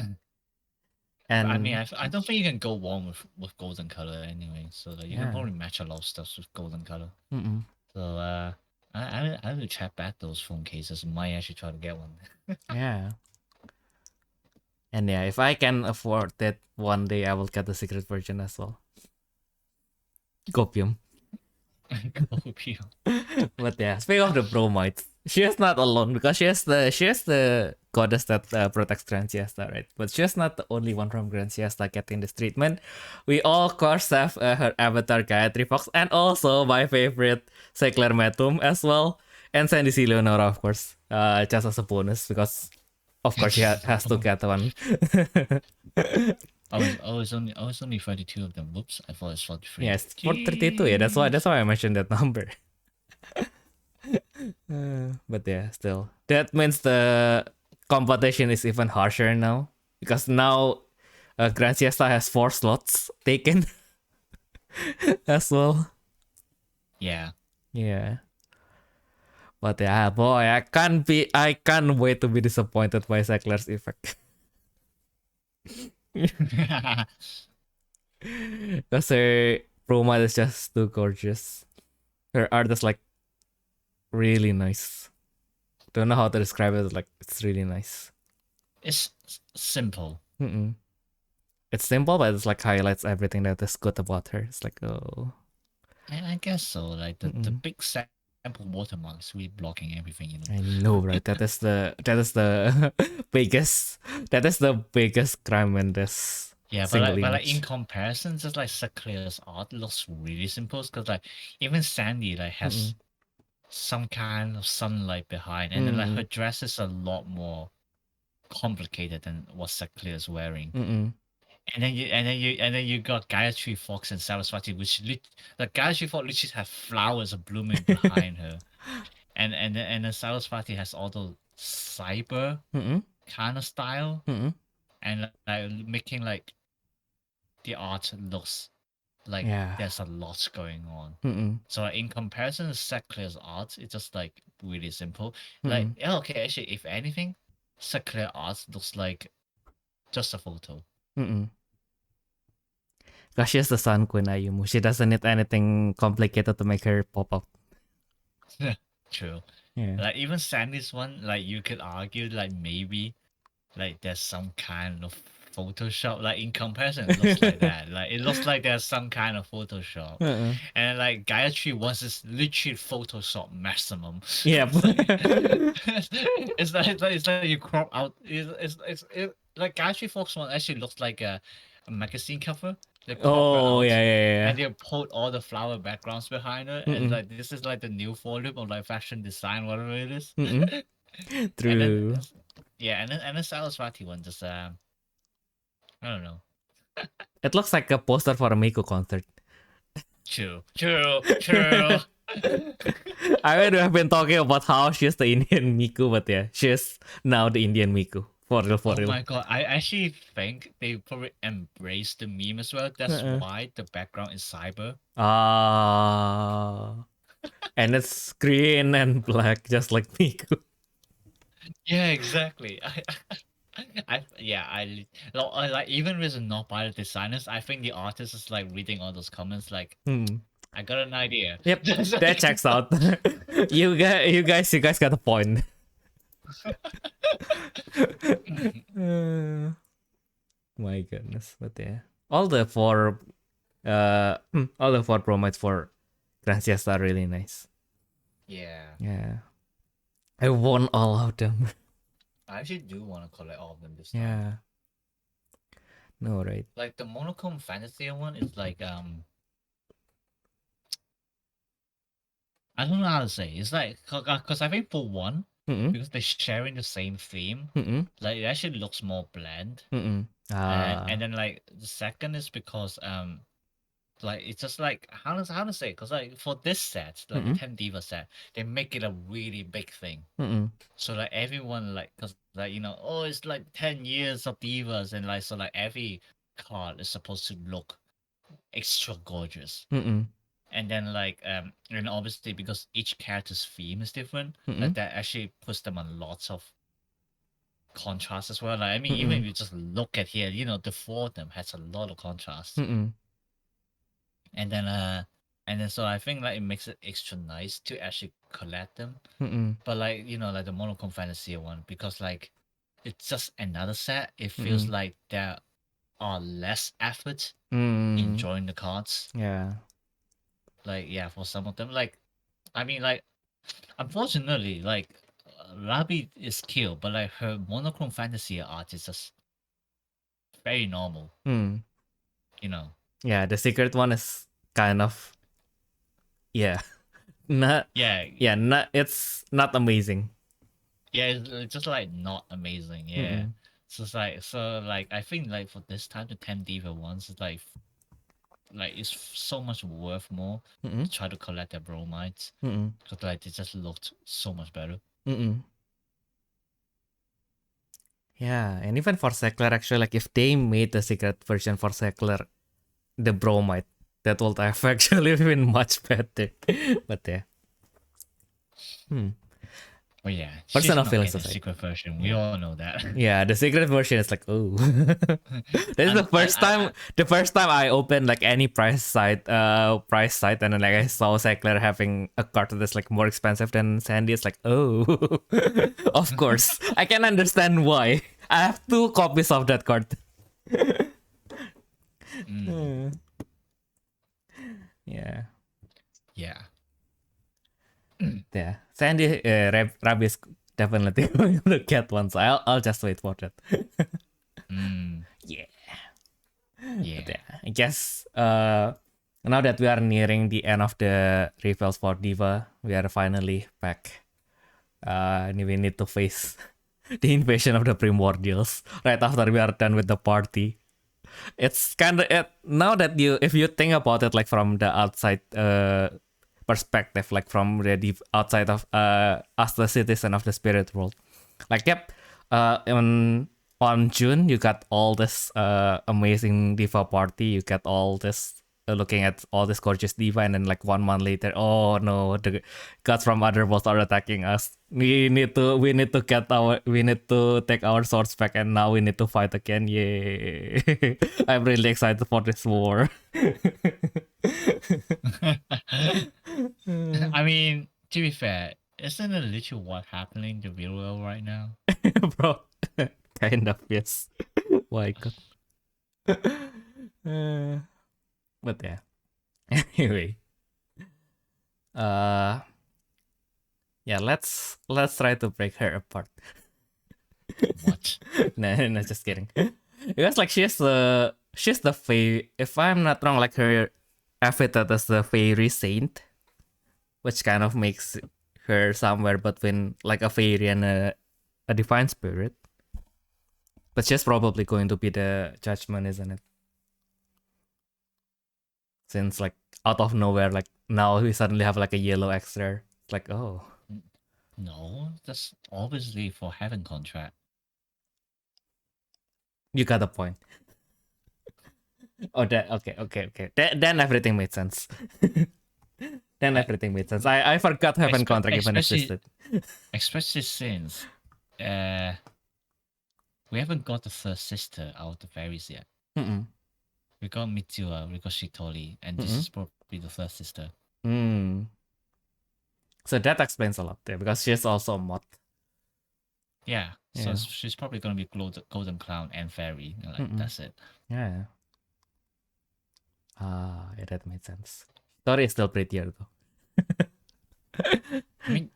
And I mean, I don't think you can go wrong with golden color anyway. So like, you can probably match a lot of stuff with golden color. So I have to check back those phone cases. Might actually try to get one. Yeah. And yeah, if I can afford that one day, I will get the secret version as well. Copium. Copium. But yeah, speaking of the bromides, She is not alone because she has the goddess that protects Grand Siesta, right? But she is not the only one from Grand Siesta getting this treatment. We all, of course, have her avatar Gayatri Fox, and also my favorite Sailor Metum as well, and Sandy C. Leonora, of course, just as a bonus because, of course, she has to get one. It's only 32 of them. Whoops, I thought it's 43. Yes, for 32. Yeah, that's why I mentioned that number. But yeah, still, that means the competition is even harsher now because now Grand Siesta has 4 slots taken as well. Yeah. Yeah. But yeah, boy, I can't wait to be disappointed by Sackler's Effect. Because her promo is just too gorgeous. Her art is like really nice. Don't know how to describe it. Like it's really nice. It's simple. It's simple, but it's like highlights everything that is good about her. It's like oh, I guess so. Like the big sample watermark is really blocking everything. I know, right? That is the biggest crime in this. Yeah, but single like in image. comparison, just like Sakura's art looks really simple because like even Sandy like has some kind of sunlight behind, and then like her dress is a lot more complicated than what Sakura is wearing. And then you got Gayatri Fox and Saraswati, which the Gayatri Fox literally has flowers blooming behind her, and then Saraswati has all the cyber kind of style, and like making like the art looks like there's a lot going on. So like, in comparison to Sakura's art, it's just like really simple. Like okay, actually, if anything, Sakura art looks like just a photo. Because she's the Sun Queen Ayumu. She doesn't need anything complicated to make her pop up. True. Yeah. Like even Sandy's one, like you could argue like maybe like there's some kind of Photoshop. Like in comparison, it looks like that. Like it looks like there's some kind of Photoshop. And like Gayatri was is literally Photoshop maximum. Yeah. it's like you crop out. It's like Gayatri Fox one actually looks like a magazine cover. They crop her out, yeah. and they put all the flower backgrounds behind her, and like this is like the new volume of like fashion design, whatever it is. True. And then the Saraswati one just I don't know. It looks like a poster for a Miku concert. True. I mean, we have been talking about how she's the Indian Miku, but yeah, she's now the Indian Miku. For real. Oh my god, I actually think they probably embraced the meme as well. That's why the background is cyber. And it's green and black, just like Miku. Yeah, exactly. I like even with not by the designers, I think the artist is like reading all those comments like I got an idea. Yep, that checks out. you guys got a point. My goodness, but yeah, all the four promos for Grand Siesta are really nice. Yeah, I want all of them. I actually do want to collect all of them this time. Yeah. No, right. Like the monochrome fantasy one is like I don't know how to say. It's like because I think for one, because they're sharing the same theme, like it actually looks more bland. And then like the second is because like it's just like how to say, because like for this set, like the 10 Diva set, they make it a really big thing. So like everyone like, because like oh, it's like 10 years of Divas, and like so like every card is supposed to look extra gorgeous. And then like and obviously because each character's theme is different, like that actually puts them on lots of contrast as well. Like I mean, even if you just look at here, the four of them has a lot of contrast. And then so I think like it makes it extra nice to actually collect them. But like like the monochrome fantasy one, because like it's just another set, it feels like there are less effort in drawing the cards. Yeah. Like yeah, for some of them, like I mean, like Unfortunately, like Rabi is cute, but like her monochrome fantasy art is just very normal. Hmm. You know. Yeah, the secret one is kind of not not it's not amazing. Yeah, it's just like not amazing. Yeah. So it's like I think like for this time the 10 Diva ones is like it's so much worth more to try to collect their bromides. Because like they just looked so much better. Yeah, and even for Seckler, actually, like if they made the secret version for Seckler, the bromide, that would have actually been much better. But yeah. Oh yeah, Personal she's feelings not aside. secret version. We all know that. Yeah, the secret version is like, oh. This is the first time I opened like any price site and then like I saw Seckler having a card that's like more expensive than Sandy. It's like, oh. Of course. I can understand why. I have 2 copies of that card. Yeah. Yeah. Yeah. Sandy Rabi is definitely going to get one, so I'll just wait for that. Yeah. Yeah. I guess now that we are nearing the end of the reviews for Diva, we are finally back. We need to face the invasion of the Primordials right after we are done with the party. It's kind of now that if you think about it like from the outside perspective, like from the outside of as the citizen of the spirit world, like on June you got all this amazing Diva party, you got all this looking at all this gorgeous Diva, and then like 1 month later, oh no, the gods from other worlds are attacking us. We need to take our swords back, and now we need to fight again. Yay. I'm really excited for this war. I mean, to be fair, isn't it literally what happening in the real world right now? Bro, kind of, yes. Why God. But yeah. Anyway. Yeah, let's try to break her apart. What? No, just kidding. Because like she's the Fae, if I'm not wrong, like her epithet is the Fairy Saint, which kind of makes her somewhere between like a fairy and a divine spirit. But she's probably going to be the judgment, isn't it? Since like out of nowhere, like now we suddenly have like a yellow extra. It's like, oh. No, that's obviously for heaven contract. You got a point. Oh, that okay. Then everything made sense. Then everything made sense. I forgot heaven contract even existed. Especially since we haven't got the first sister out of the fairies yet. We got Mitsuha, we got Shitori, and this is probably the first sister. So that explains a lot there, because she's also a mod. Yeah, so she's probably gonna be golden clown and fairy. Like that's it. Yeah. Yeah, that made sense. Tori is still prettier though. I mean,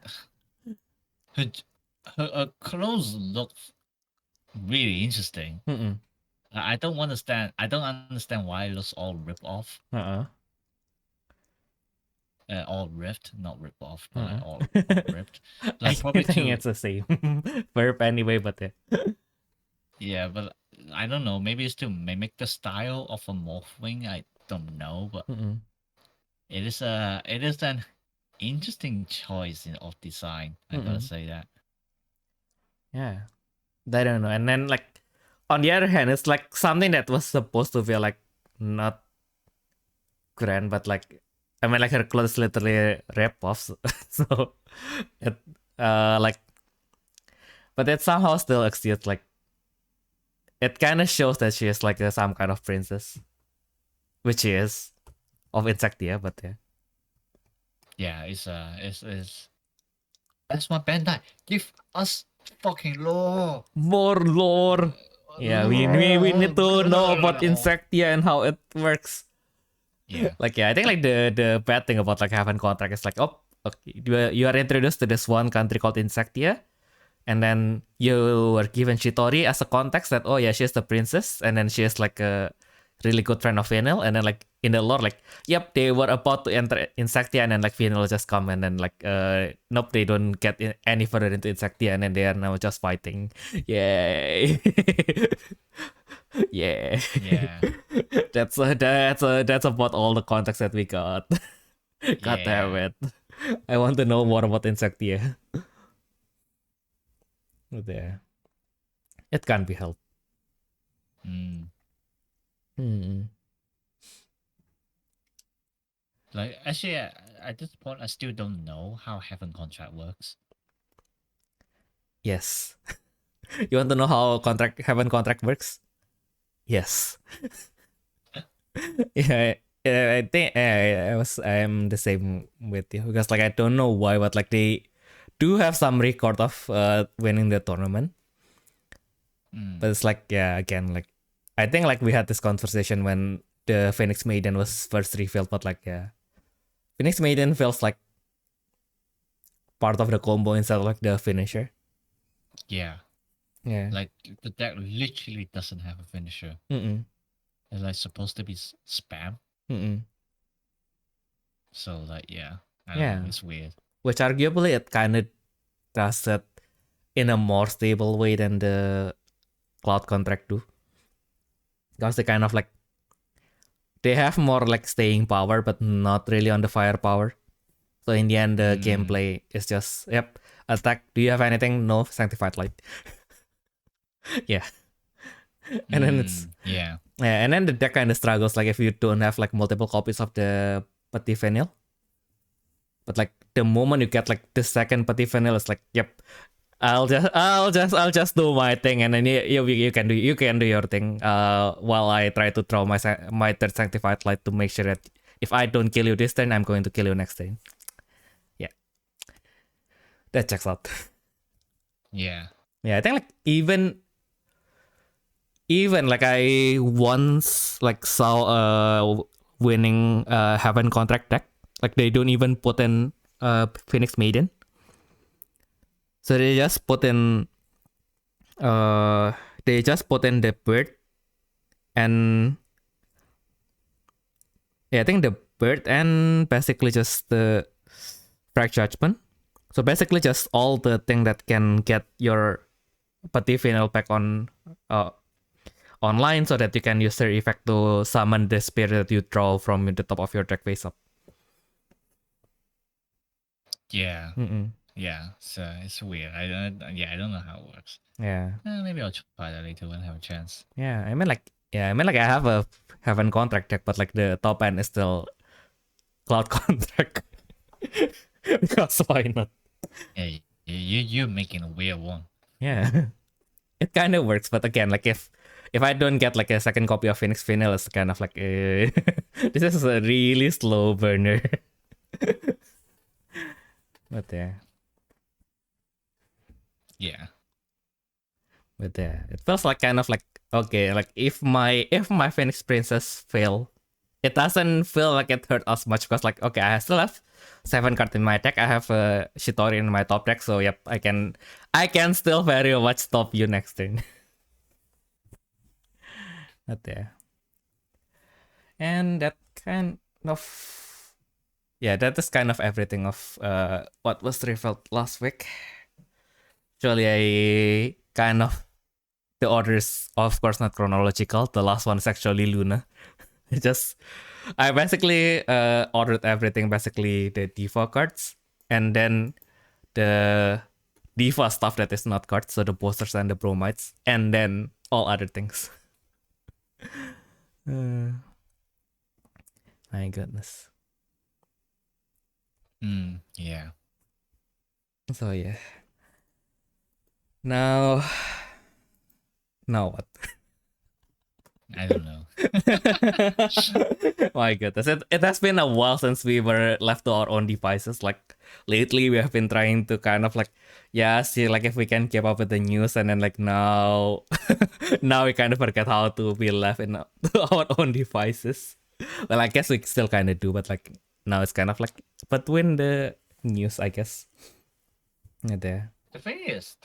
her clothes look really interesting. I don't understand why it looks all ripped off. All ripped, not rip off, but like all ripped. Like I probably think it's the same verb anyway, but yeah, but I don't know. Maybe it's to mimic the style of a Morphwing. I don't know, but it is an interesting choice of design. I gotta say that. Yeah, I don't know. And then like on the other hand, it's like something that was supposed to be like not grand, but like I mean like her clothes literally rip-offs. So it like, but it somehow still exists. Like it kind of shows that she is like some kind of princess, which she is of Insectia, but yeah. Yeah, it's that's why Bandai give us fucking lore. More lore. Yeah, we need to know about Insectia and how it works. Yeah. Like I think like the bad thing about like Heaven contract is like, oh, okay, you are introduced to this one country called Insectia, and then you were given Shitori as a context that, oh yeah, she's the princess, and then she is like a really good friend of Vanille, and then like in the lore, like, yep, they were about to enter Insectia, and then like Vanille just come, and then like, nope, they don't get any further into Insectia, and then they are now just fighting. Yay. Yeah. That's about all the context that we got. God damn it. I want to know more about Insectia. There. It can't be helped. Like, actually, at this point, I still don't know how Heaven Contract works. Yes. You want to know how Heaven Contract works? Yes. Yeah, I think I'm the same with you, because like I don't know why, but like they do have some record of winning the tournament. But it's like, yeah, again, like I think like we had this conversation when the Phoenix Maiden was first revealed, but like, yeah, Phoenix Maiden feels like part of the combo instead of like the finisher. Yeah. Like the deck literally doesn't have a finisher. It's like supposed to be spam. So like, yeah, I don't know, it's weird. Which arguably it kind of does it in a more stable way than the Cloud Contract do. Because they kind of like, they have more like staying power, but not really on the firepower. So in the end, the gameplay is just, yep, attack. Do you have anything? No, Sanctified Light. Yeah. And then it's, yeah, and then the deck kind of struggles, like if you don't have like multiple copies of the Petit Vanille. But like the moment you get like the second Petit Vanille, it's like, yep, I'll just do my thing, and then you can do your thing. While I try to throw my third Sanctified Light to make sure that if I don't kill you this turn, I'm going to kill you next turn. Yeah, that checks out. Yeah, I think like even like I once like saw winning Heaven Contract deck. Like they don't even put in Phoenix Maiden. So they just put in the bird, and I think the bird and basically just the Frag Judgment. So basically just all the thing that can get your Petit Vanille back on online, so that you can use their effect to summon the spirit that you draw from the top of your deck face up. Yeah. Yeah, so it's weird. I don't know how it works. Yeah. Maybe I'll try that later when I have a chance. Yeah, I mean like I have a Heaven Contract deck, but like the top end is still Cloud Contract. Because why not? Hey, you're making a weird one. Yeah. It kind of works, but again, like if I don't get like a second copy of Phoenix Vanille, it's kind of like this is a really slow burner. But yeah. Yeah. But yeah, it feels like kind of like, okay, like if my Phoenix Princess fail, it doesn't feel like it hurt as much, because like, okay, I still have 7 cards in my deck. I have a Shitori in my top deck, so yep, I can still very much stop you next turn. But yeah. And that kind of, yeah, that is kind of everything of what was revealed last week. Actually, I kind of, the order is of course not chronological. The last one is actually Luna. I basically ordered everything, basically the Diva cards, and then the Diva stuff that is not cards, so the posters and the bromides, and then all other things. My goodness. Yeah. So yeah. Now what? I don't know. My goodness, it has been a while since we were left to our own devices. Like lately, we have been trying to kind of like, see like if we can keep up with the news, and then like now we kind of forget how to be left in our own devices. Well, I guess we still kind of do, but like now it's kind of like, but when the news, I guess. Yeah, there. The thing is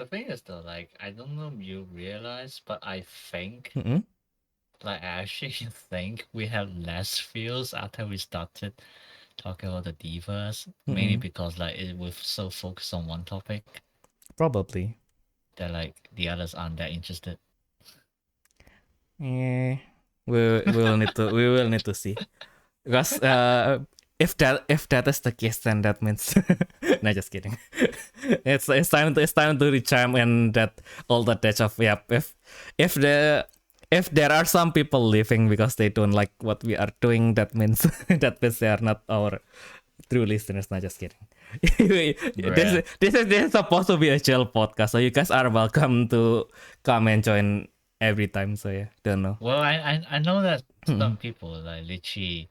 though, like I don't know if you realize, but I think like I actually think we have less feels after we started talking about the divas, mainly because like we're so focused on one topic Probably. that like the others aren't that interested. Yeah, we will need to see, because if that is the case, then that means no, just kidding. It's time to recharm and that all the touch of if there are some people leaving because they don't like what we are doing, that means they are not our true listeners. Not just kidding. This is supposed to be a chill podcast, so you guys are welcome to come and join every time. So yeah, don't know. Well, I know that some people like literally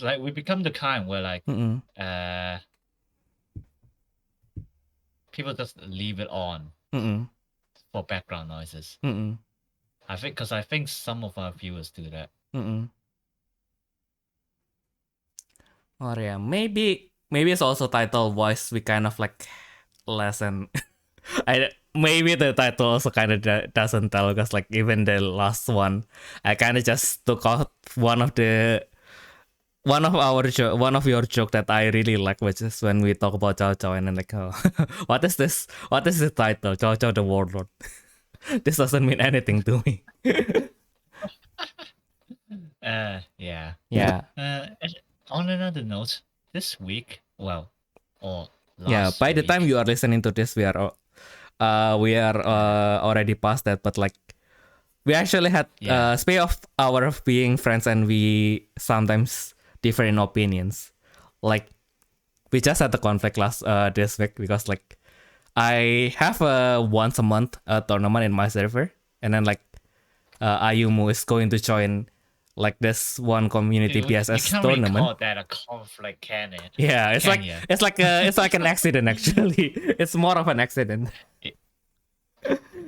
like we become the kind where like people just leave it on for background noises. I think some of our viewers do that. Or yeah, maybe it's also title voice. We kind of like lessen. Maybe the title also kind of doesn't tell, because like even the last one, I kind of just took out one of your joke that I really like, which is when we talk about Chow Chow, and then like, oh, what is this? What is the title? Chow Chow the Warlord. This doesn't mean anything to me. Yeah. On another note, this week, well, or last by the week, time you are listening to this, we are already past that. But like, we actually had spate of our being friends, and we sometimes differ in opinions. Like, we just had a conflict this week, because like I have a once a month tournament in my server, and then like Ayumu is going to join like this one community PSS you can't tournament. Really call that a conflict, can it? Yeah, it's like an accident actually. It's more of an accident.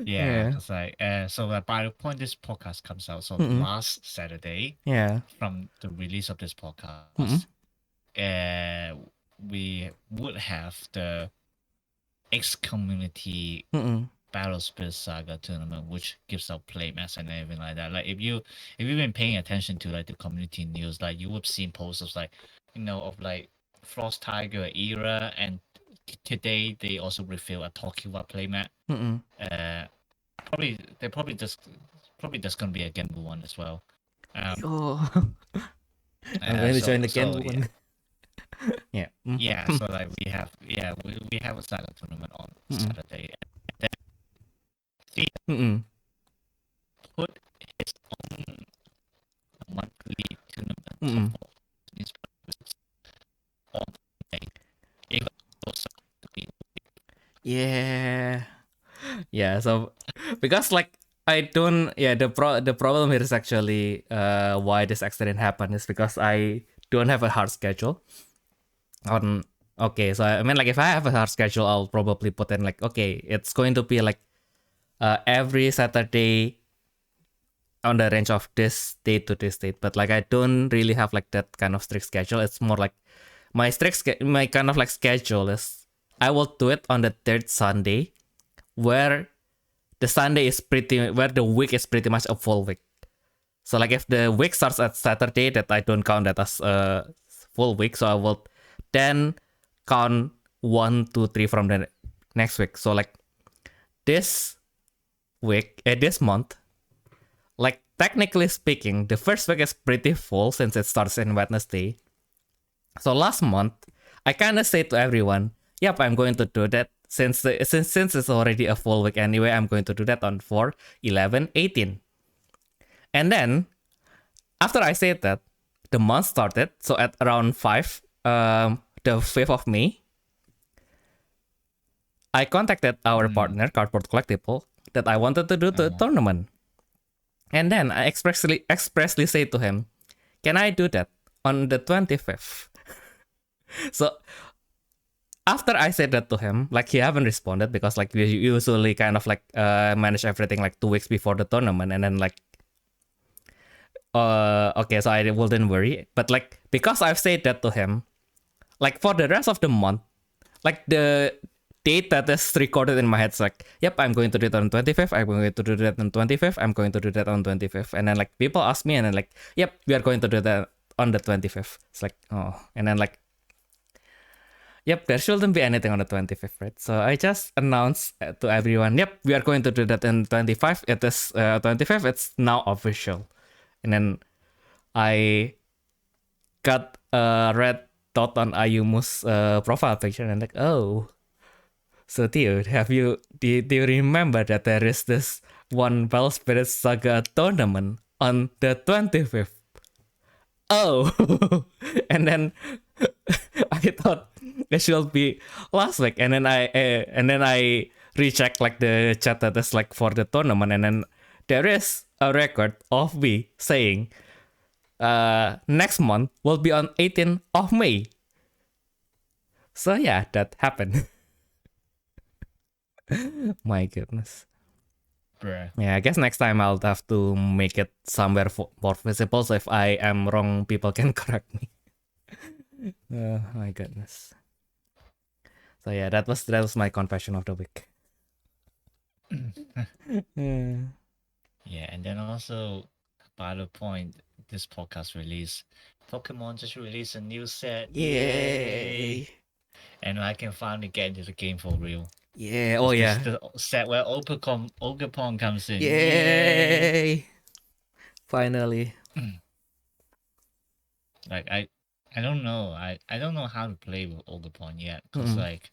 Yeah, it's like so by the point this podcast comes out, so last Saturday, from the release of this podcast, we would have the X Community Battle Spirit Saga tournament, which gives out playmats and everything like that. Like if you've been paying attention to like the community news, like you would have seen posters like of like Frost Tiger era, and today they also reveal a Tokiwa playmat. Probably just gonna be a Genbu one as well. I'm going to join the Genbu one. Yeah, so like we have a Saga tournament on Saturday. And then put his own monthly tournament on Yeah, so because like I don't the problem here is actually why this accident happened is because I don't have a hard schedule. So I mean, like if I have a hard schedule, I'll probably put in like, okay, it's going to be like every Saturday on the range of this date to this date. But like I don't really have like that kind of strict schedule. It's more like my kind of like schedule is I will do it on the third Sunday, where the week is pretty much a full week. So like if the week starts at Saturday, that I don't count that as a full week. So I will then count 1, 2, 3 from the next week. So like this month, like technically speaking, the first week is pretty full since it starts in Wednesday. So last month, I kind of said to everyone, yep, I'm going to do that. Since it's already a full week anyway, I'm going to do that on 4, 11, 18. And then, after I said that, the month started. So at around 5, the 5th of May, I contacted our partner, Cardboard Collectible, that I wanted to do the tournament. And then I expressly said to him, can I do that on the 25th? So after I said that to him, like he haven't responded, because like we usually kind of like manage everything like 2 weeks before the tournament, and then like okay, so I wouldn't worry. But like because I've said that to him, like for the rest of the month, like the date that is recorded in my head is like, yep, I'm going to do it on 25th, I'm going to do that on 25th, I'm going to do that on 25th. And then like people ask me and then like, yep, we are going to do that on the 25th. It's like, oh, and then like, yep, there shouldn't be anything on the 25th, right? So I just announced to everyone, yep, we are going to do that in 25th. It is 25th, it's now official. And then I got a red dot on Ayumu's profile picture and like, oh. So Theo, do you remember that there is this one Bell Spirit Saga tournament on the 25th? Oh, and then I thought it should be last week, and then I rechecked like the chat that is like for the tournament, and then there is a record of me saying next month will be on 18th of May. So yeah, that happened. My goodness. Bruh. Yeah, I guess next time I'll have to make it somewhere more visible, so if I am wrong, people can correct me. Oh my goodness. So yeah, that was my confession of the week. Yeah. Yeah, and then also, by the point this podcast release, Pokemon just released a new set. Yay! And I can finally get into the game for real. Yeah, oh This yeah. is the set where Ogerpon comes in. Yay! Finally. Like I don't know. I don't know how to play with Ogerpon yet. Because like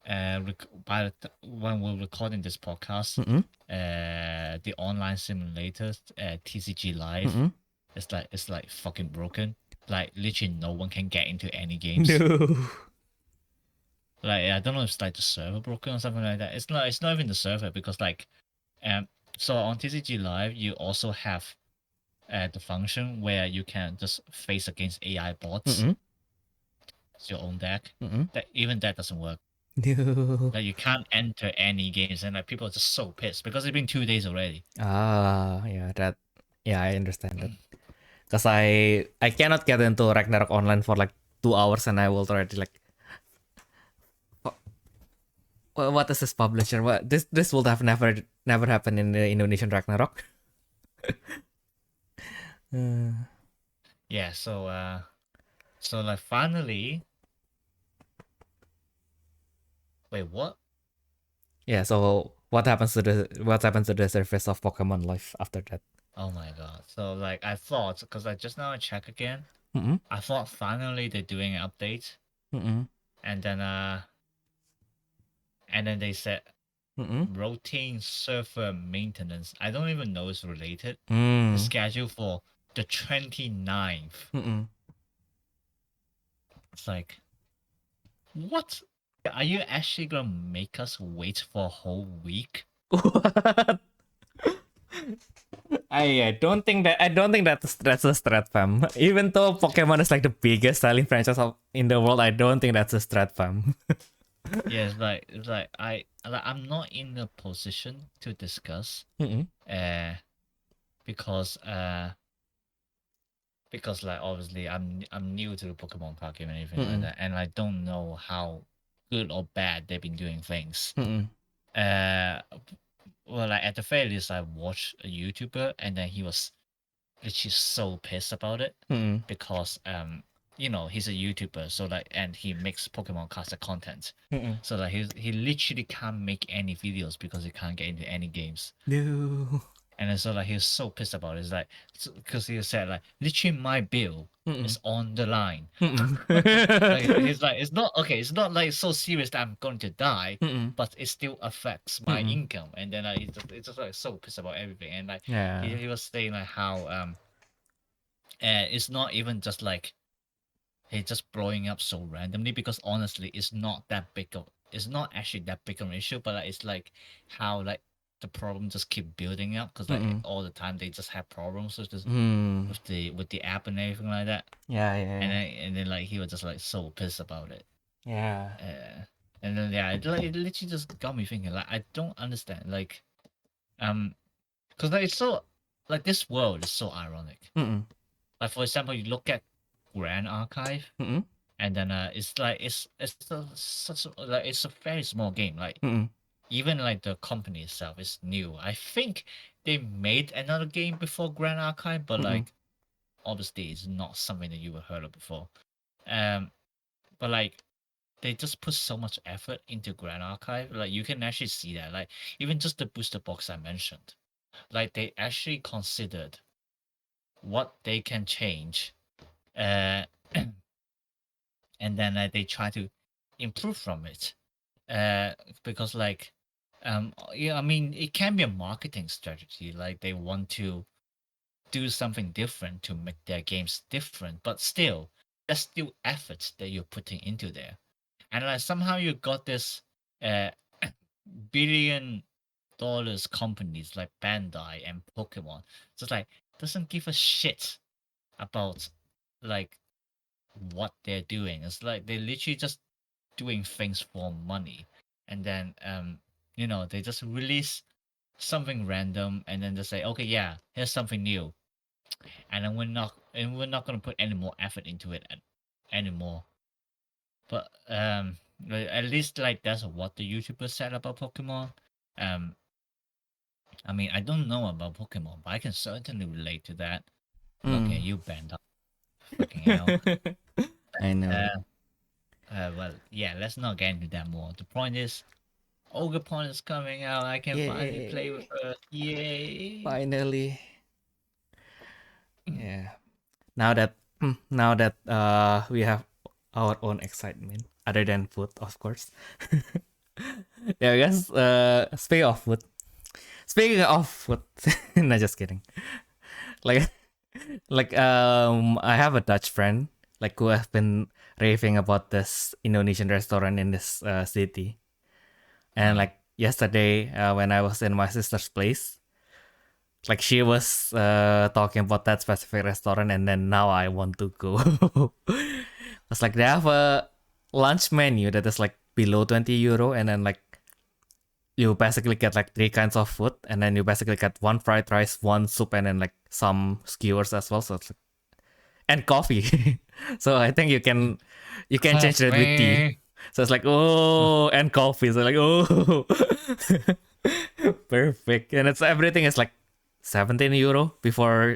when we're recording this podcast, the online simulator, TCG Live, it's like fucking broken. Like literally no one can get into any games. No. Like I don't know if it's like the server broken or something like that. It's not even the server because like so on TCG Live you also have the function where you can just face against AI bots. It's your own deck. That even that doesn't work. No. Like you can't enter any games and like people are just so pissed because it's been 2 days already. Yeah, I understand that. Cause I cannot get into Ragnarok online for like 2 hours and I will already like, what is this publisher? What this would have never happened in the Indonesian Ragnarok. Yeah, so like finally. Wait, what? Yeah, so what happens to the surface of Pokemon Life after that? Oh my god! So like I thought, because I just now check again. I thought finally they're doing an update. And then they said routine server maintenance. I don't even know it's related. It's scheduled for the 29th. It's like, what? Are you actually gonna make us wait for a whole week? What? I don't think that's a strat, fam. Even though Pokemon is like the biggest selling franchise in the world, I don't think that's a strat, fam. Yeah, it's like I'm not in a position to discuss. Because like obviously I'm new to the Pokemon card game and everything like that, and I don't know how good or bad they've been doing things. Well, like at the very least, I watched a YouTuber, and then he was literally so pissed about it because he's a YouTuber, so like, and he makes Pokemon cards content, so like he literally can't make any videos because he can't get into any games. No. And then so like he was so pissed about it. It's like because he said like literally my bill is on the line. Like, he's like it's not okay. It's not like so serious that I'm going to die, but it still affects my income. And then it's just like so pissed about everything. And like he was saying like how it's not even just like he's just blowing up so randomly because honestly it's not actually that big of an issue. But like, it's like how like the problem just keep building up because like all the time they just have problems with this with the app and everything like that. And then like he was just like so pissed about it. And then it literally just got me thinking like I don't understand like because like it's so like this world is so ironic. Like for example, you look at Grand Archive, and and then it's like it's a very small game. Like Mm-mm. even like the company itself is new. I think they made another game before Grand Archive, but like obviously it's not something that you have heard of before. But like they just put so much effort into Grand Archive. Like you can actually see that. Like even just the booster box I mentioned, like they actually considered what they can change, and then they try to improve from it. Because like, yeah, I mean, it can be a marketing strategy. Like they want to do something different to make their games different, but still, there's still effort that you're putting into there, and like somehow you got this $1 billion companies like Bandai and Pokemon just like doesn't give a shit about like what they're doing. It's like they're literally just doing things for money, and then they just release something random and then just say, okay, yeah, here's something new, and then we're not gonna put any more effort into it anymore. But at least like that's what the YouTuber said about Pokemon. I mean, I don't know about Pokemon, but I can certainly relate to that. Look at you, Bandai. Fucking hell. I know. Well, yeah, let's not get into that more. The point is, Ogre is coming out. I can finally play with her. Yay! Finally. Yeah. Now that we have our own excitement other than food, of course. Yeah, I guess speaking of food, no, just kidding. Like I have a Dutch friend like who have been raving about this Indonesian restaurant in this city. And like yesterday when I was in my sister's place, like she was talking about that specific restaurant, and then now I want to go. It's like they have a lunch menu that is like below 20 euro, and then like you basically get like 3 kinds of food, and then you basically get 1 fried rice, 1 soup, and then like some skewers as well. So it's like, and coffee. So I think you can change that with tea. So it's like, oh, and coffee. So like, oh, perfect. And it's everything is like 17 euro before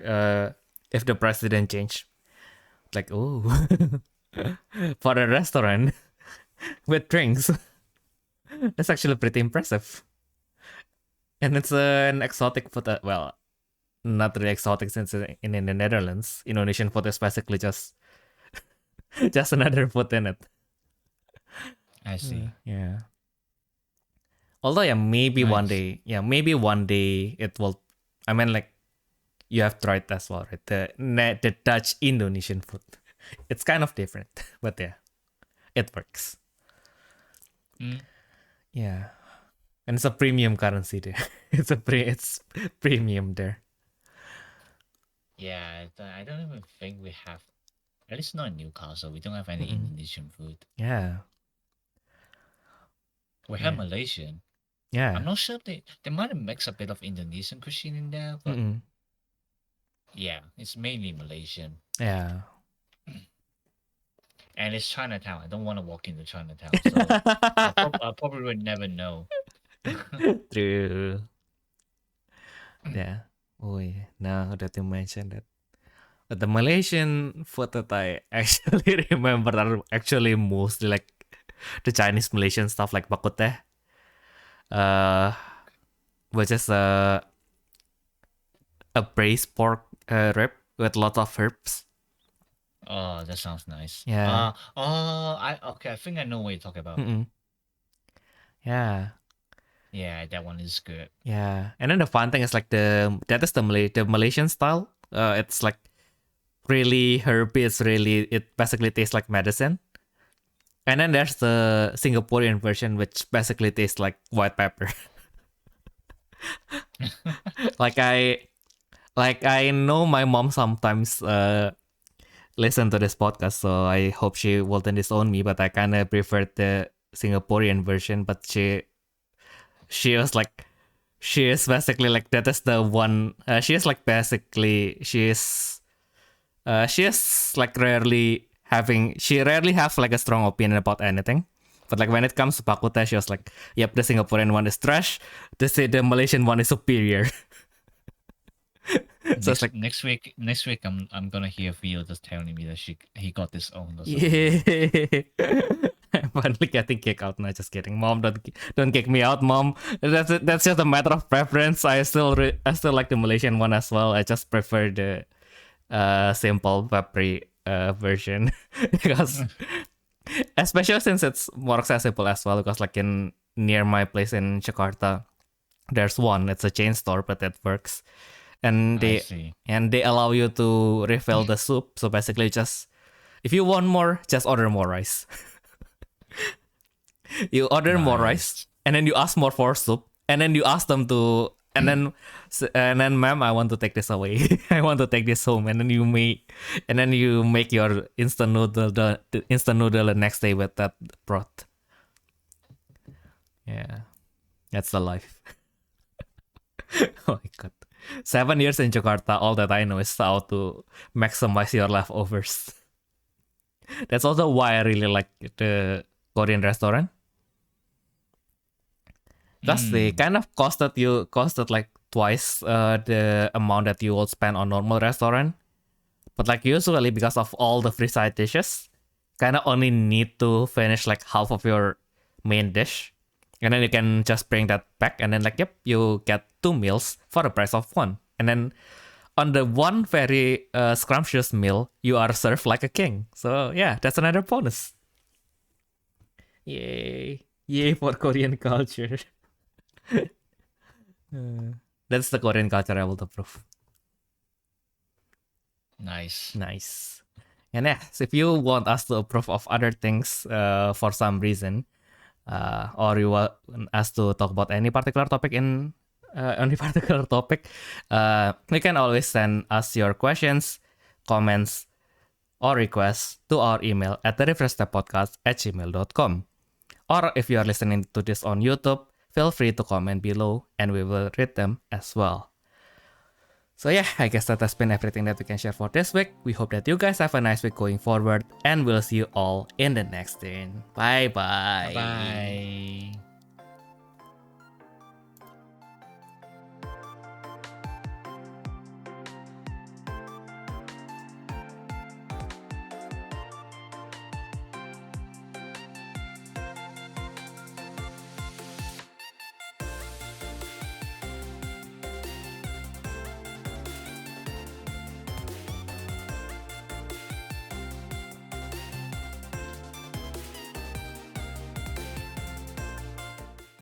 if the price didn't change. Like, oh, for a restaurant with drinks, that's actually pretty impressive. And it's an exotic food. Well, not really exotic since in the Netherlands, Indonesian food is basically just another food in it. I see. Yeah. Although, yeah, maybe one Nice. day, it will. I mean, like, you have tried as well, right? The Dutch Indonesian food. It's kind of different, but yeah, it works. Yeah, and it's a premium currency there. It's premium there. Yeah, I don't even think we have, at least not in Newcastle, we don't have any Indonesian food. Yeah. We have Malaysian. Yeah. I'm not sure they might have mixed a bit of Indonesian cuisine in there, but yeah, it's mainly Malaysian. Yeah. And it's Chinatown. I don't want to walk into Chinatown, so I probably would never know. True. Yeah. Oh yeah. Now that you mentioned that, but the Malaysian food that I actually remember are actually mostly like the Chinese Malaysian stuff like bak kut teh, which is a braised pork rib with lots of herbs. Oh, that sounds nice. Yeah. I think I know what you're talking about. Yeah. Yeah, that one is good. Yeah, and then the fun thing is like the Malaysian style. It's like really herby. It basically tastes like medicine. And then there's the Singaporean version, which basically tastes like white pepper. like I know my mom sometimes listen to this podcast, so I hope she wouldn't disown me. But I kind of prefer the Singaporean version. But she is basically like that is the one. She is like rarely she rarely have like a strong opinion about anything. But like when it comes to Bakute, she was like, yep, the Singaporean one is trash. The Malaysian one is superior. So it's like next week I'm gonna hear Theo just telling me that he got his own. Or something. yeah. I'm finally getting kicked out. No, just kidding. Mom, don't kick me out, Mom. That's just a matter of preference. I still like the Malaysian one as well. I just prefer the simple Vapri version because especially since it's more accessible as well. Because like in near my place in Jakarta, there's one. It's a chain store, but it works. And they allow you to refill the soup. So basically, just if you want more, just order more rice. You order more rice, and then you ask more for soup, and then you ask them to, and then ma'am, I want to take this away. I want to take this home, and then you make your instant noodle the instant noodle the next day with that broth. Yeah, that's the life. Oh my god. 7 years in Jakarta, all that I know is how to maximize your leftovers. That's also why I really like the Korean restaurant. Because they kind of costed like twice the amount that you will spend on normal restaurant. But like usually because of all the free side dishes, kind of only need to finish like half of your main dish. And then you can just bring that back and then like, yep, you get 2 meals for the price of 1. And then on the one very scrumptious meal, you are served like a king. So yeah, that's another bonus. Yay. Yay for Korean culture. That's the Korean culture I will approve. Nice. And yeah, so if you want us to approve of other things for some reason, or you want us to talk about any particular topic you can always send us your questions, comments, or requests to our email at therefreshsteppodcast@gmail.com. Or if you are listening to this on YouTube, feel free to comment below and we will read them as well. So yeah, I guess that has been everything that we can share for this week. We hope that you guys have a nice week going forward, and we'll see you all in the next one. Bye bye. Bye.